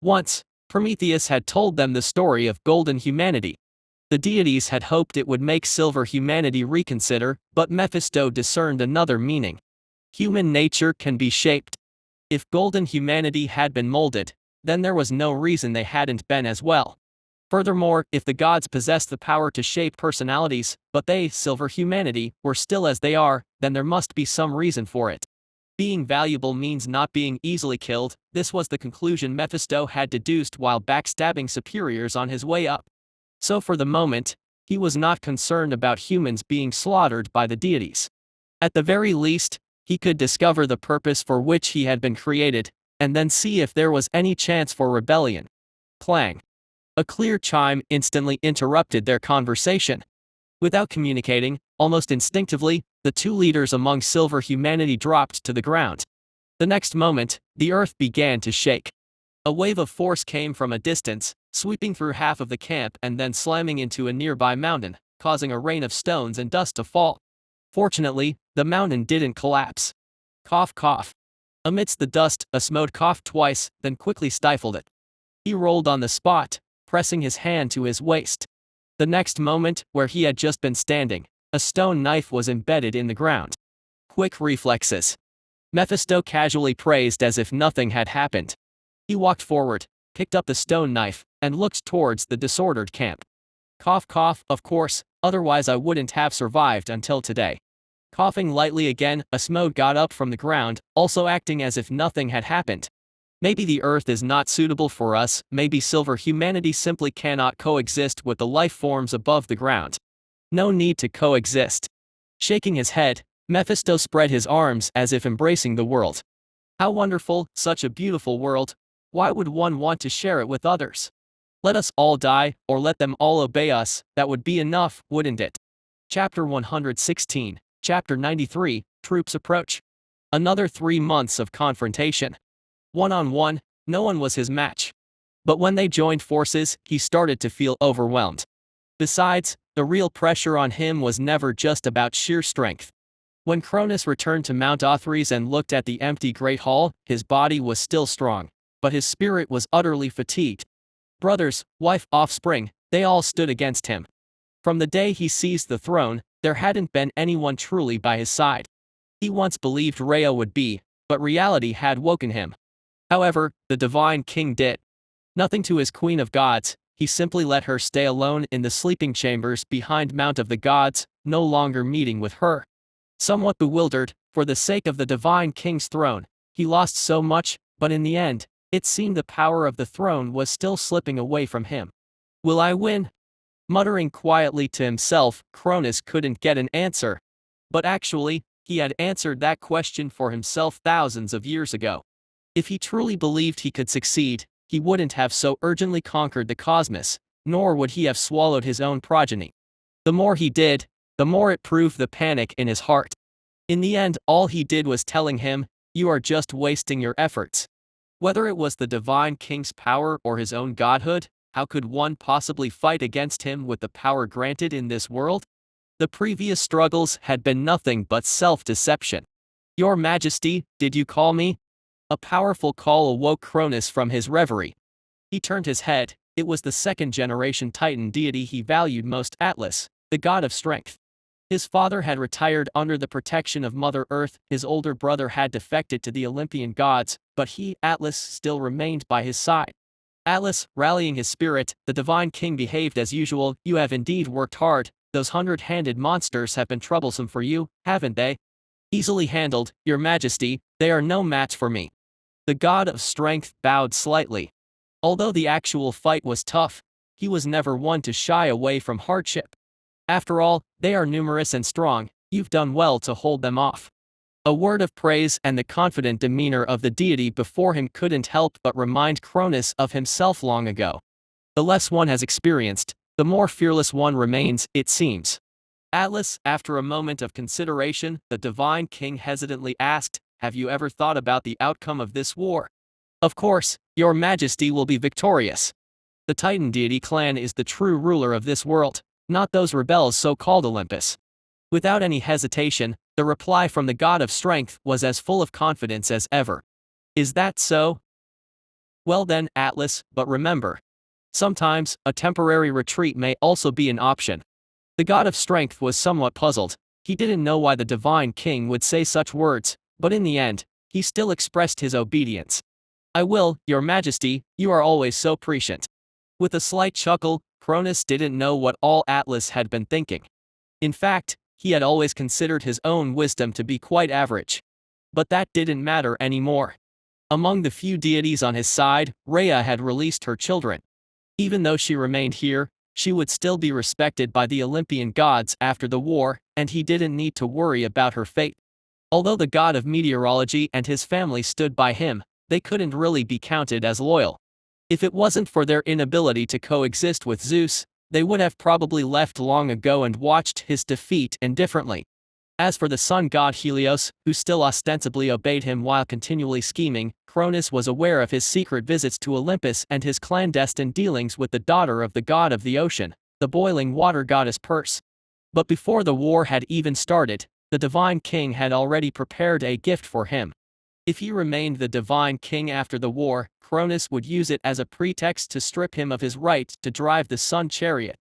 Once, Prometheus had told them the story of golden humanity. The deities had hoped it would make silver humanity reconsider, but Mephisto discerned another meaning. Human nature can be shaped. If golden humanity had been molded, then there was no reason they hadn't been as well. Furthermore, if the gods possessed the power to shape personalities, but they, silver humanity, were still as they are, then there must be some reason for it. Being valuable means not being easily killed. This was the conclusion Mephisto had deduced while backstabbing superiors on his way up. So for the moment, he was not concerned about humans being slaughtered by the deities. At the very least, he could discover the purpose for which he had been created, and then see if there was any chance for rebellion. Clang. A clear chime instantly interrupted their conversation. Without communicating, almost instinctively, the two leaders among silver humanity dropped to the ground. The next moment, the earth began to shake. A wave of force came from a distance, sweeping through half of the camp and then slamming into a nearby mountain, causing a rain of stones and dust to fall. Fortunately, the mountain didn't collapse. Cough cough. Amidst the dust, Asmode coughed twice, then quickly stifled it. He rolled on the spot, pressing his hand to his waist. The next moment, where he had just been standing, a stone knife was embedded in the ground. Quick reflexes. Mephisto casually praised as if nothing had happened. He walked forward, picked up the stone knife, and looked towards the disordered camp. Cough cough, of course, otherwise I wouldn't have survived until today. Coughing lightly again, Asmode got up from the ground, also acting as if nothing had happened. Maybe the earth is not suitable for us, maybe silver humanity simply cannot coexist with the life forms above the ground. No need to coexist. Shaking his head, Mephisto spread his arms as if embracing the world. How wonderful, such a beautiful world. Why would one want to share it with others? Let us all die, or let them all obey us, that would be enough, wouldn't it? Chapter 116, Chapter 93, Troops Approach. Another 3 months of confrontation. One-on-one, no one was his match. But when they joined forces, he started to feel overwhelmed. Besides, the real pressure on him was never just about sheer strength. When Cronus returned to Mount Otherworld and looked at the empty Great Hall, his body was still strong, but his spirit was utterly fatigued. Brothers, wife, offspring, they all stood against him. From the day he seized the throne, there hadn't been anyone truly by his side. He once believed Rhea would be, but reality had woken him. However, the divine king did nothing to his queen of gods, he simply let her stay alone in the sleeping chambers behind Mount of the Gods, no longer meeting with her. Somewhat bewildered, for the sake of the divine king's throne, he lost so much, but in the end, it seemed the power of the throne was still slipping away from him. Will I win? Muttering quietly to himself, Cronus couldn't get an answer. But actually, he had answered that question for himself thousands of years ago. If he truly believed he could succeed, he wouldn't have so urgently conquered the cosmos, nor would he have swallowed his own progeny. The more he did, the more it proved the panic in his heart. In the end, all he did was telling him, "You are just wasting your efforts." Whether it was the divine king's power or his own godhood, how could one possibly fight against him with the power granted in this world? The previous struggles had been nothing but self-deception. "Your Majesty, did you call me?" A powerful call awoke Cronus from his reverie. He turned his head. It was the second-generation Titan deity he valued most, Atlas, the god of strength. His father had retired under the protection of Mother Earth, his older brother had defected to the Olympian gods, but he, Atlas, still remained by his side. "Atlas," rallying his spirit, the divine king behaved as usual. "You have indeed worked hard. Those 100-handed monsters have been troublesome for you, haven't they?" "Easily handled, Your Majesty, they are no match for me." The god of strength bowed slightly. Although the actual fight was tough, he was never one to shy away from hardship. "After all, they are numerous and strong, you've done well to hold them off." A word of praise and the confident demeanor of the deity before him couldn't help but remind Cronus of himself long ago. The less one has experienced, the more fearless one remains, it seems. "Atlas," after a moment of consideration, the divine king hesitantly asked, "Have you ever thought about the outcome of this war?" "Of course, Your Majesty will be victorious. The Titan deity clan is the true ruler of this world, not those rebels so-called Olympus." Without any hesitation, the reply from the god of strength was as full of confidence as ever. "Is that so? Well then, Atlas, but remember, sometimes, a temporary retreat may also be an option." The god of strength was somewhat puzzled. He didn't know why the divine king would say such words, but in the end, he still expressed his obedience. "I will, Your Majesty, you are always so prescient." With a slight chuckle, Cronus didn't know what all Atlas had been thinking. In fact, he had always considered his own wisdom to be quite average. But that didn't matter anymore. Among the few deities on his side, Rhea had released her children. Even though she remained here, she would still be respected by the Olympian gods after the war, and he didn't need to worry about her fate. Although the god of meteorology and his family stood by him, they couldn't really be counted as loyal. If it wasn't for their inability to coexist with Zeus, they would have probably left long ago and watched his defeat indifferently. As for the sun god Helios, who still ostensibly obeyed him while continually scheming, Cronus was aware of his secret visits to Olympus and his clandestine dealings with the daughter of the god of the ocean, the boiling water goddess Perse. But before the war had even started, the divine king had already prepared a gift for him. If he remained the divine king after the war, Cronus would use it as a pretext to strip him of his right to drive the sun chariot.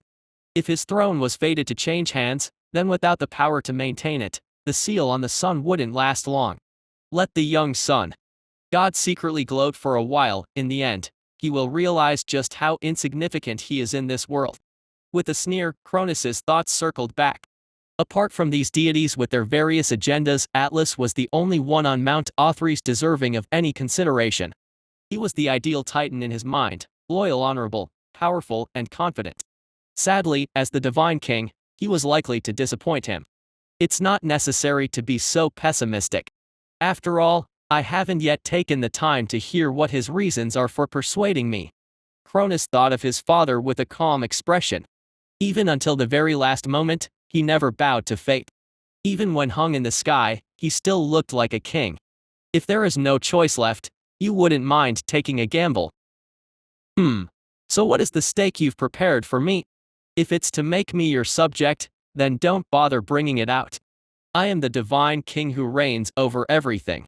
If his throne was fated to change hands, then without the power to maintain it, the seal on the sun wouldn't last long. Let the young sun god secretly gloat for a while. In the end, he will realize just how insignificant he is in this world. With a sneer, Cronus's thoughts circled back. Apart from these deities with their various agendas, Atlas was the only one on Mount Otherworld deserving of any consideration. He was the ideal Titan in his mind, loyal, honorable, powerful, and confident. Sadly, as the divine king, he was likely to disappoint him. It's not necessary to be so pessimistic. After all, I haven't yet taken the time to hear what his reasons are for persuading me. Cronus thought of his father with a calm expression. Even until the very last moment, he never bowed to fate. Even when hung in the sky, he still looked like a king. If there is no choice left, you wouldn't mind taking a gamble. So what is the stake you've prepared for me? If it's to make me your subject, then don't bother bringing it out. I am the divine king who reigns over everything.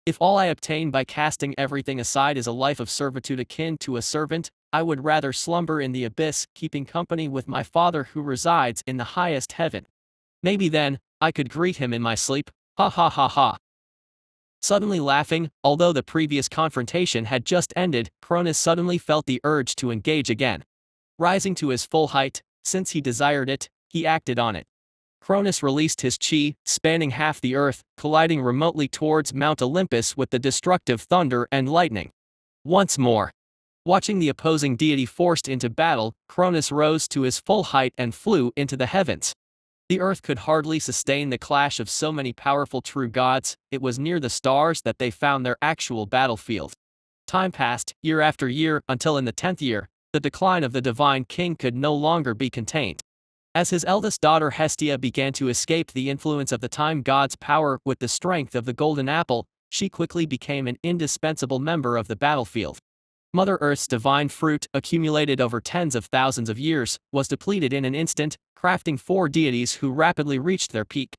If all I obtain by casting everything aside is a life of servitude akin to a servant, I would rather slumber in the abyss, keeping company with my father who resides in the highest heaven. Maybe then, I could greet him in my sleep, ha ha ha ha. Suddenly laughing, although the previous confrontation had just ended, Cronus suddenly felt the urge to engage again. Rising to his full height, since he desired it, he acted on it. Cronus released his chi, spanning half the earth, colliding remotely towards Mount Olympus with the destructive thunder and lightning. Once more. Watching the opposing deity forced into battle, Cronus rose to his full height and flew into the heavens. The earth could hardly sustain the clash of so many powerful true gods. It was near the stars that they found their actual battlefield. Time passed, year after year, until in the 10th year, the decline of the divine king could no longer be contained. As his eldest daughter Hestia began to escape the influence of the time god's power with the strength of the golden apple, she quickly became an indispensable member of the battlefield. Mother Earth's divine fruit, accumulated over tens of thousands of years, was depleted in an instant, crafting 4 deities who rapidly reached their peak.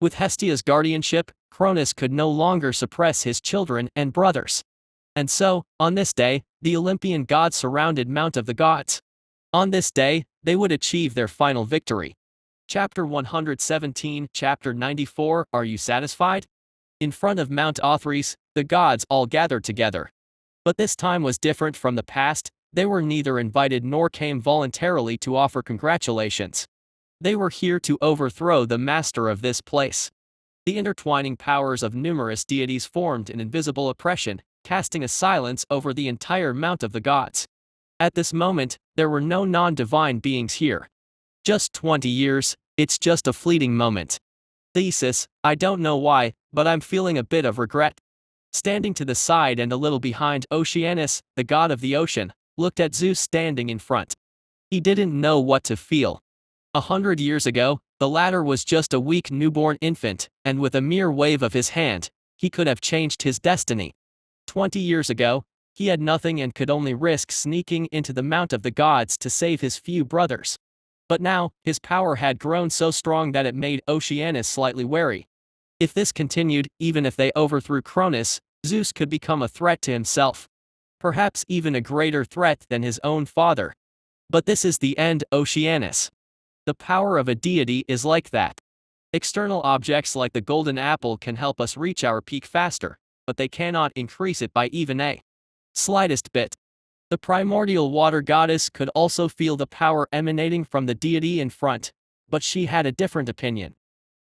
With Hestia's guardianship, Cronus could no longer suppress his children and brothers. And so, on this day, the Olympian gods surrounded Mount of the Gods. On this day, they would achieve their final victory. Chapter 117, Chapter 94, Are you satisfied? In front of Mount Otherworld, the gods all gathered together. But this time was different from the past. They were neither invited nor came voluntarily to offer congratulations. They were here to overthrow the master of this place. The intertwining powers of numerous deities formed an invisible oppression, casting a silence over the entire Mount of the Gods. At this moment, there were no non-divine beings here. Just 20 years, it's just a fleeting moment. Thesis, I don't know why, but I'm feeling a bit of regret. Standing to the side and a little behind Oceanus, the god of the ocean, looked at Zeus standing in front. He didn't know what to feel. 100 years ago, the latter was just a weak newborn infant, and with a mere wave of his hand, he could have changed his destiny. 20 years ago, he had nothing and could only risk sneaking into the Mount of the Gods to save his few brothers. But now, his power had grown so strong that it made Oceanus slightly wary. If this continued, even if they overthrew Cronus, Zeus could become a threat to himself. Perhaps even a greater threat than his own father. But this is the end, Oceanus. The power of a deity is like that. External objects like the golden apple can help us reach our peak faster, but they cannot increase it by even a slightest bit. The primordial water goddess could also feel the power emanating from the deity in front, but she had a different opinion.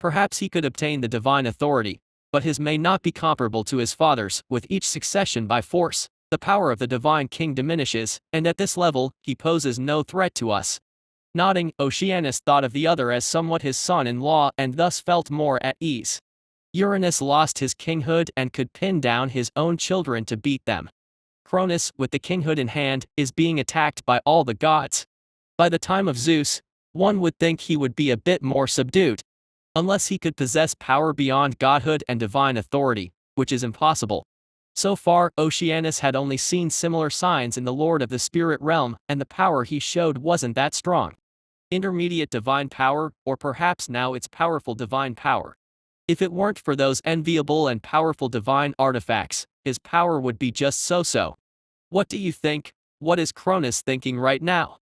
Perhaps he could obtain the divine authority, but his may not be comparable to his father's. With each succession by force, the power of the divine king diminishes, and at this level, he poses no threat to us. Nodding, Oceanus thought of the other as somewhat his son-in-law and thus felt more at ease. Uranus lost his kinghood and could pin down his own children to beat them. Cronus, with the kinghood in hand, is being attacked by all the gods. By the time of Zeus, one would think he would be a bit more subdued. Unless he could possess power beyond godhood and divine authority, which is impossible. So far, Oceanus had only seen similar signs in the Lord of the Spirit realm, and the power he showed wasn't that strong. Intermediate divine power, or perhaps now it's powerful divine power. If it weren't for those enviable and powerful divine artifacts, his power would be just so-so. What do you think? What is Cronus thinking right now?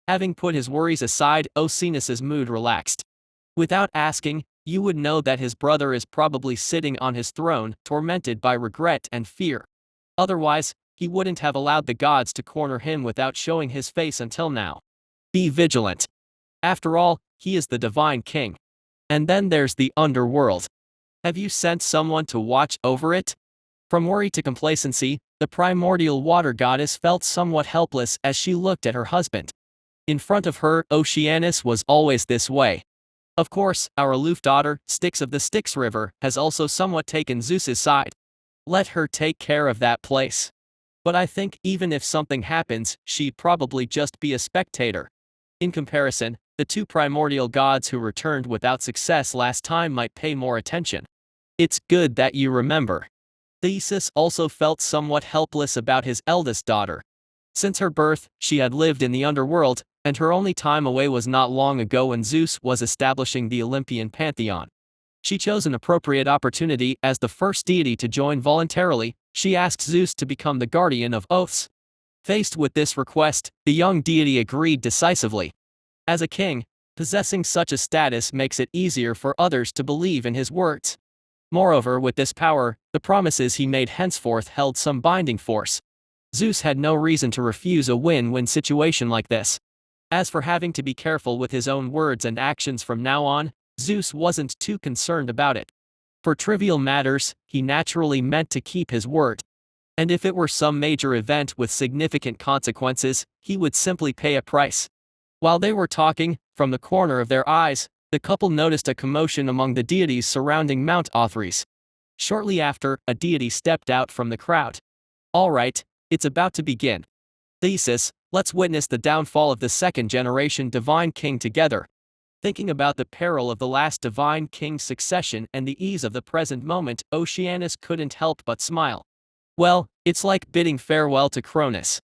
Having put his worries aside, Oceanus's mood relaxed. Without asking, you would know that his brother is probably sitting on his throne, tormented by regret and fear. Otherwise, he wouldn't have allowed the gods to corner him without showing his face until now. Be vigilant. After all, he is the divine king. And then there's the underworld. Have you sent someone to watch over it? From worry to complacency, the primordial water goddess felt somewhat helpless as she looked at her husband. In front of her, Oceanus was always this way. Of course, our aloof daughter, Styx of the Styx River, has also somewhat taken Zeus's side. Let her take care of that place. But I think even if something happens, she'd probably just be a spectator. In comparison, the 2 primordial gods who returned without success last time might pay more attention. It's good that you remember. Theseus also felt somewhat helpless about his eldest daughter. Since her birth, she had lived in the underworld, and her only time away was not long ago when Zeus was establishing the Olympian pantheon. She chose an appropriate opportunity as the first deity to join voluntarily. She asked Zeus to become the guardian of oaths. Faced with this request, the young deity agreed decisively. As a king, possessing such a status makes it easier for others to believe in his words. Moreover, with this power, the promises he made henceforth held some binding force. Zeus had no reason to refuse a win-win situation like this. As for having to be careful with his own words and actions from now on, Zeus wasn't too concerned about it. For trivial matters, he naturally meant to keep his word. And if it were some major event with significant consequences, he would simply pay a price. While they were talking, from the corner of their eyes, the couple noticed a commotion among the deities surrounding Mount Otherworld. Shortly after, a deity stepped out from the crowd. All right, it's about to begin. Thesis, let's witness the downfall of the second-generation divine king together. Thinking about the peril of the last divine king's succession and the ease of the present moment, Oceanus couldn't help but smile. Well, it's like bidding farewell to Cronus.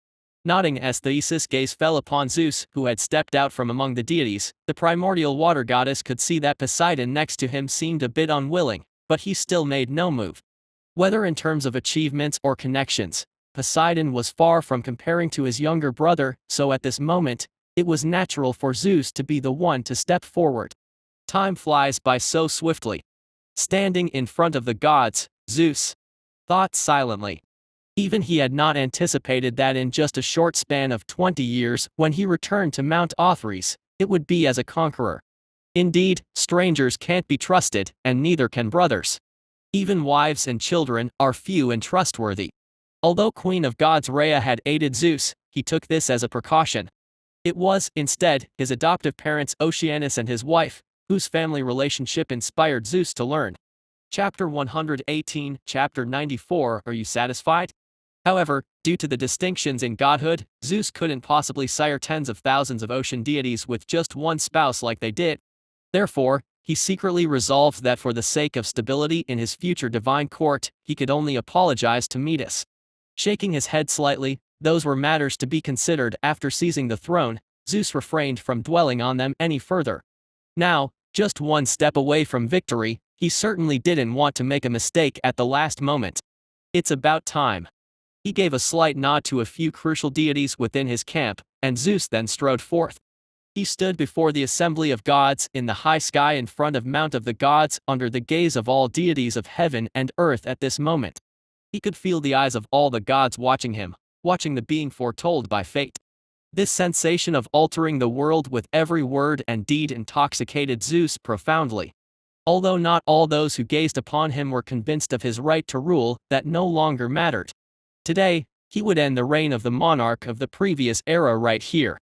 Nodding as Theseus' gaze fell upon Zeus, who had stepped out from among the deities, the primordial water goddess could see that Poseidon next to him seemed a bit unwilling, but he still made no move. Whether in terms of achievements or connections, Poseidon was far from comparing to his younger brother, so at this moment, it was natural for Zeus to be the one to step forward. Time flies by so swiftly. Standing in front of the gods, Zeus thought silently. Even he had not anticipated that in just a short span of 20 years, when he returned to Mount Otherworld, it would be as a conqueror. Indeed, strangers can't be trusted, and neither can brothers. Even wives and children are few and trustworthy. Although Queen of Gods Rhea had aided Zeus, he took this as a precaution. It was, instead, his adoptive parents Oceanus and his wife, whose family relationship inspired Zeus to learn. Chapter 118, Chapter 94. Are you satisfied? However, due to the distinctions in godhood, Zeus couldn't possibly sire tens of thousands of ocean deities with just one spouse like they did. Therefore, he secretly resolved that for the sake of stability in his future divine court, he could only apologize to Metis. Shaking his head slightly, those were matters to be considered after seizing the throne. Zeus refrained from dwelling on them any further. Now, just one step away from victory, he certainly didn't want to make a mistake at the last moment. It's about time. He gave a slight nod to a few crucial deities within his camp, and Zeus then strode forth. He stood before the assembly of gods in the high sky in front of Mount of the Gods under the gaze of all deities of heaven and earth at this moment. He could feel the eyes of all the gods watching him, watching the being foretold by fate. This sensation of altering the world with every word and deed intoxicated Zeus profoundly. Although not all those who gazed upon him were convinced of his right to rule, that no longer mattered. Today, he would end the reign of the monarch of the previous era right here.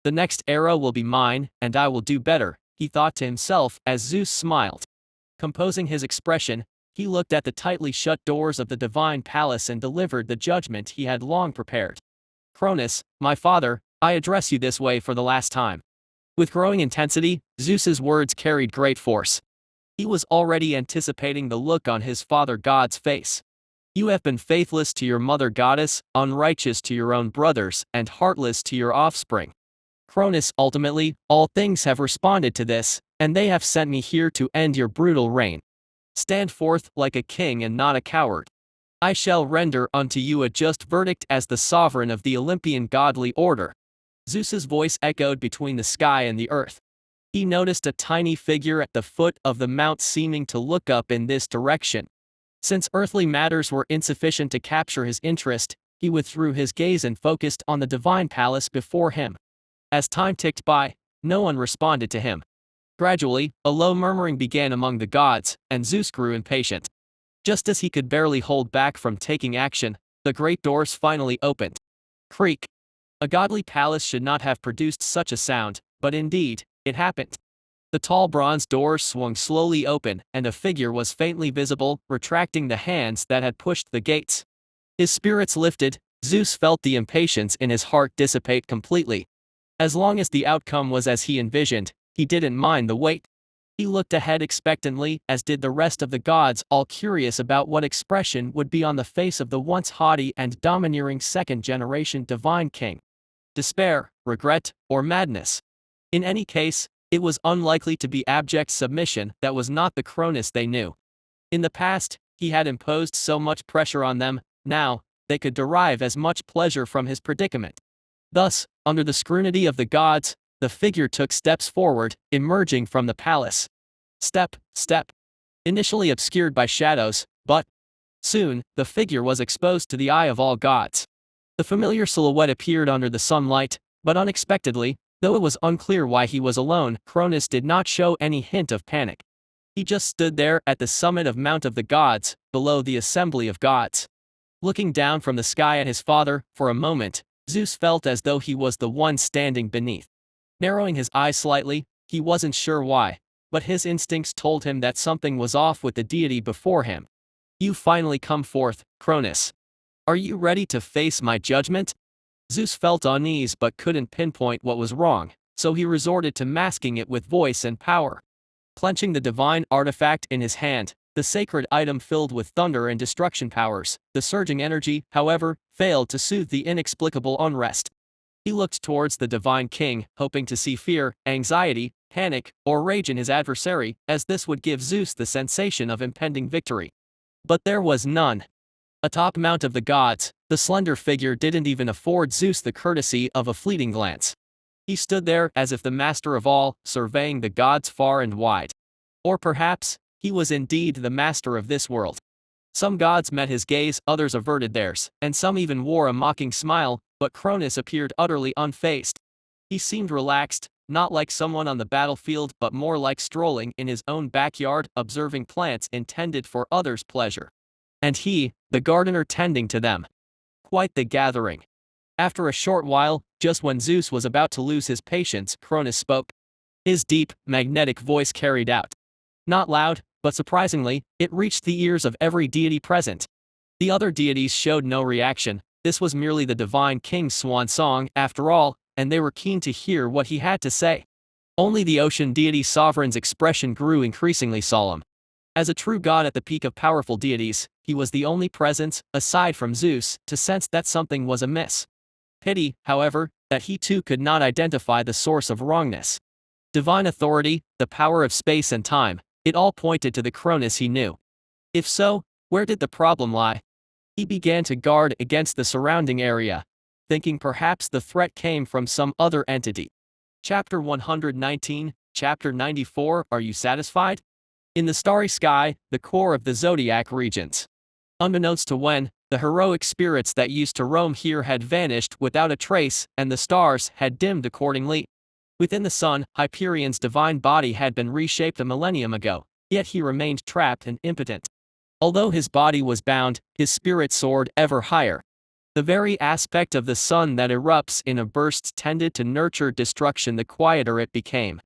The next era will be mine, and I will do better, he thought to himself as Zeus smiled. Composing his expression, he looked at the tightly shut doors of the divine palace and delivered the judgment he had long prepared. Cronus, my father, I address you this way for the last time. With growing intensity, Zeus's words carried great force. He was already anticipating the look on his father god's face. You have been faithless to your mother goddess, unrighteous to your own brothers, and heartless to your offspring. Cronus, ultimately, all things have responded to this, and they have sent me here to end your brutal reign. Stand forth like a king and not a coward. I shall render unto you a just verdict as the sovereign of the Olympian godly order. Zeus's voice echoed between the sky and the earth. He noticed a tiny figure at the foot of the mount seeming to look up in this direction. Since earthly matters were insufficient to capture his interest, he withdrew his gaze and focused on the divine palace before him. As time ticked by, no one responded to him. Gradually, a low murmuring began among the gods, and Zeus grew impatient. Just as he could barely hold back from taking action, the great doors finally opened. Creak. A godly palace should not have produced such a sound, but indeed, it happened. The tall bronze doors swung slowly open, and a figure was faintly visible, retracting the hands that had pushed the gates. His spirits lifted. Zeus felt the impatience in his heart dissipate completely. As long as the outcome was as he envisioned, he didn't mind the wait. He looked ahead expectantly, as did the rest of the gods, all curious about what expression would be on the face of the once haughty and domineering second-generation divine king. Despair, regret, or madness. In any case, it was unlikely to be abject submission. That was not the Cronus they knew. In the past, he had imposed so much pressure on them. Now, they could derive as much pleasure from his predicament. Thus, under the scrutiny of the gods, the figure took steps forward, emerging from the palace. Step, step. Initially obscured by shadows, but soon, the figure was exposed to the eye of all gods. The familiar silhouette appeared under the sunlight, but unexpectedly, Though it was unclear why he was alone, Cronus did not show any hint of panic. He just stood there at the summit of Mount of the Gods, below the assembly of gods. Looking down from the sky at his father, for a moment, Zeus felt as though he was the one standing beneath. Narrowing his eyes slightly, he wasn't sure why, but his instincts told him that something was off with the deity before him. You finally come forth, Cronus. Are you ready to face my judgment? Zeus felt uneasy but couldn't pinpoint what was wrong, so he resorted to masking it with voice and power. Clenching the divine artifact in his hand, the sacred item filled with thunder and destruction powers, the surging energy, however, failed to soothe the inexplicable unrest. He looked towards the divine king, hoping to see fear, anxiety, panic, or rage in his adversary, as this would give Zeus the sensation of impending victory. But there was none. Atop Mount of the Gods, the slender figure didn't even afford Zeus the courtesy of a fleeting glance. He stood there as if the master of all, surveying the gods far and wide. Or perhaps, he was indeed the master of this world. Some gods met his gaze, others averted theirs, and some even wore a mocking smile, but Cronus appeared utterly unfazed. He seemed relaxed, not like someone on the battlefield but more like strolling in his own backyard, observing plants intended for others' pleasure. And he, the gardener tending to them. Quite the gathering. After a short while, just when Zeus was about to lose his patience, Cronus spoke. His deep, magnetic voice carried out. Not loud, but surprisingly, it reached the ears of every deity present. The other deities showed no reaction. This was merely the divine king's swan song, after all, and they were keen to hear what he had to say. Only the ocean deity Sovereign's expression grew increasingly solemn. As a true god at the peak of powerful deities, he was the only presence, aside from Zeus, to sense that something was amiss. Pity, however, that he too could not identify the source of wrongness. Divine authority, the power of space and time, it all pointed to the Cronus he knew. If so, where did the problem lie? He began to guard against the surrounding area, thinking perhaps the threat came from some other entity. Chapter 119, Chapter 94, Are you satisfied? In the starry sky, the core of the zodiac regions. Unbeknownst to Wen, the heroic spirits that used to roam here had vanished without a trace, and the stars had dimmed accordingly. Within the sun, Hyperion's divine body had been reshaped a millennium ago, yet he remained trapped and impotent. Although his body was bound, his spirit soared ever higher. The very aspect of the sun that erupts in a burst tended to nurture destruction the quieter it became.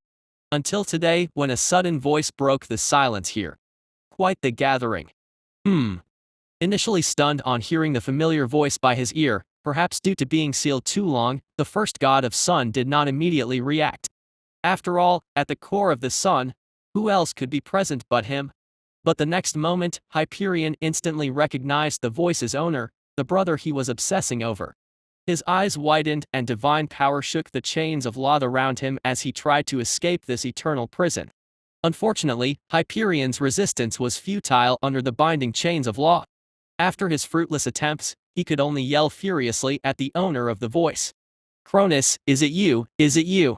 Until today, when a sudden voice broke the silence here. Quite the gathering. Initially stunned on hearing the familiar voice by his ear, perhaps due to being sealed too long, the first god of sun did not immediately react. After all, at the core of the sun, who else could be present but him? But the next moment, Hyperion instantly recognized the voice's owner, the brother he was obsessing over. His eyes widened and divine power shook the chains of law around him as he tried to escape this eternal prison. Unfortunately, Hyperion's resistance was futile under the binding chains of law. After his fruitless attempts, he could only yell furiously at the owner of the voice. Cronus, is it you? Is it you?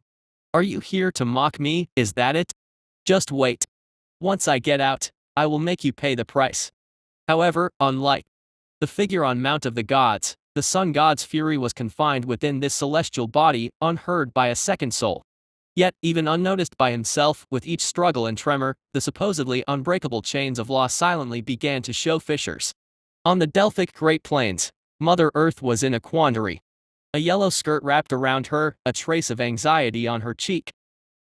Are you here to mock me? Is that it? Just wait. Once I get out, I will make you pay the price. However, unlike the figure on Mount of the Gods, the sun god's fury was confined within this celestial body, unheard by a second soul. Yet, even unnoticed by himself, with each struggle and tremor, the supposedly unbreakable chains of law silently began to show fissures. On the Delphic Great Plains, Mother Earth was in a quandary. A yellow skirt wrapped around her, a trace of anxiety on her cheek.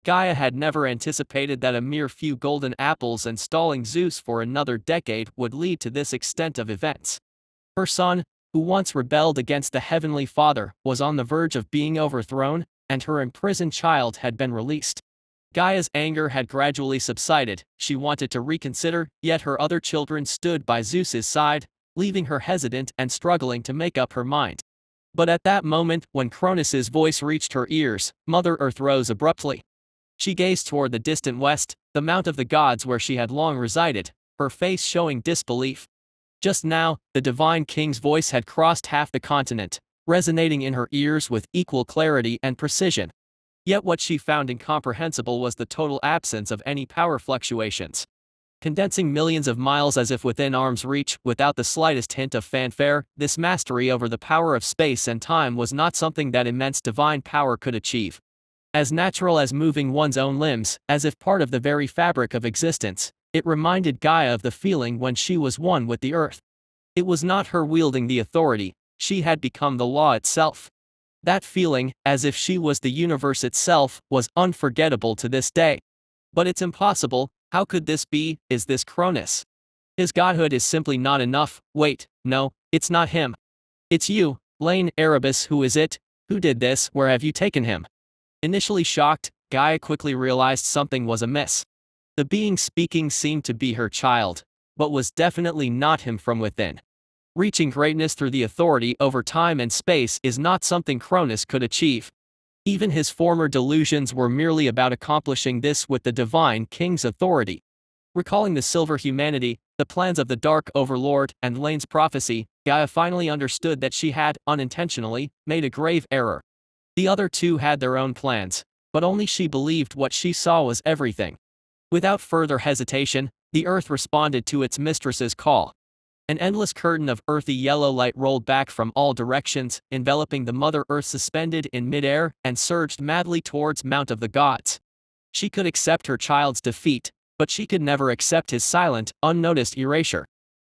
Gaia had never anticipated that a mere few golden apples and stalling Zeus for another decade would lead to this extent of events. Her son, who once rebelled against the Heavenly Father, was on the verge of being overthrown, and her imprisoned child had been released. Gaia's anger had gradually subsided, she wanted to reconsider, yet her other children stood by Zeus's side, leaving her hesitant and struggling to make up her mind. But at that moment, when Cronus's voice reached her ears, Mother Earth rose abruptly. She gazed toward the distant west, the Mount of the Gods where she had long resided, her face showing disbelief. Just now, the divine king's voice had crossed half the continent, resonating in her ears with equal clarity and precision. Yet what she found incomprehensible was the total absence of any power fluctuations. Condensing millions of miles as if within arm's reach, without the slightest hint of fanfare, this mastery over the power of space and time was not something that immense divine power could achieve. As natural as moving one's own limbs, as if part of the very fabric of existence, it reminded Gaia of the feeling when she was one with the earth. It was not her wielding the authority, she had become the law itself. That feeling, as if she was the universe itself, was unforgettable to this day. But it's impossible. How could this be? Is this Cronus? His godhood is simply not enough. Wait, no, it's not him. It's you, Laine. Erebus. Who is it? Who did this? Where have you taken him? Initially shocked, Gaia quickly realized something was amiss. The being speaking seemed to be her child, but was definitely not him from within. Reaching greatness through the authority over time and space is not something Cronus could achieve. Even his former delusions were merely about accomplishing this with the divine king's authority. Recalling the silver humanity, the plans of the dark overlord, and Laine's prophecy, Gaia finally understood that she had, unintentionally, made a grave error. The other two had their own plans, but only she believed what she saw was everything. Without further hesitation, the earth responded to its mistress's call. An endless curtain of earthy yellow light rolled back from all directions, enveloping the Mother Earth suspended in midair, and surged madly towards Mount of the Gods. She could accept her child's defeat, but she could never accept his silent, unnoticed erasure.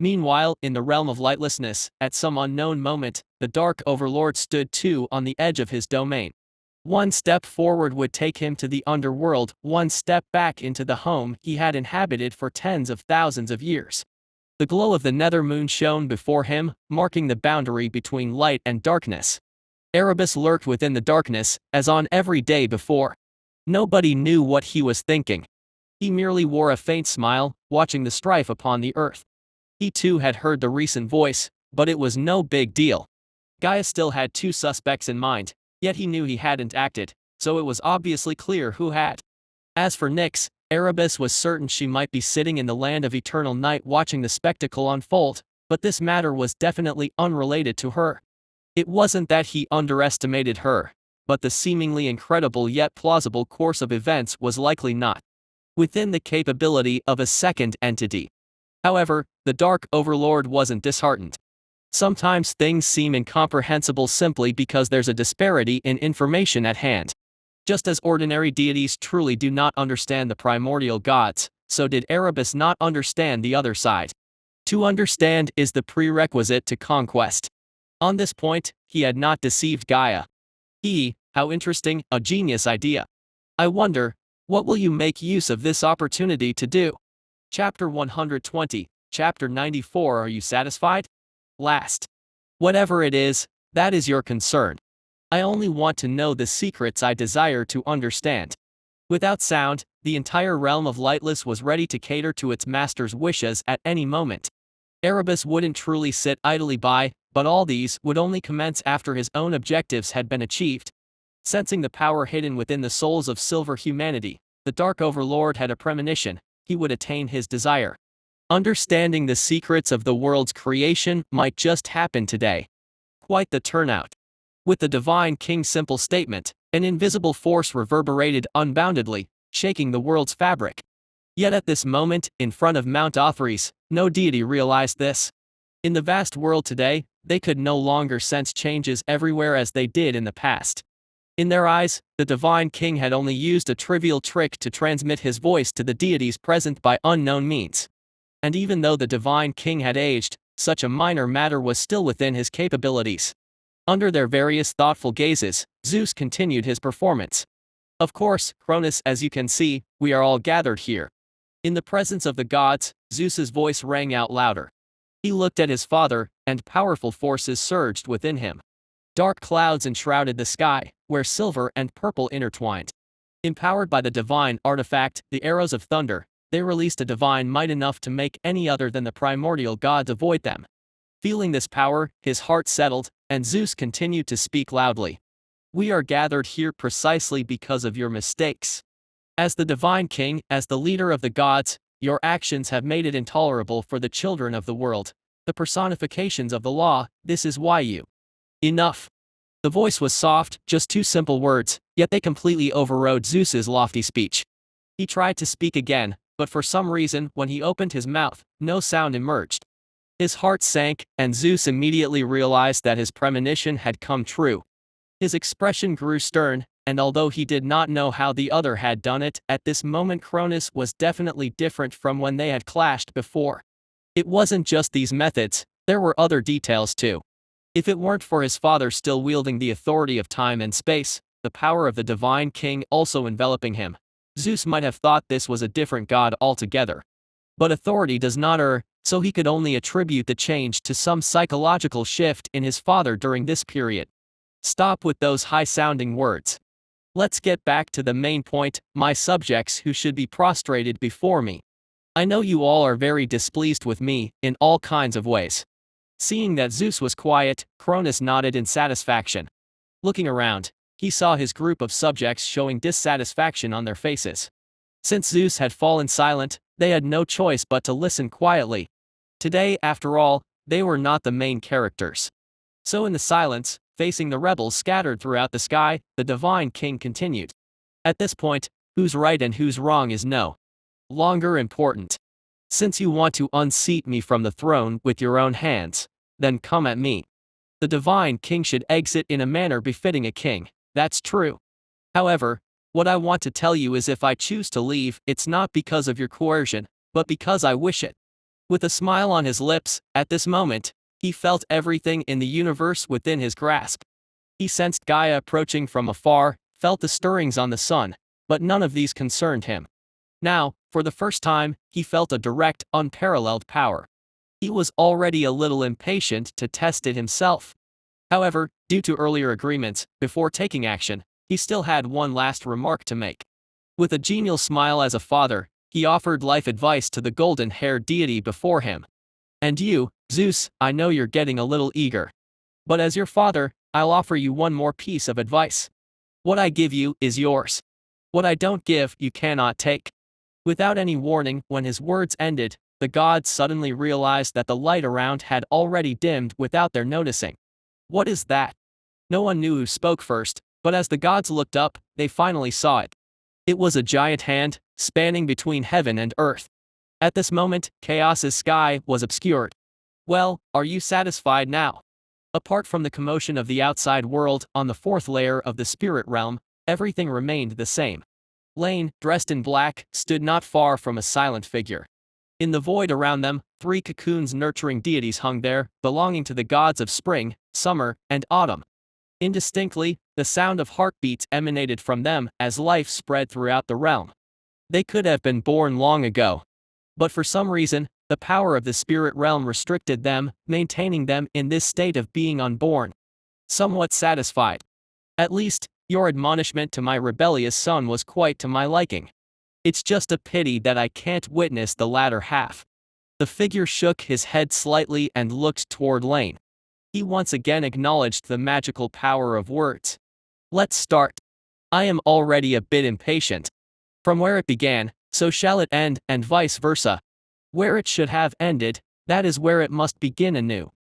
Meanwhile, in the realm of lightlessness, at some unknown moment, the Dark Overlord stood too on the edge of his domain. One step forward would take him to the underworld, one step back into the home he had inhabited for tens of thousands of years. The glow of the nether moon shone before him, marking the boundary between light and darkness. Erebus lurked within the darkness, as on every day before. Nobody knew what he was thinking. He merely wore a faint smile, watching the strife upon the earth. He too had heard the recent voice, but it was no big deal. Gaia still had two suspects in mind, yet he knew he hadn't acted, so it was obviously clear who had. As for Nyx, Erebus was certain she might be sitting in the land of eternal night watching the spectacle unfold, but this matter was definitely unrelated to her. It wasn't that he underestimated her, but the seemingly incredible yet plausible course of events was likely not within the capability of a second entity. However, the Dark Overlord wasn't disheartened. Sometimes things seem incomprehensible simply because there's a disparity in information at hand. Just as ordinary deities truly do not understand the primordial gods, so did Erebus not understand the other side. To understand is the prerequisite to conquest. On this point, he had not deceived Gaia. How interesting, a genius idea. I wonder, what will you make use of this opportunity to do? Chapter 120, Chapter 94. Are you satisfied? Last. Whatever it is, that is your concern. I only want to know the secrets I desire to understand. Without sound, the entire realm of Lightless was ready to cater to its master's wishes at any moment. Erebus wouldn't truly sit idly by, but all these would only commence after his own objectives had been achieved. Sensing the power hidden within the souls of silver humanity, the Dark Overlord had a premonition: he would attain his desire. Understanding the secrets of the world's creation might just happen today. Quite the turnout. With the Divine King's simple statement, an invisible force reverberated unboundedly, shaking the world's fabric. Yet at this moment, in front of Mount Otherworld, no deity realized this. In the vast world today, they could no longer sense changes everywhere as they did in the past. In their eyes, the Divine King had only used a trivial trick to transmit his voice to the deities present by unknown means. And even though the Divine King had aged, such a minor matter was still within his capabilities. Under their various thoughtful gazes, Zeus continued his performance. Of course, Cronus, as you can see, we are all gathered here. In the presence of the gods, Zeus's voice rang out louder. He looked at his father, and powerful forces surged within him. Dark clouds enshrouded the sky, where silver and purple intertwined. Empowered by the divine artifact, the arrows of thunder, they released a divine might enough to make any other than the primordial gods avoid them. Feeling this power, his heart settled, and Zeus continued to speak loudly. We are gathered here precisely because of your mistakes. As the Divine King, as the leader of the gods, your actions have made it intolerable for the children of the world, the personifications of the law. This is why you. Enough. The voice was soft, just two simple words, yet they completely overrode Zeus's lofty speech. He tried to speak again, but for some reason, when he opened his mouth, no sound emerged. His heart sank, and Zeus immediately realized that his premonition had come true. His expression grew stern, and although he did not know how the other had done it, at this moment Cronus was definitely different from when they had clashed before. It wasn't just these methods, there were other details too. If it weren't for his father still wielding the authority of time and space, the power of the divine king also enveloping him, Zeus might have thought this was a different god altogether. But authority does not err, so he could only attribute the change to some psychological shift in his father during this period. Stop with those high-sounding words. Let's get back to the main point, my subjects who should be prostrated before me. I know you all are very displeased with me, in all kinds of ways. Seeing that Zeus was quiet, Cronus nodded in satisfaction. Looking around, he saw his group of subjects showing dissatisfaction on their faces. Since Zeus had fallen silent, they had no choice but to listen quietly. Today, after all, they were not the main characters. So in the silence, facing the rebels scattered throughout the sky, the divine king continued. At this point, who's right and who's wrong is no longer important. Since you want to unseat me from the throne with your own hands, then come at me. The divine king should exit in a manner befitting a king, that's true. However, what I want to tell you is if I choose to leave, it's not because of your coercion, but because I wish it. With a smile on his lips, at this moment, he felt everything in the universe within his grasp. He sensed Gaia approaching from afar, felt the stirrings on the sun, but none of these concerned him. Now, for the first time, he felt a direct, unparalleled power. He was already a little impatient to test it himself. However, due to earlier agreements, before taking action, he still had one last remark to make. With a genial smile as a father, he offered life advice to the golden-haired deity before him. And you, Zeus, I know you're getting a little eager. But as your father, I'll offer you one more piece of advice. What I give you is yours. What I don't give, you cannot take. Without any warning, when his words ended, the gods suddenly realized that the light around had already dimmed without their noticing. What is that? No one knew who spoke first, but as the gods looked up, they finally saw it. It was a giant hand, spanning between heaven and earth. At this moment, Chaos's sky was obscured. Well, are you satisfied now? Apart from the commotion of the outside world, on the fourth layer of the spirit realm, everything remained the same. Laine, dressed in black, stood not far from a silent figure. In the void around them, 3 cocoons nurturing deities hung there, belonging to the gods of spring, summer, and autumn. Indistinctly, the sound of heartbeats emanated from them as life spread throughout the realm. They could have been born long ago. But for some reason, the power of the spirit realm restricted them, maintaining them in this state of being unborn. Somewhat satisfied. At least, your admonishment to my rebellious son was quite to my liking. It's just a pity that I can't witness the latter half. The figure shook his head slightly and looked toward Laine. He once again acknowledged the magical power of words. Let's start. I am already a bit impatient. From where it began, so shall it end, and vice versa. Where it should have ended, that is where it must begin anew.